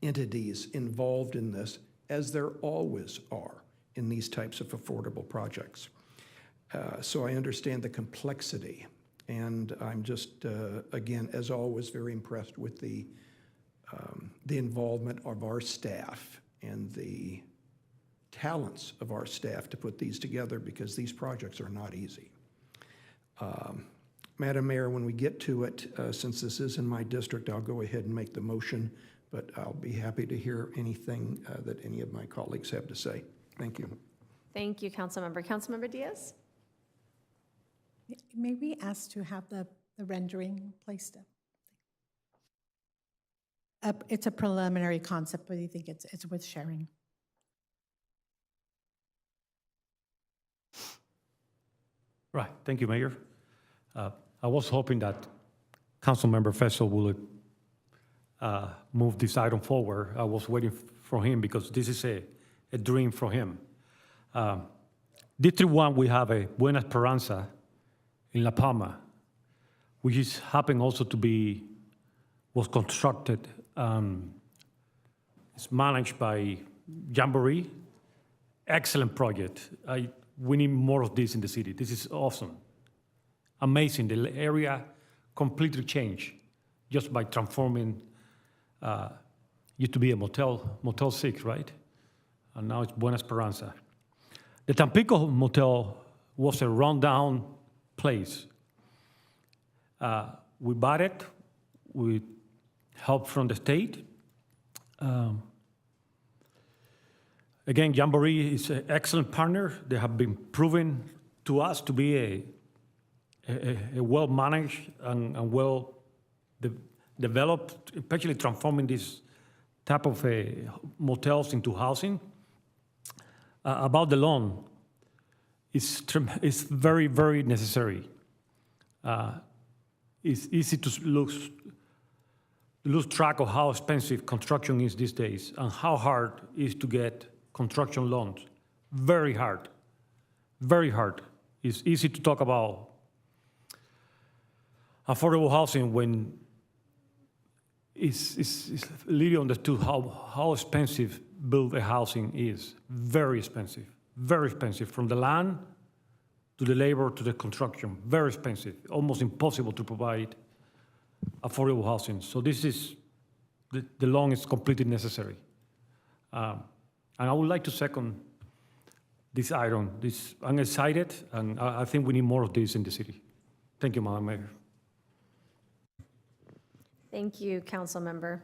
entities involved in this, as there always are in these types of affordable projects. So I understand the complexity. And I'm just, again, as always, very impressed with the involvement of our staff and the talents of our staff to put these together, because these projects are not easy. Madam Mayor, when we get to it, since this is in my district, I'll go ahead and make the motion, but I'll be happy to hear anything that any of my colleagues have to say. Thank you. Thank you, Councilmember. Councilmember Diaz? May we ask to have the rendering placed up? It's a preliminary concept, but I think it's worth sharing. Right, thank you, Mayor. I was hoping that Councilmember Fessel would move this item forward. I was waiting for him because this is a dream for him. District 1, we have a Buena Esperanza in La Palma, which is happened also to be, was constructed, it's managed by Jamboree. Excellent project. We need more of this in the city. This is awesome. Amazing. The area completely changed just by transforming, used to be a Motel 6, right? And now it's Buena Esperanza. The Tampico Motel was a rundown place. We bought it with help from the state. Again, Jamboree is an excellent partner. They have been proven to us to be a well-managed and well-developed, especially transforming this type of motels into housing. About the loan, it's very, very necessary. It's easy to lose track of how expensive construction is these days and how hard it is to get construction loans. Very hard, very hard. It's easy to talk about affordable housing when it's really understood how expensive build a housing is. Very expensive, from the land to the labor to the construction, very expensive, almost impossible to provide affordable housing. So this is, the loan is completely necessary. And I would like to second this item. I'm excited, and I think we need more of this in the city. Thank you, Madam Mayor. Thank you, Councilmember.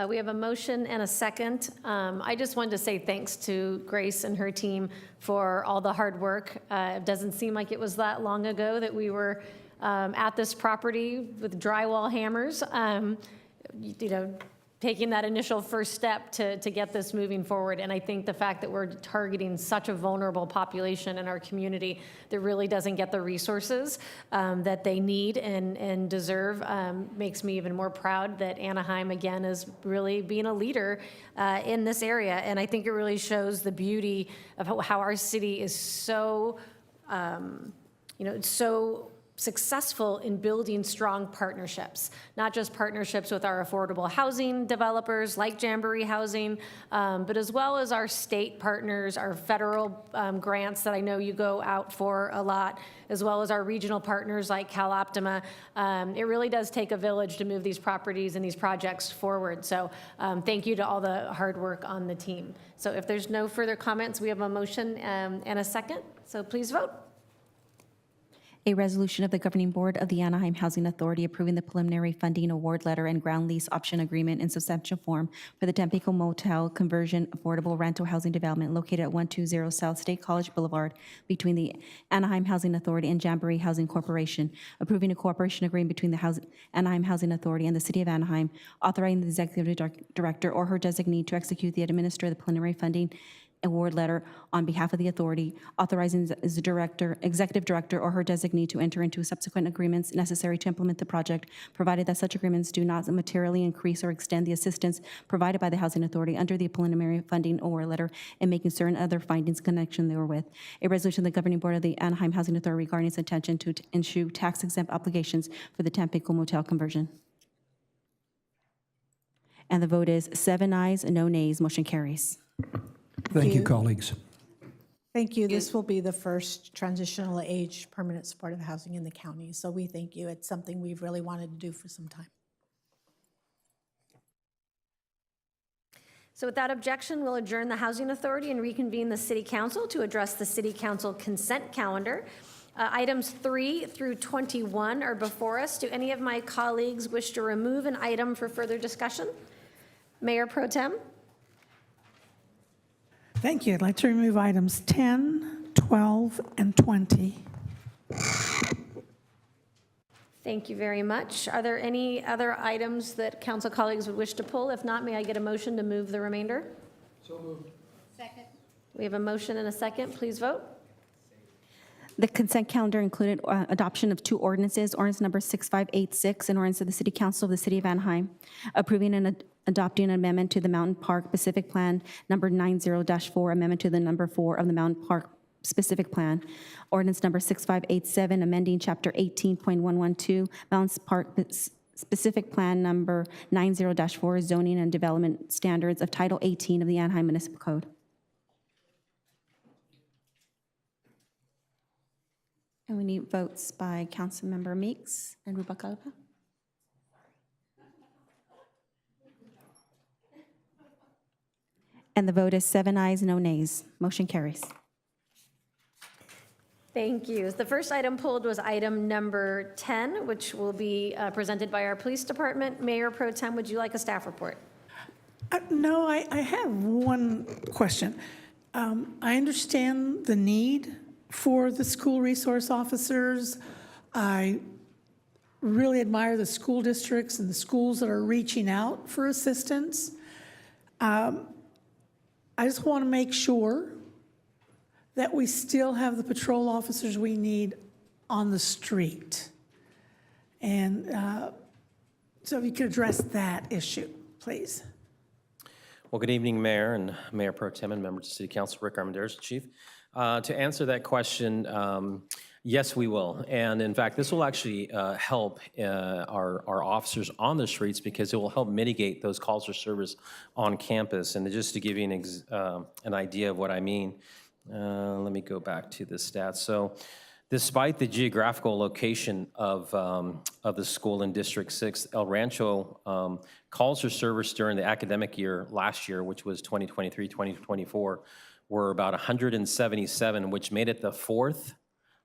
We have a motion and a second. I just wanted to say thanks to Grace and her team for all the hard work. It doesn't seem like it was that long ago that we were at this property with drywall hammers, taking that initial first step to get this moving forward. And I think the fact that we're targeting such a vulnerable population in our community that really doesn't get the resources that they need and deserve makes me even more proud that Anaheim, again, is really being a leader in this area. And I think it really shows the beauty of how our city is so, so successful in building strong partnerships, not just partnerships with our affordable housing developers like Jamboree Housing, but as well as our state partners, our federal grants that I know you go out for a lot, as well as our regional partners like CalOptima. It really does take a village to move these properties and these projects forward. So thank you to all the hard work on the team. So if there's no further comments, we have a motion and a second. So please vote. A resolution of the Governing Board of the Anaheim Housing Authority approving the preliminary funding award letter and ground lease option agreement in substantial form for the Tampico Motel conversion affordable rental housing development located at 120 South State College Boulevard between the Anaheim Housing Authority and Jamboree Housing Corporation, approving a cooperation agreement between the Anaheim Housing Authority and the City of Anaheim, authorizing the executive director or her designee to execute the administer the preliminary funding award letter on behalf of the authority, authorizing the executive director or her designee to enter into subsequent agreements necessary to implement the project, provided that such agreements do not materially increase or extend the assistance provided by the Housing Authority under the preliminary funding award letter, and making certain other findings in connection therewith. A resolution of the Governing Board of the Anaheim Housing Authority regarding its intention to issue tax-exempt obligations for the Tampico Motel conversion. And the vote is 7 ayes, no nays. Motion carries. Thank you, colleagues. Thank you. This will be the first transitional age permanent supportive housing in the county, so we thank you. It's something we've really wanted to do for some time. So without objection, we'll adjourn the Housing Authority and reconvene the City Council to address the City Council consent calendar. Items 3 through 21 are before us. Do any of my colleagues wish to remove an item for further discussion? Mayor Pro Tem? Thank you. I'd like to remove items 10, 12, and 20. Thank you very much. Are there any other items that council colleagues would wish to pull? If not, may I get a motion to move the remainder? So moved. Second. We have a motion and a second. Please vote. The consent calendar included adoption of 2 ordinances, ordinance number 6586, an ordinance of the City Council of the City of Anaheim, approving and adopting an amendment to the Mountain Park Pacific Plan number 90-4, amendment to the number 4 of the Mountain Park Specific Plan. Ordinance number 6587, amending Chapter 18.112, Mountain Park Specific Plan number 90-4, zoning and development standards of Title 18 of the Anaheim Municipal Code. And we need votes by Councilmember Meeks and Rubalcaba. And the vote is 7 ayes, no nays. Motion carries. Thank you. The first item pulled was item number 10, which will be presented by our police department. Mayor Pro Tem, would you like a staff report? No, I have one question. I understand the need for the school resource officers. I really admire the school districts and the schools that are reaching out for assistance. I just want to make sure that we still have the patrol officers we need on the street. And so if you could address that issue, please. Well, good evening, Mayor and Mayor Pro Tem and members of City Council. Rick Armendariz, Chief. To answer that question, yes, we will. And in fact, this will actually help our officers on the streets because it will help mitigate those calls for service on campus. And just to give you an idea of what I mean, let me go back to the stats. So despite the geographical location of the school in District 6, El Rancho calls for service during the academic year last year, which was 2023-2024, were about 177, which made it the 4th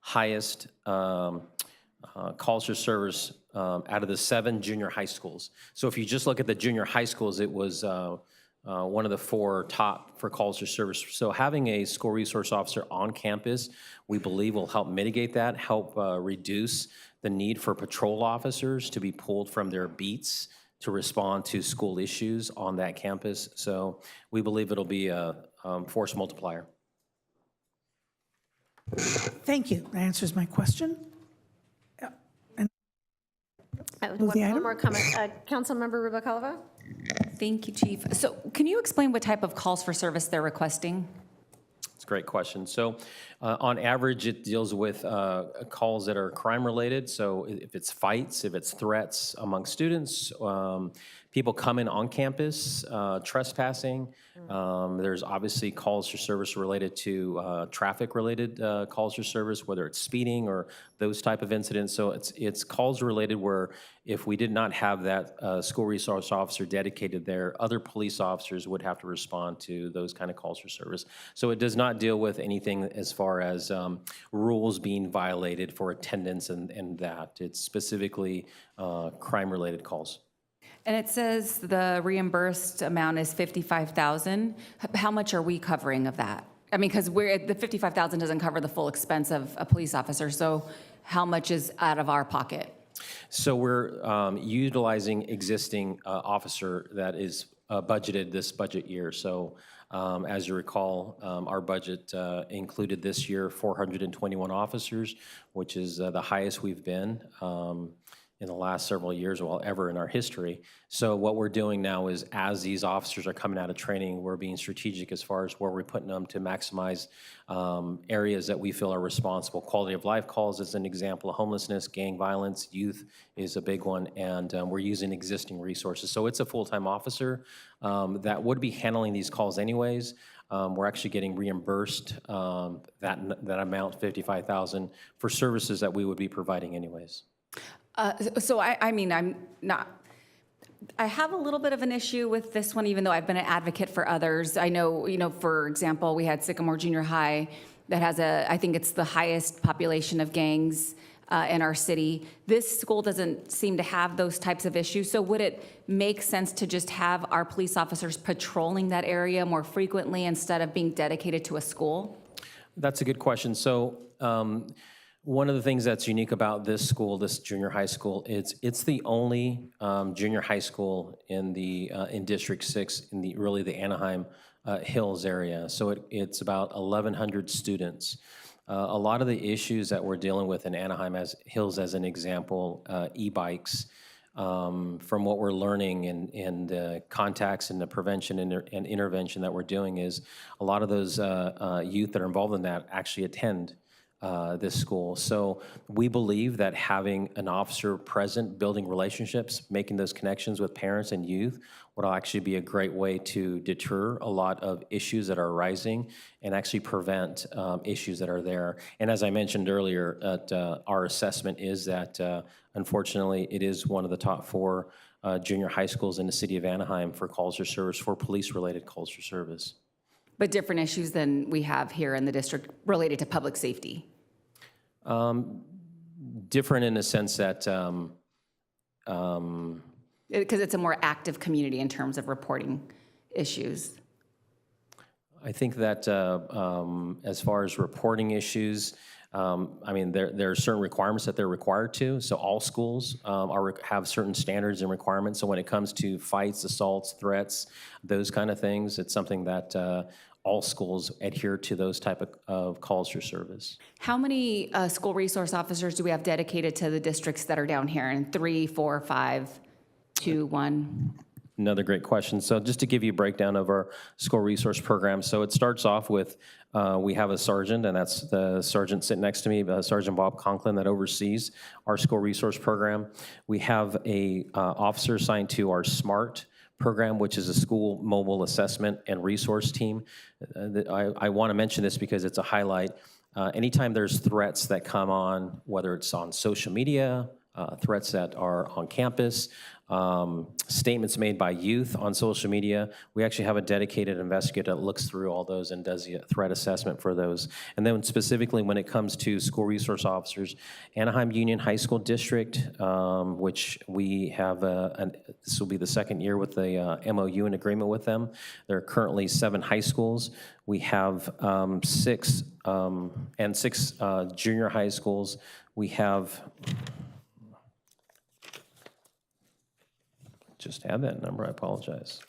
highest calls for service out of the 7 junior high schools. So if you just look at the junior high schools, it was one of the 4 top for calls for service. So having a school resource officer on campus, we believe will help mitigate that, help reduce the need for patrol officers to be pulled from their beats to respond to school issues on that campus. So we believe it'll be a force multiplier. Thank you. That answers my question. One more comment. Councilmember Rubalcaba? Thank you, Chief. So can you explain what type of calls for service they're requesting? It's a great question. So on average, it deals with calls that are crime related. So if it's fights, if it's threats among students, people coming on campus, trespassing. There's obviously calls for service related to traffic-related calls for service, whether it's speeding or those type of incidents. So it's calls related where if we did not have that school resource officer dedicated there, other police officers would have to respond to those kind of calls for service. So it does not deal with anything as far as rules being violated for attendance and that. It's specifically crime-related calls. And it says the reimbursed amount is $55,000. How much are we covering of that? I mean, because the $55,000 doesn't cover the full expense of a police officer. So how much is out of our pocket? So we're utilizing existing officer that is budgeted this budget year. So as you recall, our budget included this year 421 officers, which is the highest we've been. in the last several years, well, ever in our history. So what we're doing now is, as these officers are coming out of training, we're being strategic as far as where we're putting them to maximize areas that we feel are responsible. Quality of life calls as an example, homelessness, gang violence, youth is a big one, and we're using existing resources. So it's a full-time officer that would be handling these calls anyways. We're actually getting reimbursed that amount, $55,000, for services that we would be providing anyways. So I mean, I'm not, I have a little bit of an issue with this one, even though I've been an advocate for others. I know, for example, we had Sycamore Junior High that has I think it's the highest population of gangs in our city. This school doesn't seem to have those types of issues. So would it make sense to just have our police officers patrolling that area more frequently instead of being dedicated to a school? That's a good question. So one of the things that's unique about this school, this junior high school, it's the only junior high school in District 6 in the Anaheim Hills area. So it's about 1,100 students. A lot of the issues that we're dealing with in Anaheim Hills, as an example, e-bikes, from what we're learning in the contacts and the prevention and intervention that we're doing, is a lot of those youth that are involved in that actually attend this school. So we believe that having an officer present, building relationships, making those connections with parents and youth would actually be a great way to deter a lot of issues that are arising and actually prevent issues that are there. And as I mentioned earlier, our assessment is that unfortunately it is one of the top 4 junior high schools in the city of Anaheim for calls for service, for police-related calls for service. But different issues than we have here in the district related to public safety? Different in the sense that because it's a more active community in terms of reporting issues. I think that as far as reporting issues, I mean, there are certain requirements that they're required to. So all schools have certain standards and requirements. So when it comes to fights, assaults, threats, those kind of things, it's something that all schools adhere to those type of calls for service. How many school resource officers do we have dedicated to the districts that are down here? In 3, 4, 5, 2, 1? Another great question. So just to give you a breakdown of our school resource program. So it starts off with, we have a sergeant, and that's the sergeant sitting next to me, Sergeant Bob Conklin, that oversees our school resource program. We have a officer assigned to our SMART program, which is a school mobile assessment and resource team. I want to mention this because it's a highlight. Anytime there's threats that come on, whether it's on social media, threats that are on campus, statements made by youth on social media, we actually have a dedicated investigator that looks through all those and does the threat assessment for those. And then specifically when it comes to school resource officers, Anaheim Union High School District, which we have, this will be the second year with the MOU and agreement with them. There are currently 7 high schools. We have 6 junior high schools. We have, just had that number, I apologize.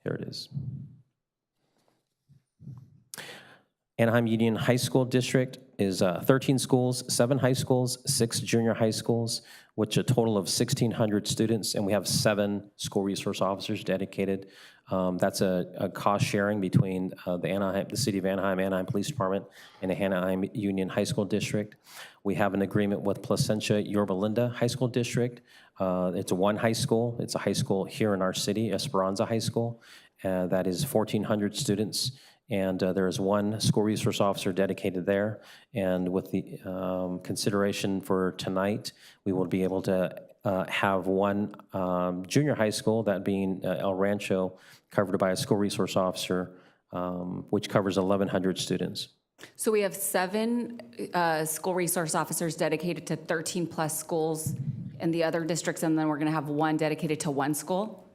Here it is. Anaheim Union High School District is 13 schools, 7 high schools, 6 junior high schools, which a total of 1,600 students, and we have 7 school resource officers dedicated. That's a cost sharing between the City of Anaheim Police Department, and the Anaheim Union High School District. We have an agreement with Placentia Yorba Linda High School District. It's one high school. It's a high school here in our city, Esperanza High School. That is 1,400 students. And there is 1 school resource officer dedicated there. And with the consideration for tonight, we will be able to have 1 junior high school, that being El Rancho, covered by a school resource officer, which covers 1,100 students. So we have 7 school resource officers dedicated to 13 plus schools in the other districts, and then we're going to have 1 dedicated to 1 school?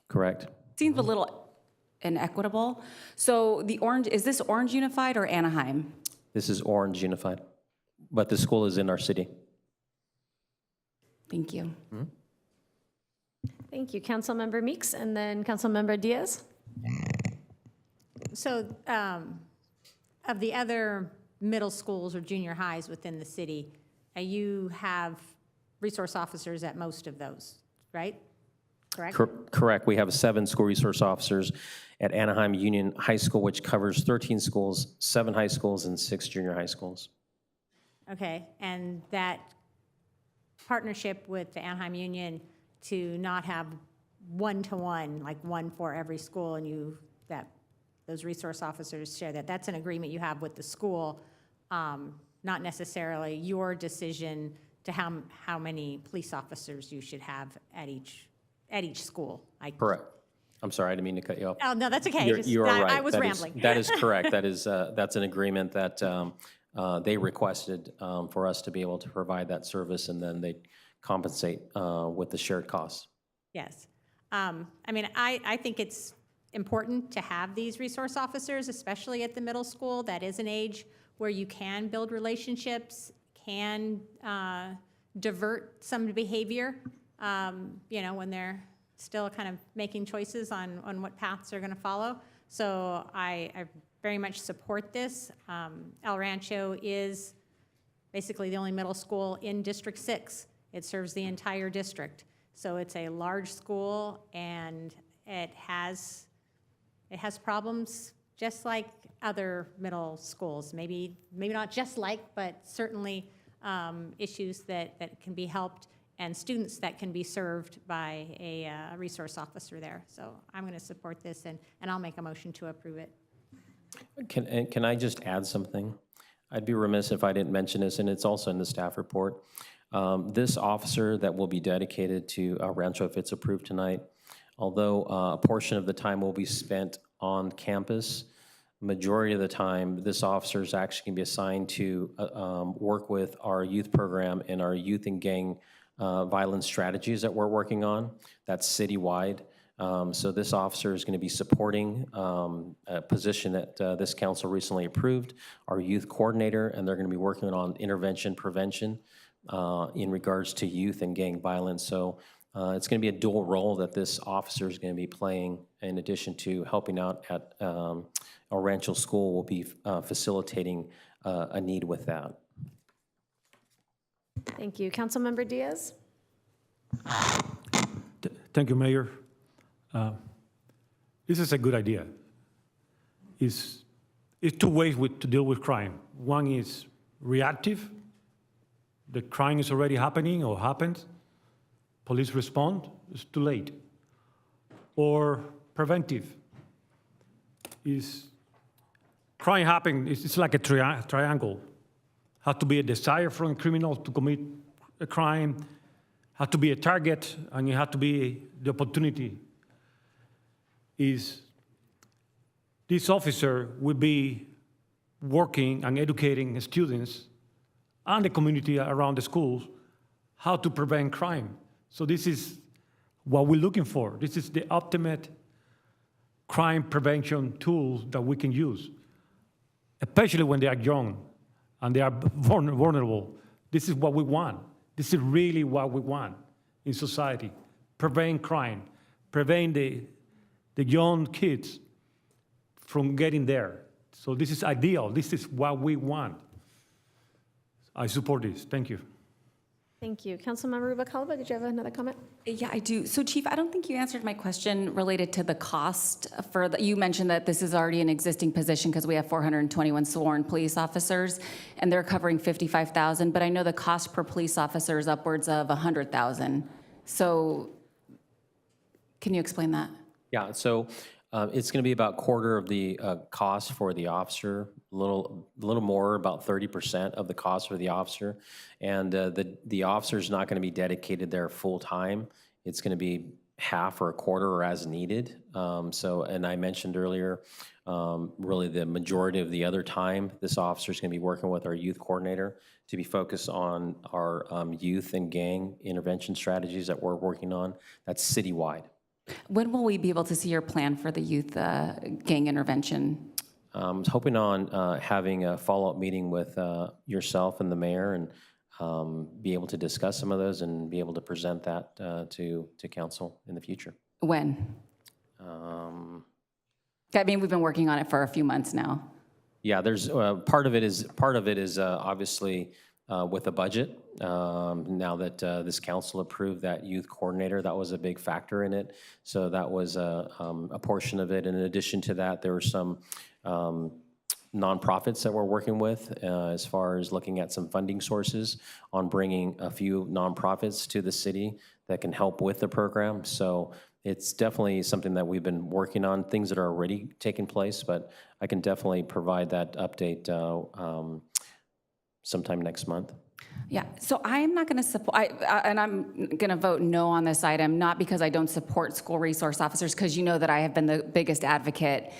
Correct. Seems a little inequitable. So the Orange, is this Orange Unified or Anaheim? This is Orange Unified, but the school is in our city. Thank you. Mm-hmm. Thank you, Councilmember Meeks, and then Councilmember Diaz. So of the other middle schools or junior highs within the city, You have resource officers at most of those, right? Correct? Correct. We have 7 school resource officers at Anaheim Union High School, which covers 13 schools, 7 high schools, and 6 junior high schools. Okay, and that partnership with the Anaheim Union to not have one-to-one, like one for every school, and those resource officers share that, that's an agreement you have with the school, not necessarily your decision to how many police officers you should have at each school. Correct. I'm sorry, I didn't mean to cut you off. Oh, no, that's okay. You are right. I was rambling. That is correct. That's an agreement that they requested for us to be able to provide that service, and then they compensate with the shared costs. Yes. I mean, I think it's important to have these resource officers, especially at the middle school. That is an age where you can build relationships, can divert some behavior, when they're still kind of making choices on what paths they're going to follow. So I very much support this. El Rancho is basically the only middle school in District 6. It serves the entire district. So it's a large school, and it has problems just like other middle schools. Maybe not just like, but certainly issues that can be helped, and students that can be served by a resource officer there. So I'm going to support this, and I'll make a motion to approve it. Can I just add something? I'd be remiss if I didn't mention this, and it's also in the staff report. This officer that will be dedicated to El Rancho, if it's approved tonight, although a portion of the time will be spent on campus, majority of the time, this officer is actually going to be assigned to work with our youth program and our youth and gang violence strategies that we're working on. That's citywide. So this officer is going to be supporting a position that this council recently approved, our youth coordinator, and they're going to be working on intervention prevention in regards to youth and gang violence. So it's going to be a dual role that this officer is going to be playing, in addition to helping out at El Rancho School. Will be facilitating a need with that. Thank you. Councilmember Diaz? Thank you, Mayor. This is a good idea. It's 2 ways to deal with crime. One is reactive. The crime is already happening or happened. Police respond, it's too late. Or preventive. Is crime happening, it's like a triangle. Has to be a desire from a criminal to commit a crime, has to be a target, and you have to be the opportunity. Is this officer will be working and educating students and the community around the schools how to prevent crime. So this is what we're looking for. This is the ultimate crime prevention tool that we can use, especially when they are young and they are vulnerable. This is what we want. This is really what we want in society. Prevent crime, prevent the young kids from getting there. So this is ideal. This is what we want. I support this. Thank you. Thank you. Councilmember Rubalcaba, did you have another comment? Yeah, I do. So Chief, I don't think you answered my question related to the cost for you mentioned that this is already an existing position because we have 421 sworn police officers and they're covering 55,000, but I know the cost per police officer is upwards of 100,000. So can you explain that? Yeah, so it's going to be about quarter of the cost for the officer, a little more, about 30% of the cost for the officer. And the officer is not going to be dedicated there full time. It's going to be half or a quarter or as needed. And I mentioned earlier, really the majority of the other time, this officer is going to be working with our youth coordinator to be focused on our youth and gang intervention strategies that we're working on. That's citywide. When will we be able to see your plan for the youth gang intervention? I was hoping on having a follow-up meeting with yourself and the mayor and be able to discuss some of those and be able to present that to council in the future. When? I mean, we've been working on it for a few months now. Yeah, there's part of it is obviously with a budget. Now that this council approved that youth coordinator, that was a big factor in it. So that was a portion of it. In addition to that, there were some nonprofits that we're working with as far as looking at some funding sources on bringing a few nonprofits to the city that can help with the program. So it's definitely something that we've been working on, things that are already taking place, but I can definitely provide that update sometime next month. Yeah, so I am not going to support, and I'm going to vote no on this item, not because I don't support school resource officers, because you know that I have been the biggest advocate.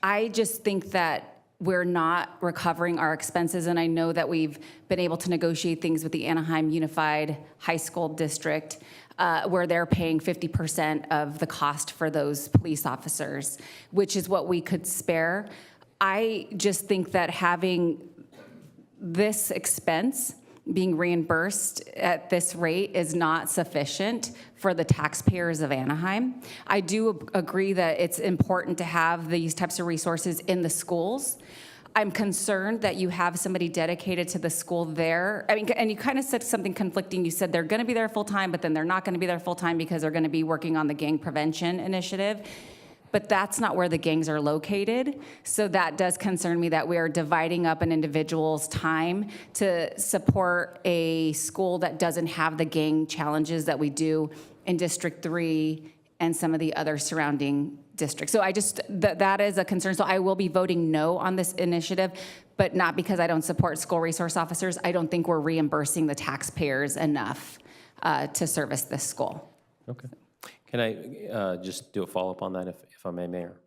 I just think that we're not recovering our expenses, and I know that we've been able to negotiate things with the Anaheim Unified High School District, where they're paying 50% of the cost for those police officers, which is what we could spare. I just think that having this expense being reimbursed at this rate is not sufficient for the taxpayers of Anaheim. I do agree that it's important to have these types of resources in the schools. I'm concerned that you have somebody dedicated to the school there. I mean, and you kind of said something conflicting. You said they're going to be there full time, but then they're not going to be there full time because they're going to be working on the gang prevention initiative. But that's not where the gangs are located. So that does concern me that we are dividing up an individual's time to support a school that doesn't have the gang challenges that we do in District 3 and some of the other surrounding districts. So I just, that is a concern. So I will be voting no on this initiative, but not because I don't support school resource officers. I don't think we're reimbursing the taxpayers enough to service this school. Okay. Can I just do a follow-up on that, if I may, Mayor?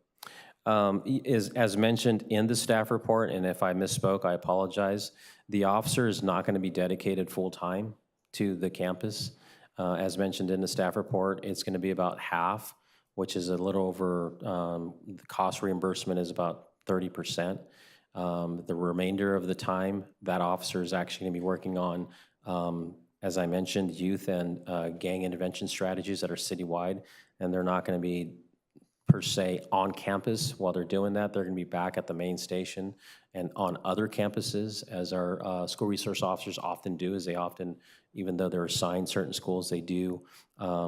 As mentioned in the staff report, and if I misspoke, I apologize, the officer is not going to be dedicated full-time to the campus. As mentioned in the staff report, it's going to be about half, which is a little over, the cost reimbursement is about 30%. The remainder of the time, that officer is actually going to be working on as I mentioned, youth and gang intervention strategies that are citywide, and they're not going to be per se on campus while they're doing that. They're going to be back at the main station and on other campuses, as our school resource officers often do, is they often, even though they're assigned certain schools, they do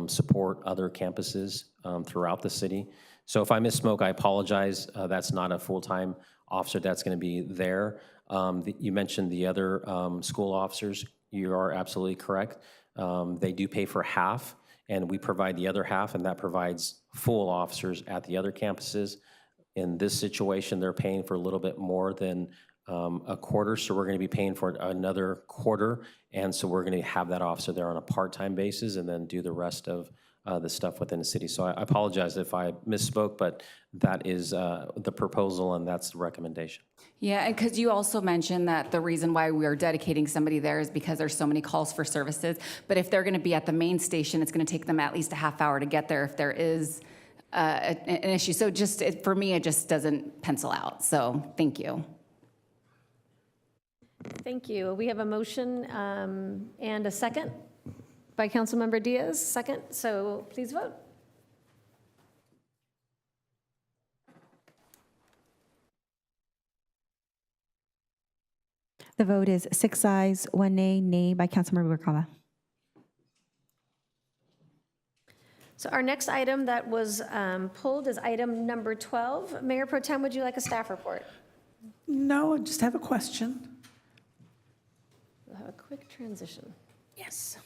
support other campuses throughout the city. So if I misspoke, I apologize. That's not a full-time officer that's going to be there. You mentioned the other school officers. You are absolutely correct. They do pay for half, and we provide the other half, and that provides full officers at the other campuses. In this situation, they're paying for a little bit more than a quarter, so we're going to be paying for another quarter, and so we're going to have that officer there on a part-time basis and then do the rest of the stuff within the city. So I apologize if I misspoke, but that is the proposal, and that's the recommendation. Yeah, because you also mentioned that the reason why we are dedicating somebody there is because there's so many calls for services. But if they're going to be at the main station, it's going to take them at least a half hour to get there if there is an issue. So just for me, it just doesn't pencil out. So thank you. Thank you. We have a motion and a second by Councilmember Diaz. Second, so please vote. The vote is 6 ayes, 1 nay, nay by Councilmember Rubalcaba. So our next item that was pulled is item number 12. Mayor Pro Tem, would you like a staff report? No, I just have a question. We'll have a quick transition. Yes.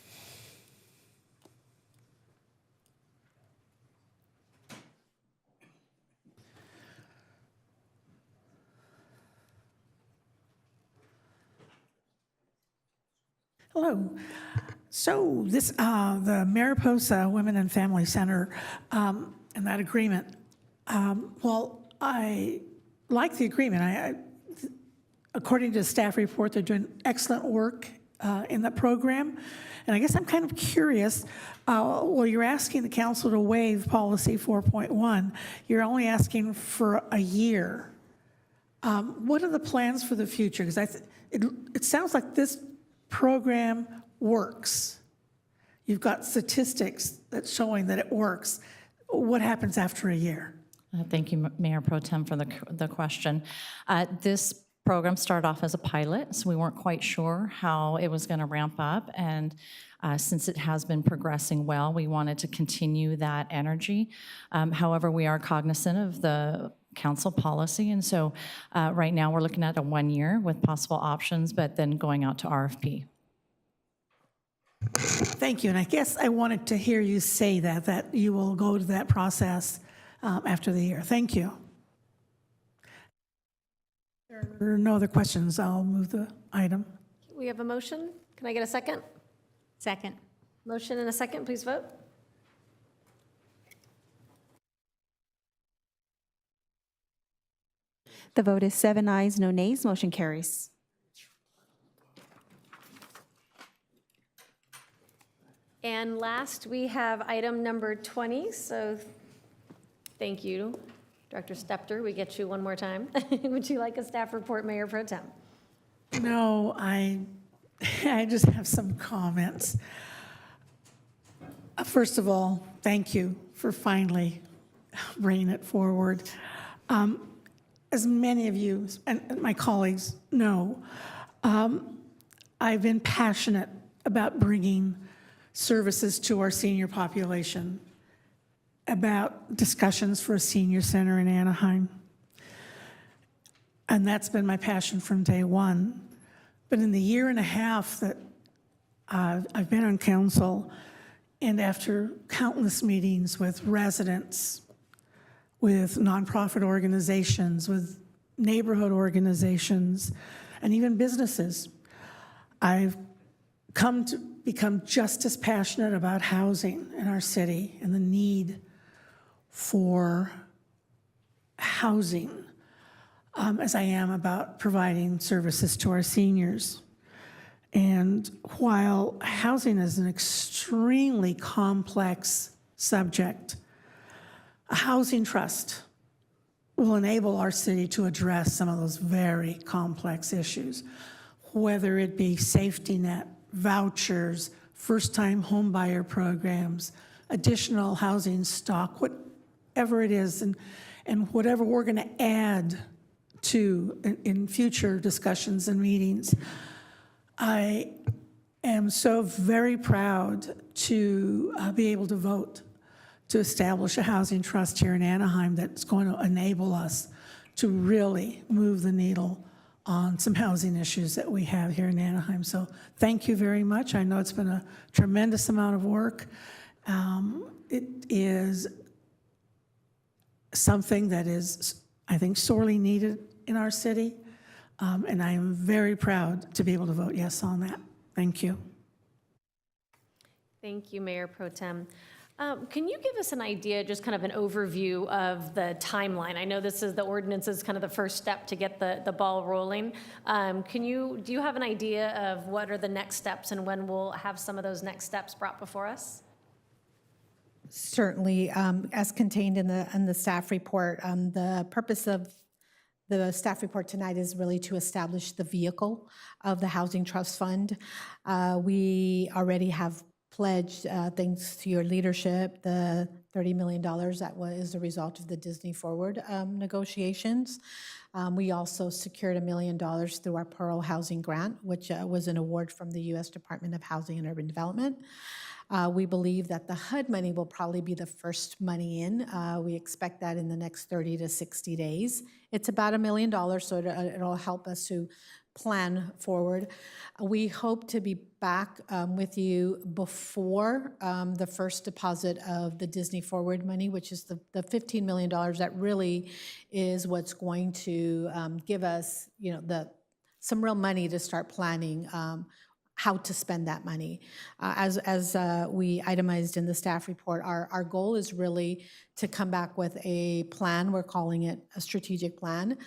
Hello. So this, the Mariposa Women and Family Center and that agreement, well, I like the agreement. According to the staff report, they're doing excellent work in that program. And I guess I'm kind of curious, well, you're asking the council to waive policy 4.1. You're only asking for a year. What are the plans for the future? Because it sounds like this program works. You've got statistics that's showing that it works. What happens after a year? Thank you, Mayor Pro Tem, for the question. This program started off as a pilot, so we weren't quite sure how it was going to ramp up. And since it has been progressing well, we wanted to continue that energy. However, we are cognizant of the council policy, and so right now we're looking at a 1 year with possible options, but then going out to RFP. Thank you, and I guess I wanted to hear you say that you will go to that process after the year. Thank you. There are no other questions. I'll move the item. We have a motion. Can I get a second? Second. Motion and a second, please vote. The vote is 7 ayes, no nays. Motion carries. And last, we have item number 20. So thank you, Director Stepter. We get you one more time. Would you like a staff report, Mayor Pro Tem? No, I just have some comments. First of all, thank you for finally bringing it forward. As many of you and my colleagues know, I've been passionate about bringing services to our senior population, about discussions for a senior center in Anaheim. And that's been my passion from day one. But in the year and a half that I've been on council, and after countless meetings with residents, with nonprofit organizations, with neighborhood organizations, and even businesses, I've come to become just as passionate about housing in our city and the need for housing as I am about providing services to our seniors. And while housing is an extremely complex subject, a housing trust will enable our city to address some of those very complex issues, whether it be safety net, vouchers, first-time home buyer programs, additional housing stock, whatever it is, and whatever we're going to add to in future discussions and meetings. I am so very proud to be able to vote to establish a housing trust here in Anaheim that's going to enable us to really move the needle on some housing issues that we have here in Anaheim. So thank you very much. I know it's been a tremendous amount of work. It is something that is, I think, sorely needed in our city. And I am very proud to be able to vote yes on that. Thank you. Thank you, Mayor Pro Tem. Can you give us an idea, just kind of an overview of the timeline? I know this is the ordinance is kind of the first step to get the ball rolling. Do you have an idea of what are the next steps and when we'll have some of those next steps brought before us? Certainly, as contained in the staff report, the purpose of the staff report tonight is really to establish the vehicle of the Housing Trust Fund. We already have pledged, thanks to your leadership, the $30 million that was the result of the Disney Forward negotiations. We also secured $1 million through our Pearl Housing Grant, which was an award from the U.S. Department of Housing and Urban Development. We believe that the HUD money will probably be the first money in. We expect that in the next 30 to 60 days. It's about $1 million, so it'll help us to plan forward. We hope to be back with you before the first deposit of the Disney Forward money, which is the $15 million that really is what's going to give us, some real money to start planning how to spend that money. As we itemized in the staff report, our goal is really to come back with a plan, we're calling it a strategic plan,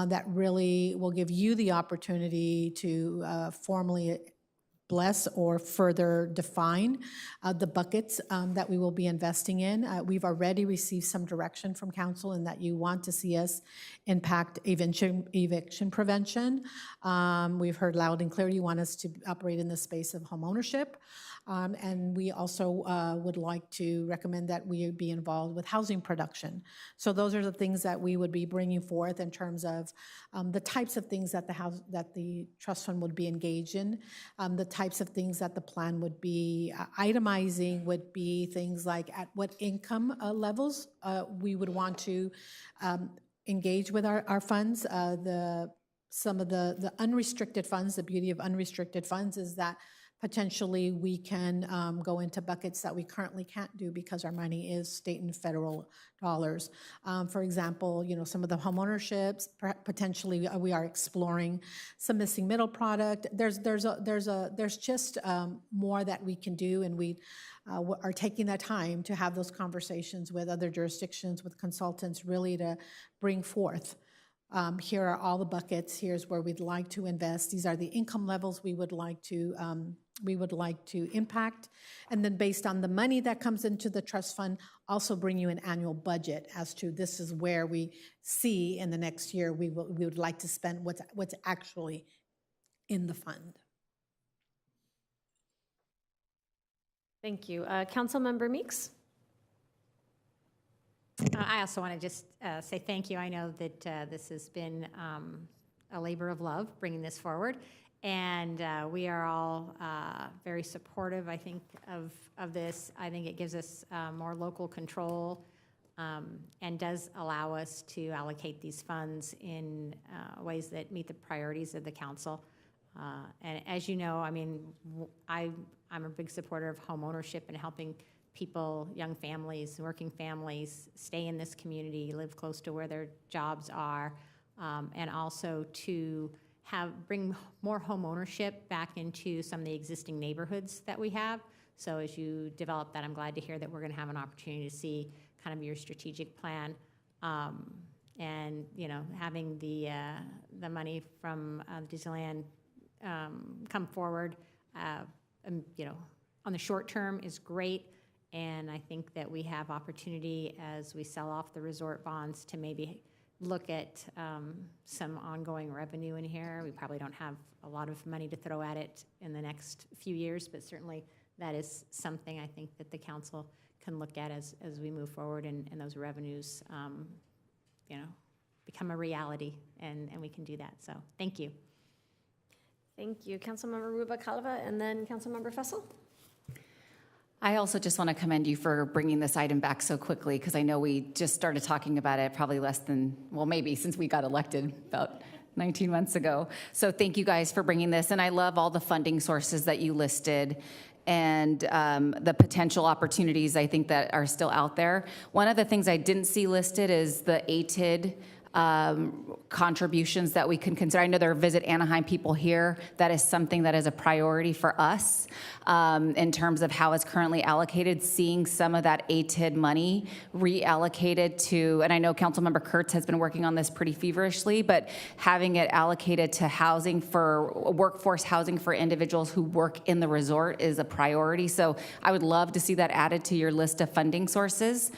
that really will give you the opportunity to formally bless or further define the buckets that we will be investing in. We've already received some direction from council in that you want to see us impact eviction prevention. We've heard loud and clear you want us to operate in the space of home ownership. And we also would like to recommend that we be involved with housing production. So those are the things that we would be bringing forth in terms of the types of things that the trust fund would be engaged in, the types of things that the plan would be itemizing would be things like at what income levels we would want to engage with our funds. Some of the unrestricted funds, the beauty of unrestricted funds is that potentially we can go into buckets that we currently can't do because our money is state and federal dollars. For example, some of the homeownerships, potentially we are exploring some missing middle product. There's just more that we can do, and we are taking that time to have those conversations with other jurisdictions, with consultants, really to bring forth. Here are all the buckets. Here's where we'd like to invest. These are the income levels we would like to impact. And then based on the money that comes into the trust fund, also bring you an annual budget as to this is where we see in the next year we would like to spend what's actually in the fund. Thank you. Councilmember Meeks? I also want to just say thank you. I know that this has been a labor of love, bringing this forward. And we are all very supportive, I think, of this. I think it gives us more local control and does allow us to allocate these funds in ways that meet the priorities of the council. And as you know, I mean, I'm a big supporter of home ownership and helping people, young families, working families, stay in this community, live close to where their jobs are, and also to bring more home ownership back into some of the existing neighborhoods that we have. So as you develop that, I'm glad to hear that we're going to have an opportunity to see kind of your strategic plan, and having the money from Disneyland come forward, on the short term is great. And I think that we have opportunity as we sell off the resort bonds to maybe look at some ongoing revenue in here. We probably don't have a lot of money to throw at it in the next few years, but certainly that is something I think that the council can look at as we move forward and those revenues become a reality, and we can do that. So thank you. Thank you. Councilmember Rubalcaba, and then Councilmember Fessel. I also just want to commend you for bringing this item back so quickly, because I know we just started talking about it probably maybe since we got elected about 19 months ago. So thank you guys for bringing this. And I love all the funding sources that you listed and the potential opportunities I think that are still out there. One of the things I didn't see listed is the ATID contributions that we can consider. I know there are Visit Anaheim people here. That is something that is a priority for us in terms of how it's currently allocated, seeing some of that ATID money reallocated to, and I know Councilmember Kurtz has been working on this pretty feverishly, but having it allocated to workforce housing for individuals who work in the resort is a priority. So I would love to see that added to your list of funding sources.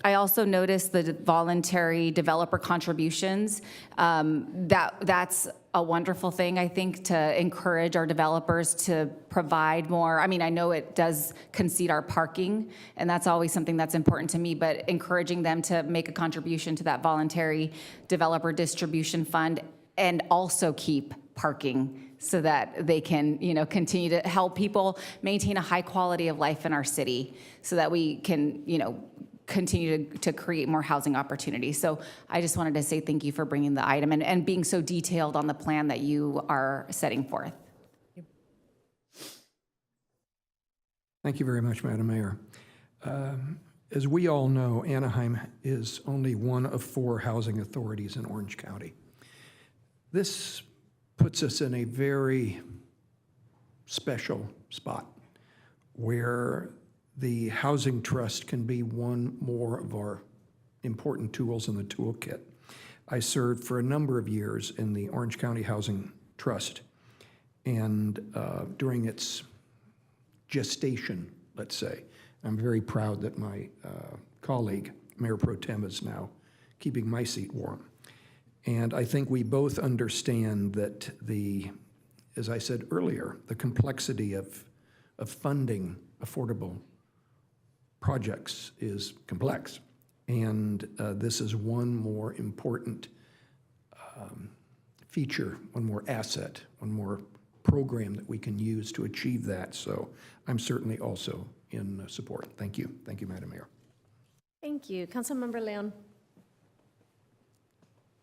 I also noticed the voluntary developer contributions. That's a wonderful thing, I think, to encourage our developers to provide more. I mean, I know it does concede our parking, and that's always something that's important to me, but encouraging them to make a contribution to that voluntary developer distribution fund and also keep parking so that they can, continue to help people maintain a high quality of life in our city so that we can, continue to create more housing opportunities. So I just wanted to say thank you for bringing the item and being so detailed on the plan that you are setting forth. Thank you very much, Madam Mayor. As we all know, Anaheim is only one of 4 housing authorities in Orange County. This puts us in a very special spot where the Housing Trust can be one more of our important tools in the toolkit. I served for a number of years in the Orange County Housing Trust, and during its gestation, let's say, I'm very proud that my colleague, Mayor Pro Tem, is now keeping my seat warm. And I think we both understand that as I said earlier, the complexity of of funding affordable projects is complex. And this is one more important feature, one more asset, one more program that we can use to achieve that. So I'm certainly also in support. Thank you. Thank you, Madam Mayor. Thank you. Councilmember Leon.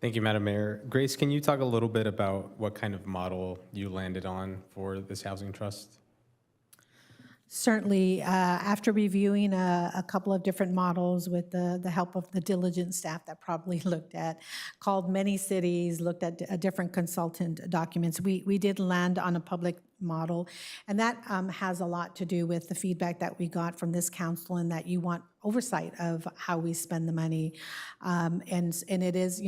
Thank you, Madam Mayor. Grace, can you talk a little bit about what kind of model you landed on for this housing trust? Certainly, after reviewing a couple of different models with the help of the diligent staff that probably called many cities, looked at different consultant documents, we did land on a public model. And that has a lot to do with the feedback that we got from this council and that you want oversight of how we spend the money. And it is,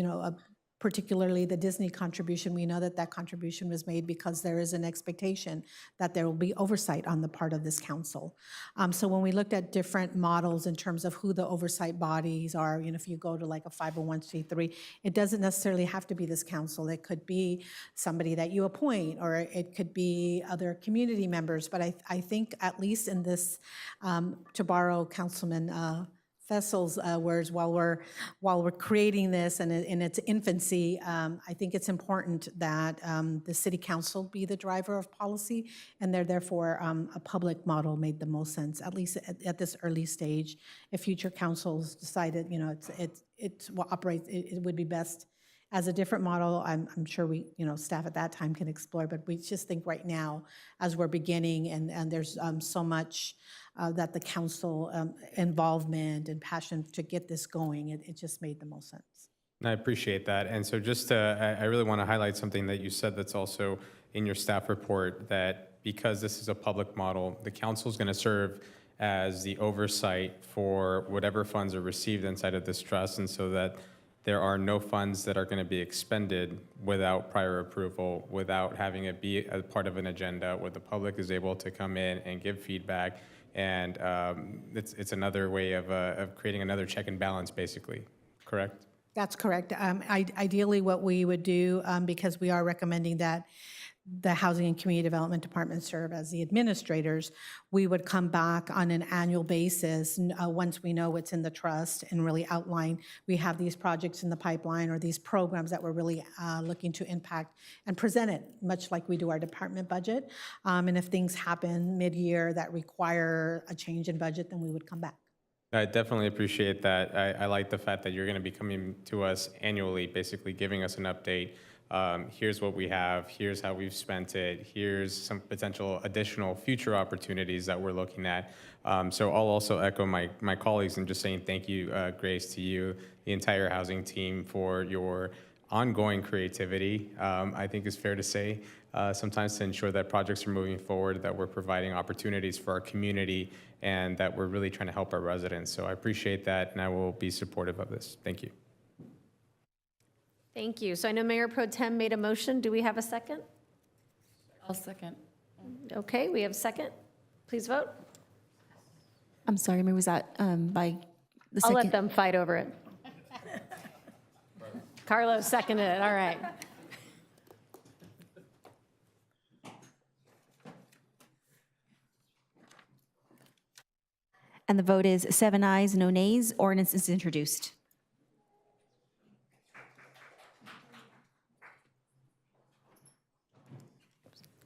particularly the Disney contribution, we know that contribution was made because there is an expectation that there will be oversight on the part of this council. So when we looked at different models in terms of who the oversight bodies are, if you go to like a 501c3, it doesn't necessarily have to be this council. It could be somebody that you appoint, or it could be other community members. But I think at least in this, to borrow Councilman Fessel's words, while we're creating this and in its infancy, I think it's important that the city council be the driver of policy, and therefore a public model made the most sense, at least at this early stage. If future councils decided, it operates, it would be best as a different model. I'm sure we, staff at that time can explore, but we just think right now, as we're beginning, and there's so much that the council involvement and passion to get this going, it just made the most sense. I appreciate that. And so I really want to highlight something that you said that's also in your staff report, that because this is a public model, the council is going to serve as the oversight for whatever funds are received inside of this trust, and so that there are no funds that are going to be expended without prior approval, without having it be a part of an agenda where the public is able to come in and give feedback. And it's another way of creating another check and balance, basically, correct? That's correct. Ideally, what we would do, because we are recommending that the Housing and Community Development Department serve as the administrators, we would come back on an annual basis once we know what's in the trust and really outline, we have these projects in the pipeline or these programs that we're really looking to impact, and present it much like we do our department budget. And if things happen mid-year that require a change in budget, then we would come back. I definitely appreciate that. I like the fact that you're going to be coming to us annually, basically giving us an update. Here's what we have, here's how we've spent it, here's some potential additional future opportunities that we're looking at. So I'll also echo my colleagues in just saying thank you, Grace, to you, the entire housing team, for your ongoing creativity. I think it's fair to say sometimes to ensure that projects are moving forward, that we're providing opportunities for our community, and that we're really trying to help our residents. So I appreciate that, and I will be supportive of this. Thank you. Thank you. So I know Mayor Pro Tem made a motion. Do we have a second? I'll second. Okay, we have a second. Please vote. I'm sorry, Mayor, was that by the I'll second? let them fight over it. Carlos seconded it. All right. And the vote is 7 ayes, no nays. Ordinance is introduced.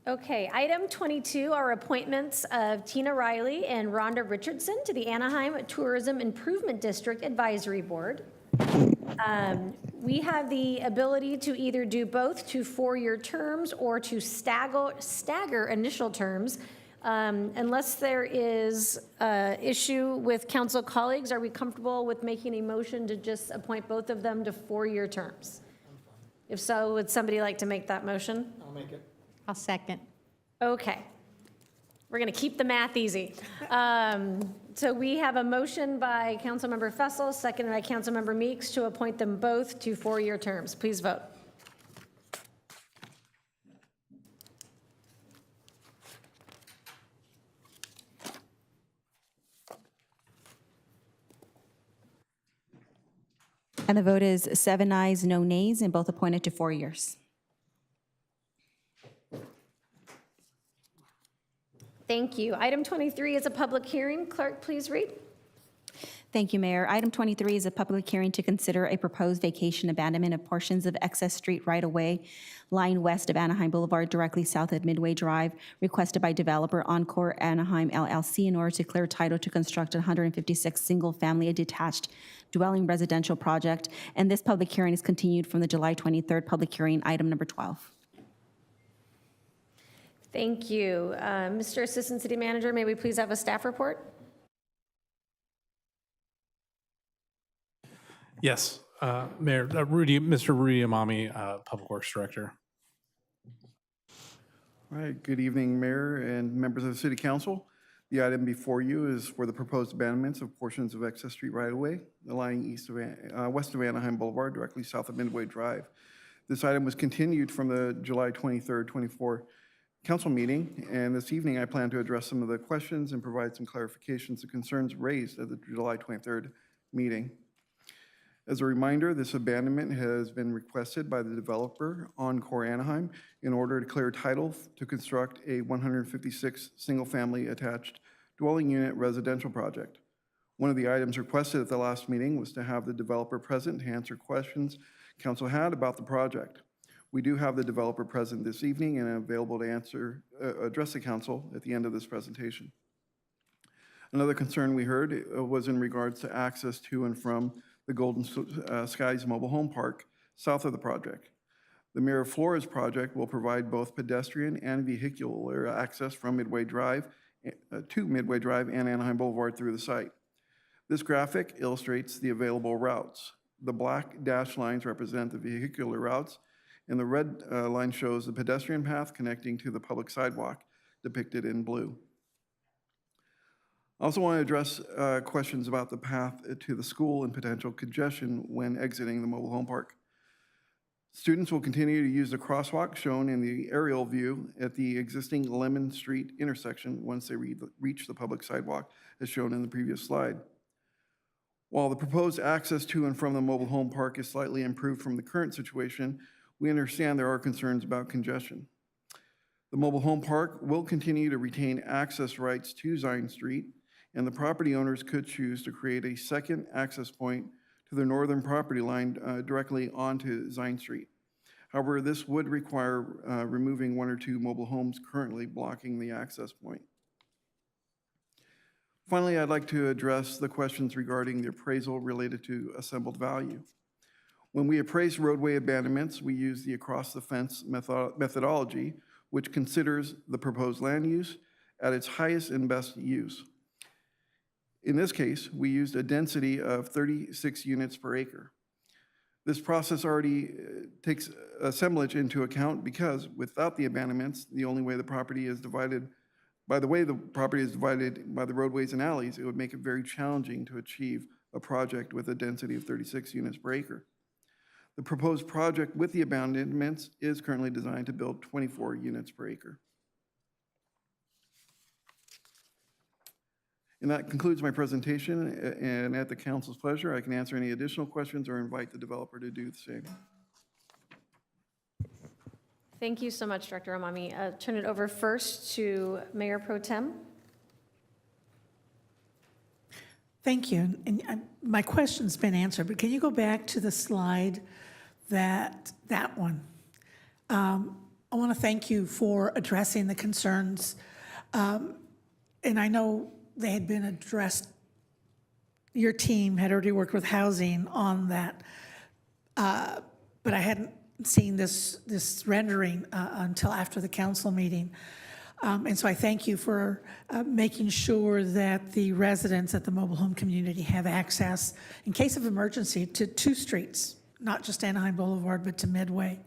Okay, item 22 are appointments of Tina Riley and Rhonda Richardson to the Anaheim Tourism Improvement District Advisory Board. We have the ability to either do both to 4-year terms or to stagger initial terms. Unless there is issue with council colleagues, are we comfortable with making a motion to just appoint both of them to 4-year terms? If so, would somebody like to make that motion? I'll make it. I'll second. Okay. We're going to keep the math easy. So we have a motion by Councilmember Fessel, seconded by Councilmember Meeks, to appoint them both to 4-year terms. Please vote. And the vote is 7 ayes, no nays, and both appointed to 4 years. Thank you. Item 23 is a public hearing. Clerk, please read. Thank you, Mayor. Item 23 is a public hearing to consider a proposed vacation abandonment of portions of excess street right-of-way lying west of Anaheim Boulevard directly south of Midway Drive, requested by developer Encore Anaheim LLC in order to clear title to construct a 156 single-family detached dwelling residential project. And this public hearing is continued from the July 23rd public hearing, item number 12. Thank you. Mr. Assistant City Manager, may we please have a staff report? Yes, Mayor, Mr. Rudy Amami, Public Works Director. All right, good evening, Mayor and members of the City Council. The item before you is for the proposed abandonments of portions of excess street right-of-way lying west of Anaheim Boulevard, directly south of Midway Drive. This item was continued from the July 23rd, 24 council meeting, and this evening I plan to address some of the questions and provide some clarifications and concerns raised at the July 23rd meeting. As a reminder, this abandonment has been requested by the developer, Encore Anaheim, in order to clear title to construct a 156 single-family attached dwelling unit residential project. One of the items requested at the last meeting was to have the developer present to answer questions council had about the project. We do have the developer present this evening and available to address the council at the end of this presentation. Another concern we heard was in regards to access to and from the Golden Skies Mobile Home Park south of the project. The Mira Flores project will provide both pedestrian and vehicular access from Midway Drive to Midway Drive and Anaheim Boulevard through the site. This graphic illustrates the available routes. The black dashed lines represent the vehicular routes, and the red line shows the pedestrian path connecting to the public sidewalk, depicted in blue. I also want to address questions about the path to the school and potential congestion when exiting the mobile home park. Students will continue to use the crosswalk shown in the aerial view at the existing Lemon Street intersection once they reach the public sidewalk, as shown in the previous slide. While the proposed access to and from the mobile home park is slightly improved from the current situation, we understand there are concerns about congestion. The mobile home park will continue to retain access rights to Zion Street, and the property owners could choose to create a second access point to the northern property line directly onto Zion Street. However, this would require removing one or two mobile homes currently blocking the access point. Finally, I'd like to address the questions regarding the appraisal related to assembled value. When we appraise roadway abandonments, we use the across-the-fence methodology, which considers the proposed land use at its highest and best use. In this case, we used a density of 36 units per acre. This process already takes assemblage into account because without the abandonments, the way the property is divided by the roadways and alleys, it would make it very challenging to achieve a project with a density of 36 units per acre. The proposed project with the abandonments is currently designed to build 24 units per acre. And that concludes my presentation, and at the council's pleasure, I can answer any additional questions or invite the developer to do the same. Thank you so much, Director Amami. Turn it over first to Mayor Pro Tem. Thank you. And my question's been answered, but can you go back to the slide, that one? I want to thank you for addressing the concerns. And I know they had been addressed. Your team had already worked with housing on that, but I hadn't seen this rendering until after the council meeting. And so I thank you for making sure that the residents at the mobile home community have access, in case of emergency, to two streets, not just Anaheim Boulevard, but to Midway.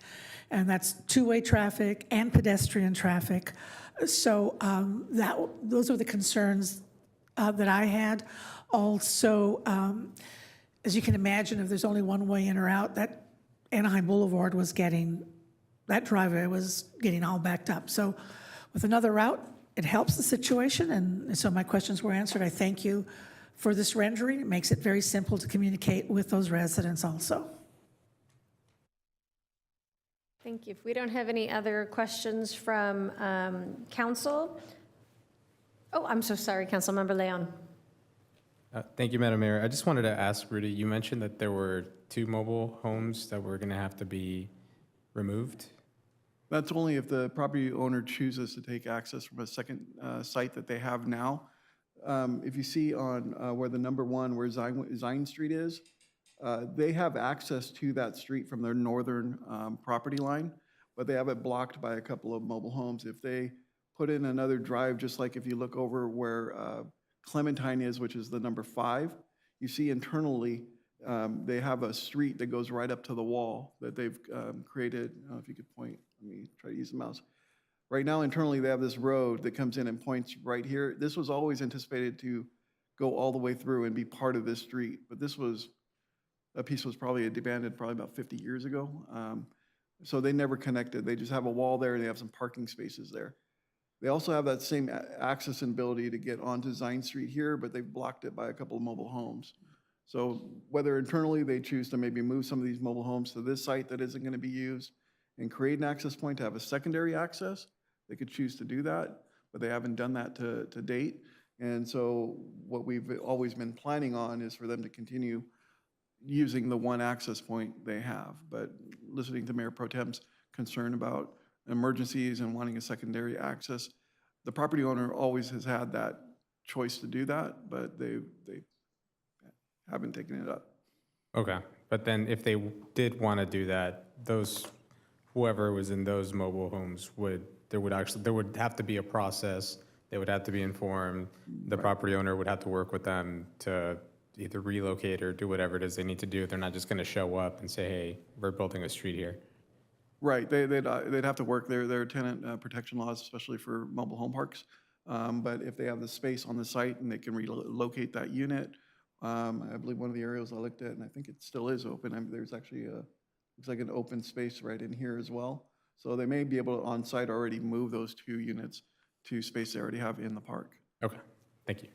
And that's two-way traffic and pedestrian traffic. So those are the concerns that I had. Also, as you can imagine, if there's only one way in or out, that Anaheim Boulevard that driveway was getting all backed up. So with another route, it helps the situation, and so my questions were answered. I thank you for this rendering. It makes it very simple to communicate with those residents also. Thank you. If we don't have any other questions from council, Oh, I'm so sorry, Councilmember Leon. Thank you, Madam Mayor. I just wanted to ask Rudy, you mentioned that there were 2 mobile homes that were going to have to be removed? That's only if the property owner chooses to take access from a second site that they have now. If you see on where the number 1, where Zine Street is, they have access to that street from their northern property line, but they have it blocked by a couple of mobile homes. If they put in another drive, just like if you look over where Clementine is, which is the number 5, you see internally they have a street that goes right up to the wall that they've created. I don't know if you could point. Let me try to use the mouse. Right now, internally, they have this road that comes in and points right here. This was always anticipated to go all the way through and be part of this street, but that piece was probably abandoned probably about 50 years ago. So they never connected. They just have a wall there and they have some parking spaces there. They also have that same access and ability to get onto Zine Street here, but they've blocked it by a couple of mobile homes. So whether internally they choose to maybe move some of these mobile homes to this site that isn't going to be used and create an access point to have a secondary access, they could choose to do that, but they haven't done that to date. And so what we've always been planning on is for them to continue using the one access point they have. But listening to Mayor Pro Tem's concern about emergencies and wanting a secondary access, the property owner always has had that choice to do that, but they haven't taken it up. Okay, but then if they did want to do that, whoever was in those mobile homes there would have to be a process. They would have to be informed. The property owner would have to work with them to either relocate or do whatever it is they need to do. They're not just going to show up and say, hey, we're building a street here. Right, they'd have to work their tenant protection laws, especially for mobile home parks. But if they have the space on the site and they can relocate that unit, I believe one of the areas I looked at, and I think it still is open, there's actually looks like an open space right in here as well. So they may be able to on-site already move those 2 units to space they already have in the park. Okay, thank you.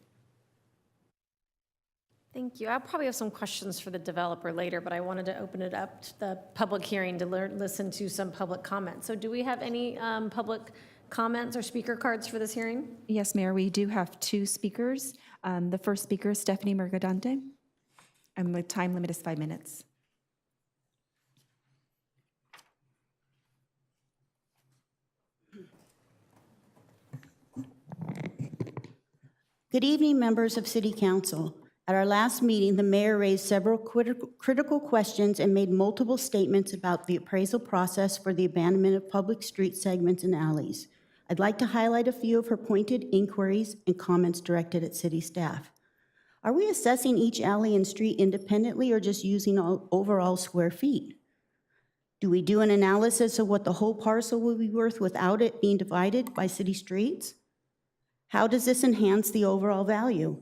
Thank you. I'll probably have some questions for the developer later, but I wanted to open it up to the public hearing to listen to some public comments. So do we have any public comments or speaker cards for this hearing? Yes, Mayor, we do have 2 speakers. The first speaker is Stephanie Mercadante, and the time limit is 5 minutes. Good evening, members of City Council. At our last meeting, the mayor raised several critical questions and made multiple statements about the appraisal process for the abandonment of public street segments and alleys. I'd like to highlight a few of her pointed inquiries and comments directed at city staff. Are we assessing each alley and street independently or just using overall square feet? Do we do an analysis of what the whole parcel will be worth without it being divided by city streets? How does this enhance the overall value?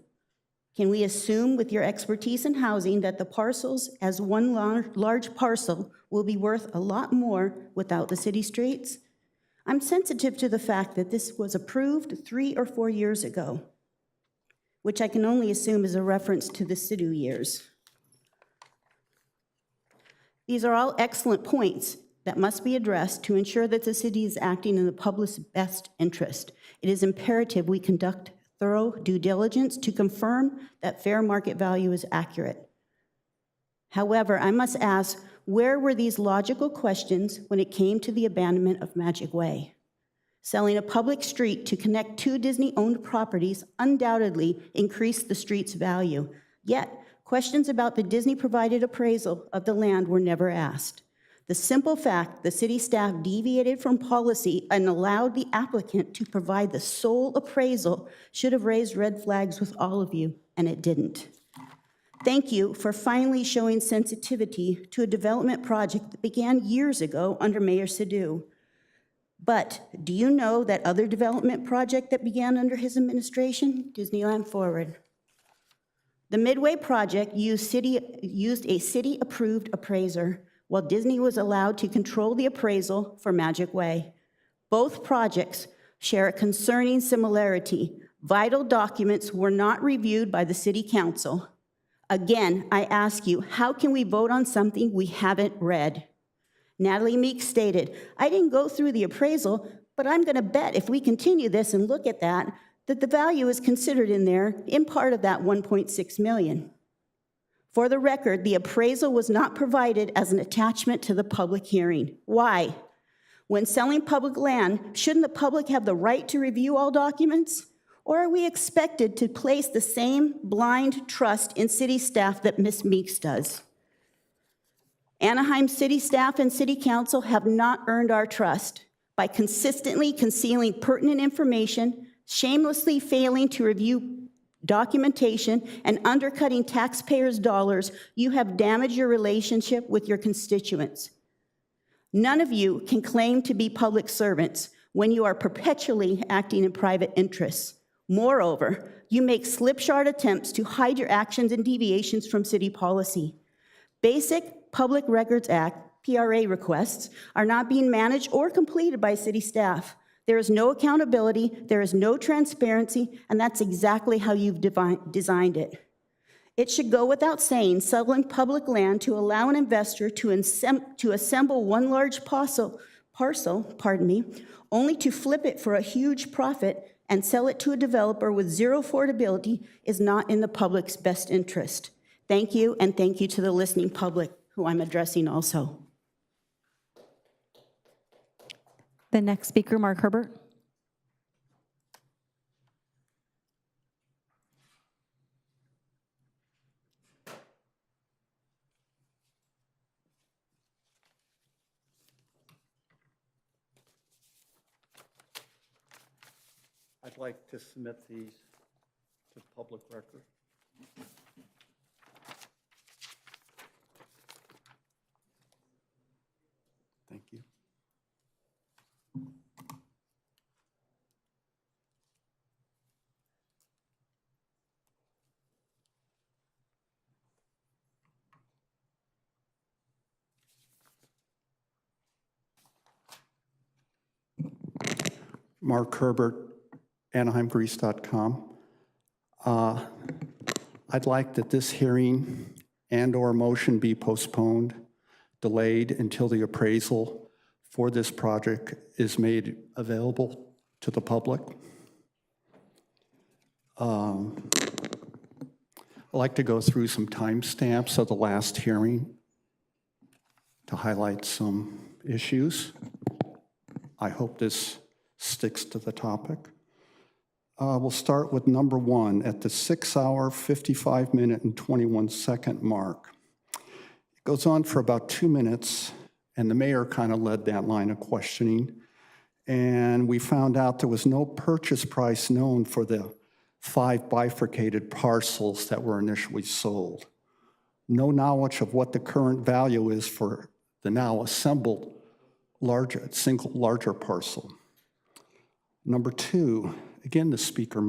Can we assume with your expertise in housing that the parcels as one large parcel will be worth a lot more without the city streets? I'm sensitive to the fact that this was approved 3 or 4 years ago, which I can only assume is a reference to the city years. These are all excellent points that must be addressed to ensure that the city is acting in the public's best interest. It is imperative we conduct thorough due diligence to confirm that fair market value is accurate. However, I must ask, where were these logical questions when it came to the abandonment of Magic Way? Selling a public street to connect 2 Disney-owned properties undoubtedly increased the street's value. Yet, questions about the Disney-provided appraisal of the land were never asked. The simple fact the city staff deviated from policy and allowed the applicant to provide the sole appraisal should have raised red flags with all of you, and it didn't. Thank you for finally showing sensitivity to a development project that began years ago under Mayor Sadu. But do you know that other development project that began under his administration? Disneyland Forward. The Midway project used a city-approved appraiser, while Disney was allowed to control the appraisal for Magic Way. Both projects share a concerning similarity. Vital documents were not reviewed by the City Council. Again, I ask you, how can we vote on something we haven't read? Natalie Meeks stated, I didn't go through the appraisal, but I'm going to bet if we continue this and look at that, that the value is considered in there in part of that 1.6 million. For the record, the appraisal was not provided as an attachment to the public hearing. Why? When selling public land, shouldn't the public have the right to review all documents? Or are we expected to place the same blind trust in city staff that Ms. Meeks does? Anaheim city staff and city council have not earned our trust by consistently concealing pertinent information, shamelessly failing to review documentation, and undercutting taxpayers' dollars. You have damaged your relationship with your constituents. None of you can claim to be public servants when you are perpetually acting in private interests. Moreover, you make slipshod attempts to hide your actions and deviations from city policy. Basic Public Records Act, PRA requests, are not being managed or completed by city staff. There is no accountability, there is no transparency, and that's exactly how you've designed it. It should go without saying, selling public land to allow an investor to assemble one large parcel, only to flip it for a huge profit and sell it to a developer with zero affordability is not in the public's best interest. Thank you, and thank you to the listening public, who I'm addressing also. The next speaker, Mark Herbert. I'd like to submit these to public record. Thank you. Mark Herbert, AnaheimGrease.com. I'd like that this hearing and/or motion be postponed, delayed until the appraisal for this project is made available to the public. I'd like to go through some timestamps of the last hearing to highlight some issues. I hope this sticks to the topic. We'll start with number 1 at the 6-hour, 55-minute, and 21-second mark. It goes on for about 2 minutes, and the mayor kind of led that line of questioning. And we found out there was no purchase price known for the 5 bifurcated parcels that were initially sold. No knowledge of what the current value is for the now assembled single larger parcel. Number 2, again, the speaker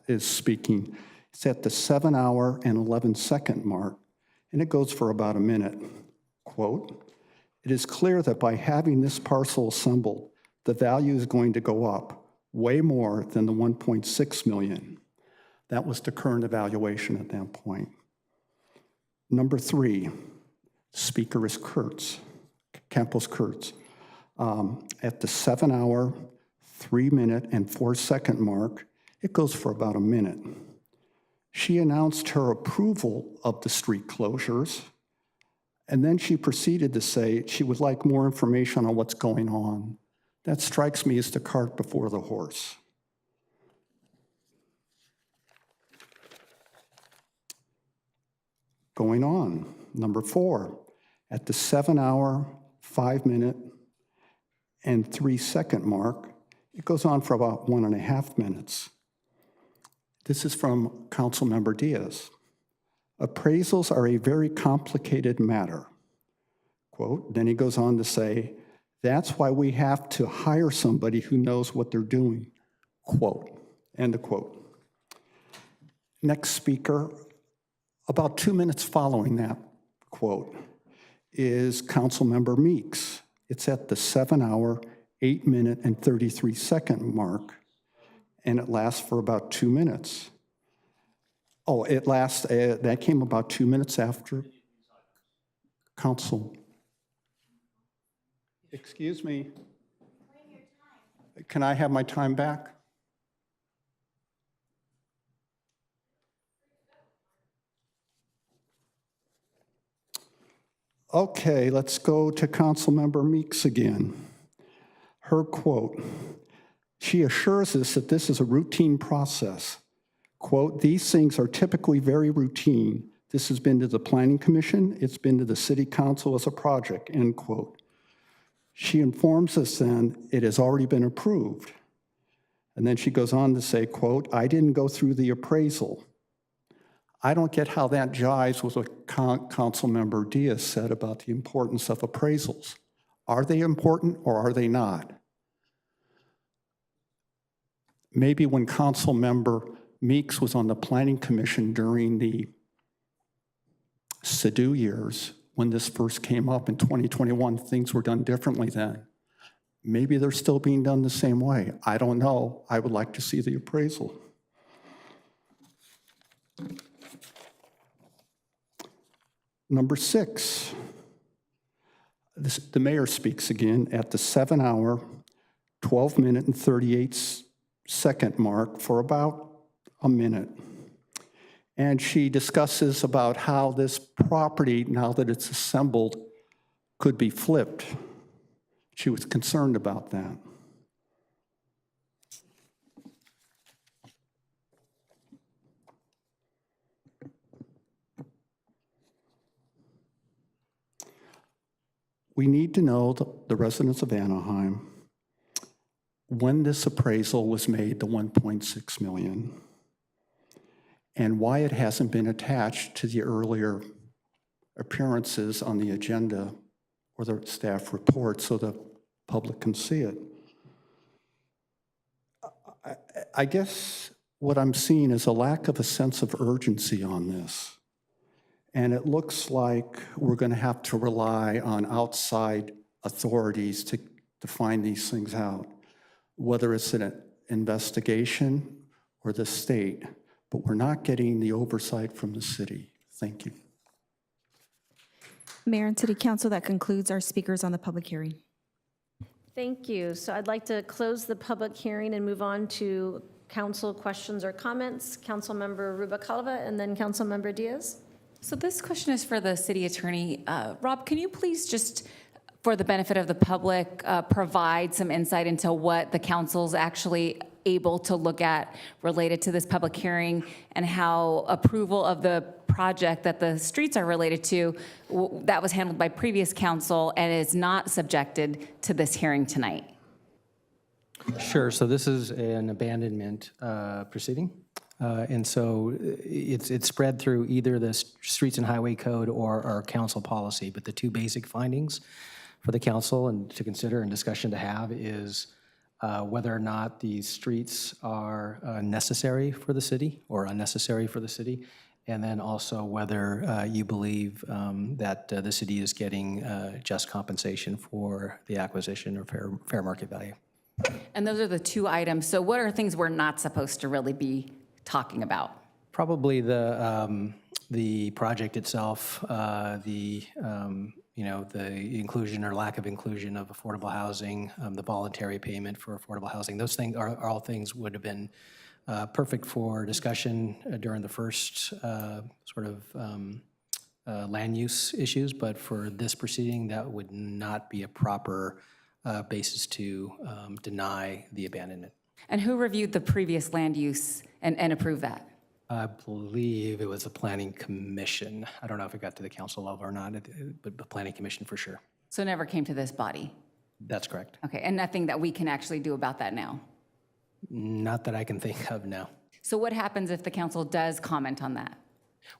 is speaking. It's at the 7-hour and 11-second mark, and it goes for about a minute. Quote, "It is clear that by having this parcel assembled, the value is going to go up way more than the 1.6 million. That was the current evaluation at that point. Number 3, speaker is Campos Kurtz. At the 7-hour, 3-minute, and 4-second mark, it goes for about a minute. She announced her approval of the street closures, and then she proceeded to say she would like more information on what's going on. That strikes me as the cart before the horse. Going on, number 4, at the 7-hour, 5-minute, and 3-second mark, it goes on for about 1.5 minutes. This is from Councilmember Diaz. Appraisals are a very complicated matter. Quote, then he goes on to say, that's why we have to hire somebody who knows what they're doing. Quote, end of quote. Next speaker, about 2 minutes following that quote, is Councilmember Meeks. It's at the 7-hour, 8-minute, and 33-second mark, and it lasts for about 2 minutes. Oh, that came about 2 minutes after Council. Excuse me. Can I have my time back? Okay, let's go to Councilmember Meeks again. Her quote, she assures us that this is a routine process. Quote, these things are typically very routine. This has been to the Planning Commission, it's been to the City Council as a project, end quote. She informs us then it has already been approved. And then she goes on to say, quote, I didn't go through the appraisal. I don't get how that jives with what Councilmember Diaz said about the importance of appraisals. Are they important or are they not? Maybe when Councilmember Meeks was on the Planning Commission during the Sadu years, when this first came up in 2021, things were done differently then. Maybe they're still being done the same way. I don't know. I would like to see the appraisal. Number 6, the mayor speaks again at the 7-hour, 12-minute and 38-second mark for about a minute. And she discusses about how this property, now that it's assembled, could be flipped. She was concerned about that. We need to know, the residents of Anaheim, when this appraisal was made, the $1.6 million, and why it hasn't been attached to the earlier appearances on the agenda or the staff report so the public can see it. I guess what I'm seeing is a lack of a sense of urgency on this. And it looks like we're going to have to rely on outside authorities to find these things out, whether it's an investigation or the state, but we're not getting the oversight from the city. Thank you. Mayor and City Council, that concludes our speakers on the public hearing. Thank you. So I'd like to close the public hearing and move on to council questions or comments. Councilmember Rubalcaba and then Councilmember Diaz. So this question is for the city attorney. Rob, can you please just, for the benefit of the public, provide some insight into what the council's actually able to look at related to this public hearing and how approval of the project that the streets are related to, that was handled by previous council and is not subjected to this hearing tonight? Sure. So this is an abandonment proceeding. And so it's spread through either the Streets and Highway Code or our council policy. But the two basic findings for the council and to consider and discussion to have is whether or not these streets are necessary for the city or unnecessary for the city. And then also whether you believe that the city is getting just compensation for the acquisition or fair market value. And those are the two items. So what are things we're not supposed to really be talking about? Probably the project itself, the inclusion or lack of inclusion of affordable housing, the voluntary payment for affordable housing. Those things are all things would have been perfect for discussion during the first land use issues, but for this proceeding, that would not be a proper basis to deny the abandonment. And who reviewed the previous land use and approved that? I believe it was the Planning Commission. I don't know if it got to the council level or not, but the Planning Commission for sure. So it never came to this body? That's correct. Okay, and nothing that we can actually do about that now? Not that I can think of, no. So what happens if the council does comment on that?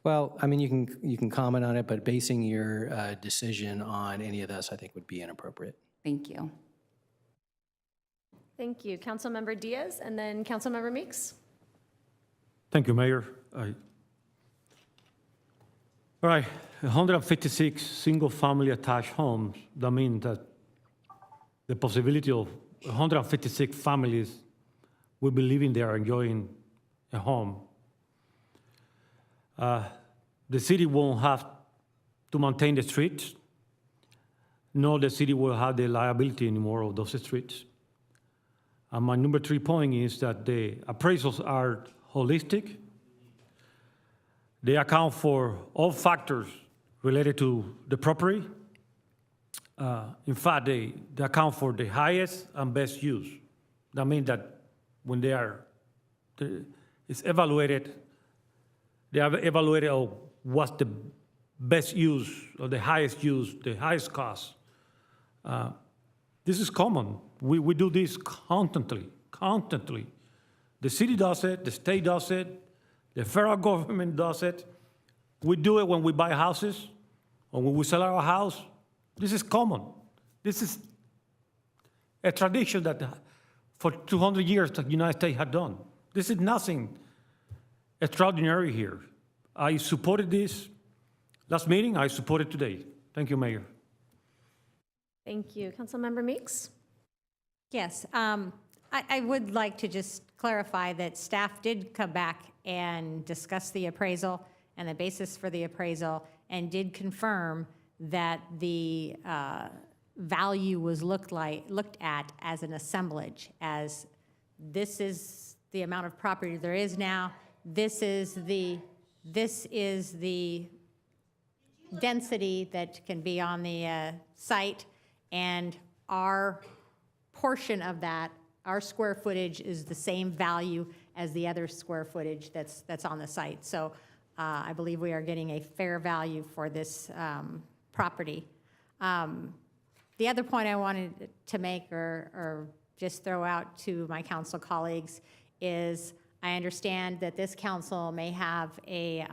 Well, I mean, you can comment on it, but basing your decision on any of this, I think, would be inappropriate. Thank you. Thank you. Councilmember Diaz and then Councilmember Meeks. Thank you, Mayor. All right, 156 single-family attached homes. That means that the possibility of 156 families will be living there, enjoying a home. The city won't have to maintain the streets, nor the city will have the liability anymore of those streets. And my number 3 point is that the appraisals are holistic. They account for all factors related to the property, in fact, they account for the highest and best use. That means that when it's evaluated, they have evaluated what's the best use or the highest use, the highest cost. This is common. We do this constantly. The city does it, the state does it, the federal government does it. We do it when we buy houses or when we sell our house. This is common. This is a tradition that for 200 years the United States had done. This is nothing extraordinary here. I supported this last meeting. I support it today. Thank you, Mayor. Thank you. Councilmember Meeks? Yes, I would like to just clarify that staff did come back and discuss the appraisal and the basis for the appraisal, and did confirm that the value was looked at as an assemblage, as this is the amount of property there is now, this is the density that can be on the site, and our portion of that, our square footage, is the same value as the other square footage that's on the site. So I believe we are getting a fair value for this property. The other point I wanted to make, or just throw out to my council colleagues, is I understand that this council may have a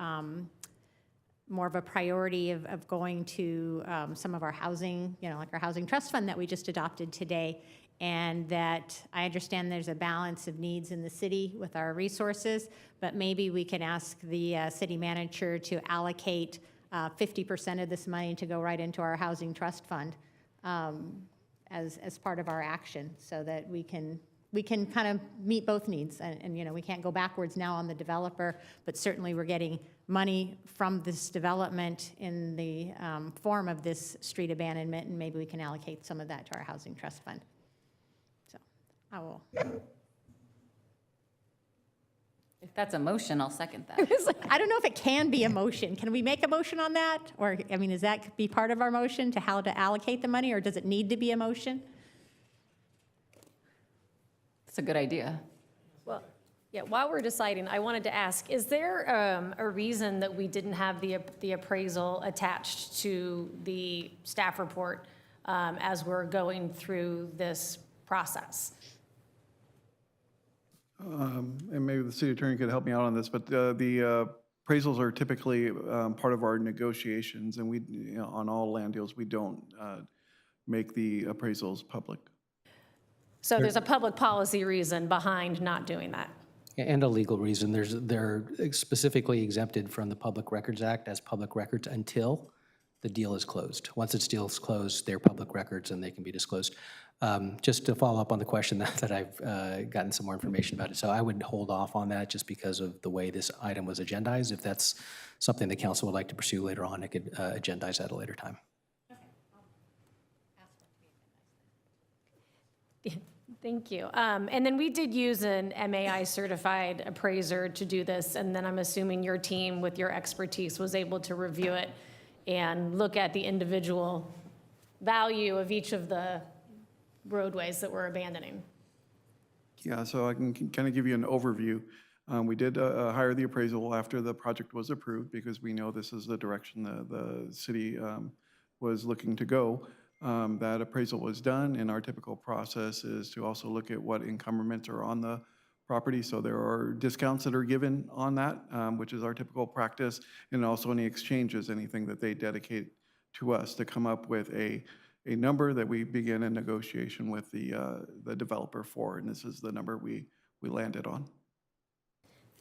more of a priority of going to some of our housing, like our housing trust fund that we just adopted today, and that I understand there's a balance of needs in the city with our resources, but maybe we can ask the city manager to allocate 50% of this money to go right into our housing trust fund as part of our action, so that we can kind of meet both needs. And we can't go backwards now on the developer, but certainly we're getting money from this development in the form of this street abandonment, and maybe we can allocate some of that to our housing trust fund. So I will. If that's a motion, I'll second that. I don't know if it can be a motion. Can we make a motion on that? Or, does that be part of our motion to how to allocate the money, or does it need to be a motion? It's a good idea. Well, yeah, while we're deciding, I wanted to ask, is there a reason that we didn't have the appraisal attached to the staff report as we're going through this process? And maybe the city attorney could help me out on this, but the appraisals are typically part of our negotiations, and we, on all land deals, we don't make the appraisals public. So there's a public policy reason behind not doing that. And a legal reason. They're specifically exempted from the Public Records Act as public records until the deal is closed. Once its deal is closed, they're public records and they can be disclosed. Just to follow up on the question that I've gotten some more information about it. So I would hold off on that just because of the way this item was agendized. If that's something the council would like to pursue later on, I could agendize that at a later time. Thank you. And then we did use an MAI certified appraiser to do this, and then I'm assuming your team with your expertise was able to review it and look at the individual value of each of the roadways that we're abandoning. Yeah, so I can kind of give you an overview. We did hire the appraisal after the project was approved, because we know this is the direction the city was looking to go. That appraisal was done, and our typical process is to also look at what encumbrments are on the property. So there are discounts that are given on that, which is our typical practice, and also any exchanges, anything that they dedicate to us to come up with a number that we begin a negotiation with the developer for, and this is the number we landed on.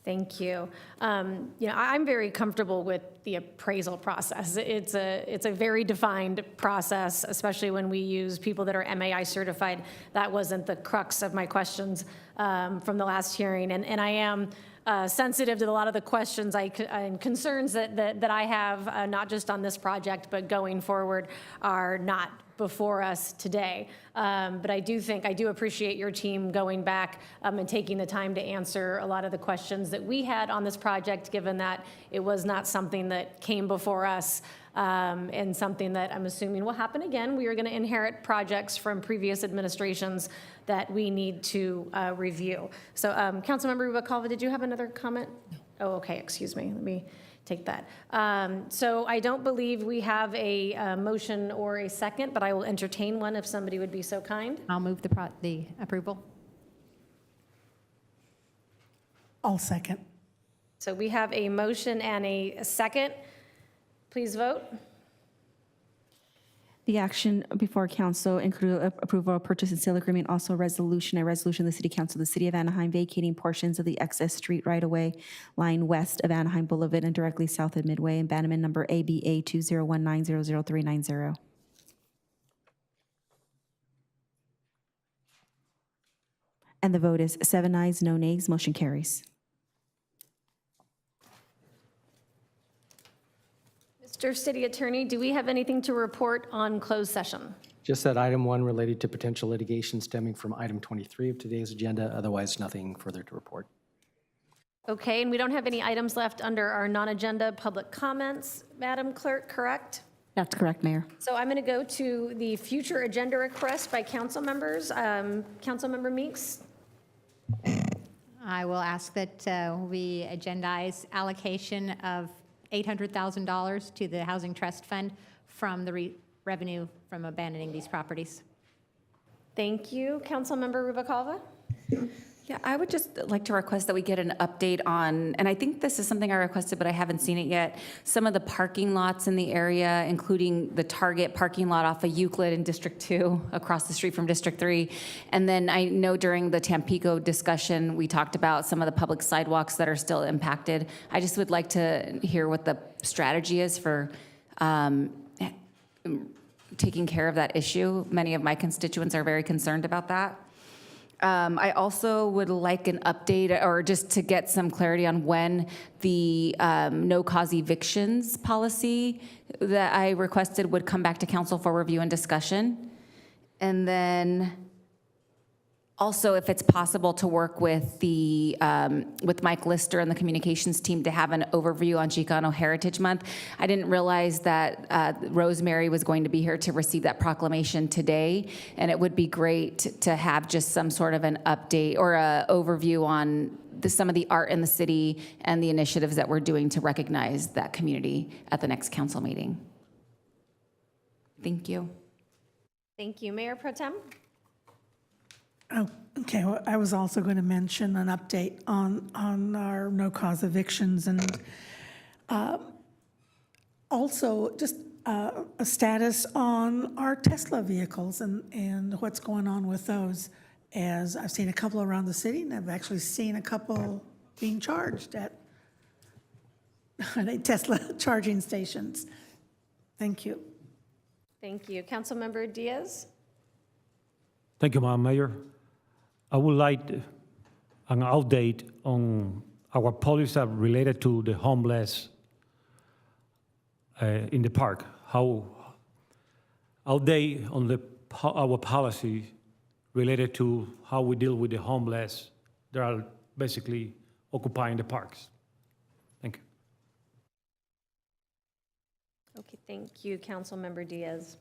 Thank you. I'm very comfortable with the appraisal process. It's a very defined process, especially when we use people that are MAI certified. That wasn't the crux of my questions from the last hearing, and I am sensitive to a lot of the questions and concerns that I have, not just on this project, but going forward, are not before us today. But I do appreciate your team going back and taking the time to answer a lot of the questions that we had on this project, given that it was not something that came before us and something that I'm assuming will happen again. We are going to inherit projects from previous administrations that we need to review. So Councilmember Rubalcaba, did you have another comment? Oh, okay, excuse me. Let me take that. So I don't believe we have a motion or a second, but I will entertain one if somebody would be so kind. I'll move the approval. I'll second. So we have a motion and a second. Please vote. The action before council include approval of purchase and sale agreement, also a resolution of the City Council of the City of Anaheim vacating portions of the excess street right-of-way lying west of Anaheim Boulevard and directly south of Midway, abandonment number ABA 2019000390. And the vote is 7 ayes, no nays, motion carries. Mr. City Attorney, do we have anything to report on closed session? Just that item 1 related to potential litigation stemming from item 23 of today's agenda. Otherwise, nothing further to report. Okay, and we don't have any items left under our non-agenda public comments, Madam Clerk, correct? That's correct, Mayor. So I'm going to go to the future agenda requests by council members. Councilmember Meeks. I will ask that we agendize allocation of $800,000 to the Housing Trust Fund from the revenue from abandoning these properties. Thank you. Councilmember Rubalcaba. Yeah, I would just like to request that we get an update on, and I think this is something I requested, but I haven't seen it yet, some of the parking lots in the area, including the Target parking lot off of Euclid in District 2, across the street from District 3. And then I know during the Tampico discussion, we talked about some of the public sidewalks that are still impacted. I just would like to hear what the strategy is for taking care of that issue. Many of my constituents are very concerned about that. I also would like an update or just to get some clarity on when the no-cause evictions policy that I requested would come back to council for review and discussion. And then also, if it's possible to work with the with Mike Lister and the communications team to have an overview on Chicano Heritage Month. I didn't realize that Rosemary was going to be here to receive that proclamation today, and it would be great to have just some sort of an update or an overview on some of the art in the city and the initiatives that we're doing to recognize that community at the next council meeting. Thank you. Thank you. Mayor Pro Tem. Oh, okay. Well, I was also going to mention an update on our no-cause evictions and also just a status on our Tesla vehicles and what's going on with those. As I've seen a couple around the city, and I've actually seen a couple being charged at Tesla charging stations. Thank you. Thank you. Councilmember Diaz. Thank you, Madam Mayor. I would like an update on our policy related to the homeless in the park. How update on our policy related to how we deal with the homeless that are basically occupying the parks. Thank you. Okay, thank you, Councilmember Diaz.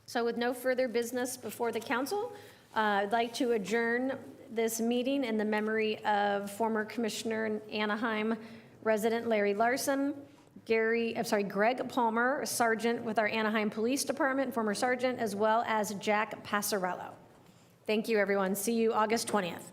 So with no further business before the council, I'd like to adjourn this meeting in the memory of former Commissioner Anaheim resident Larry Larson, Greg Palmer, Sergeant with our Anaheim Police Department, former Sergeant, as well as Jack Passarello. Thank you, everyone. See you August 20th.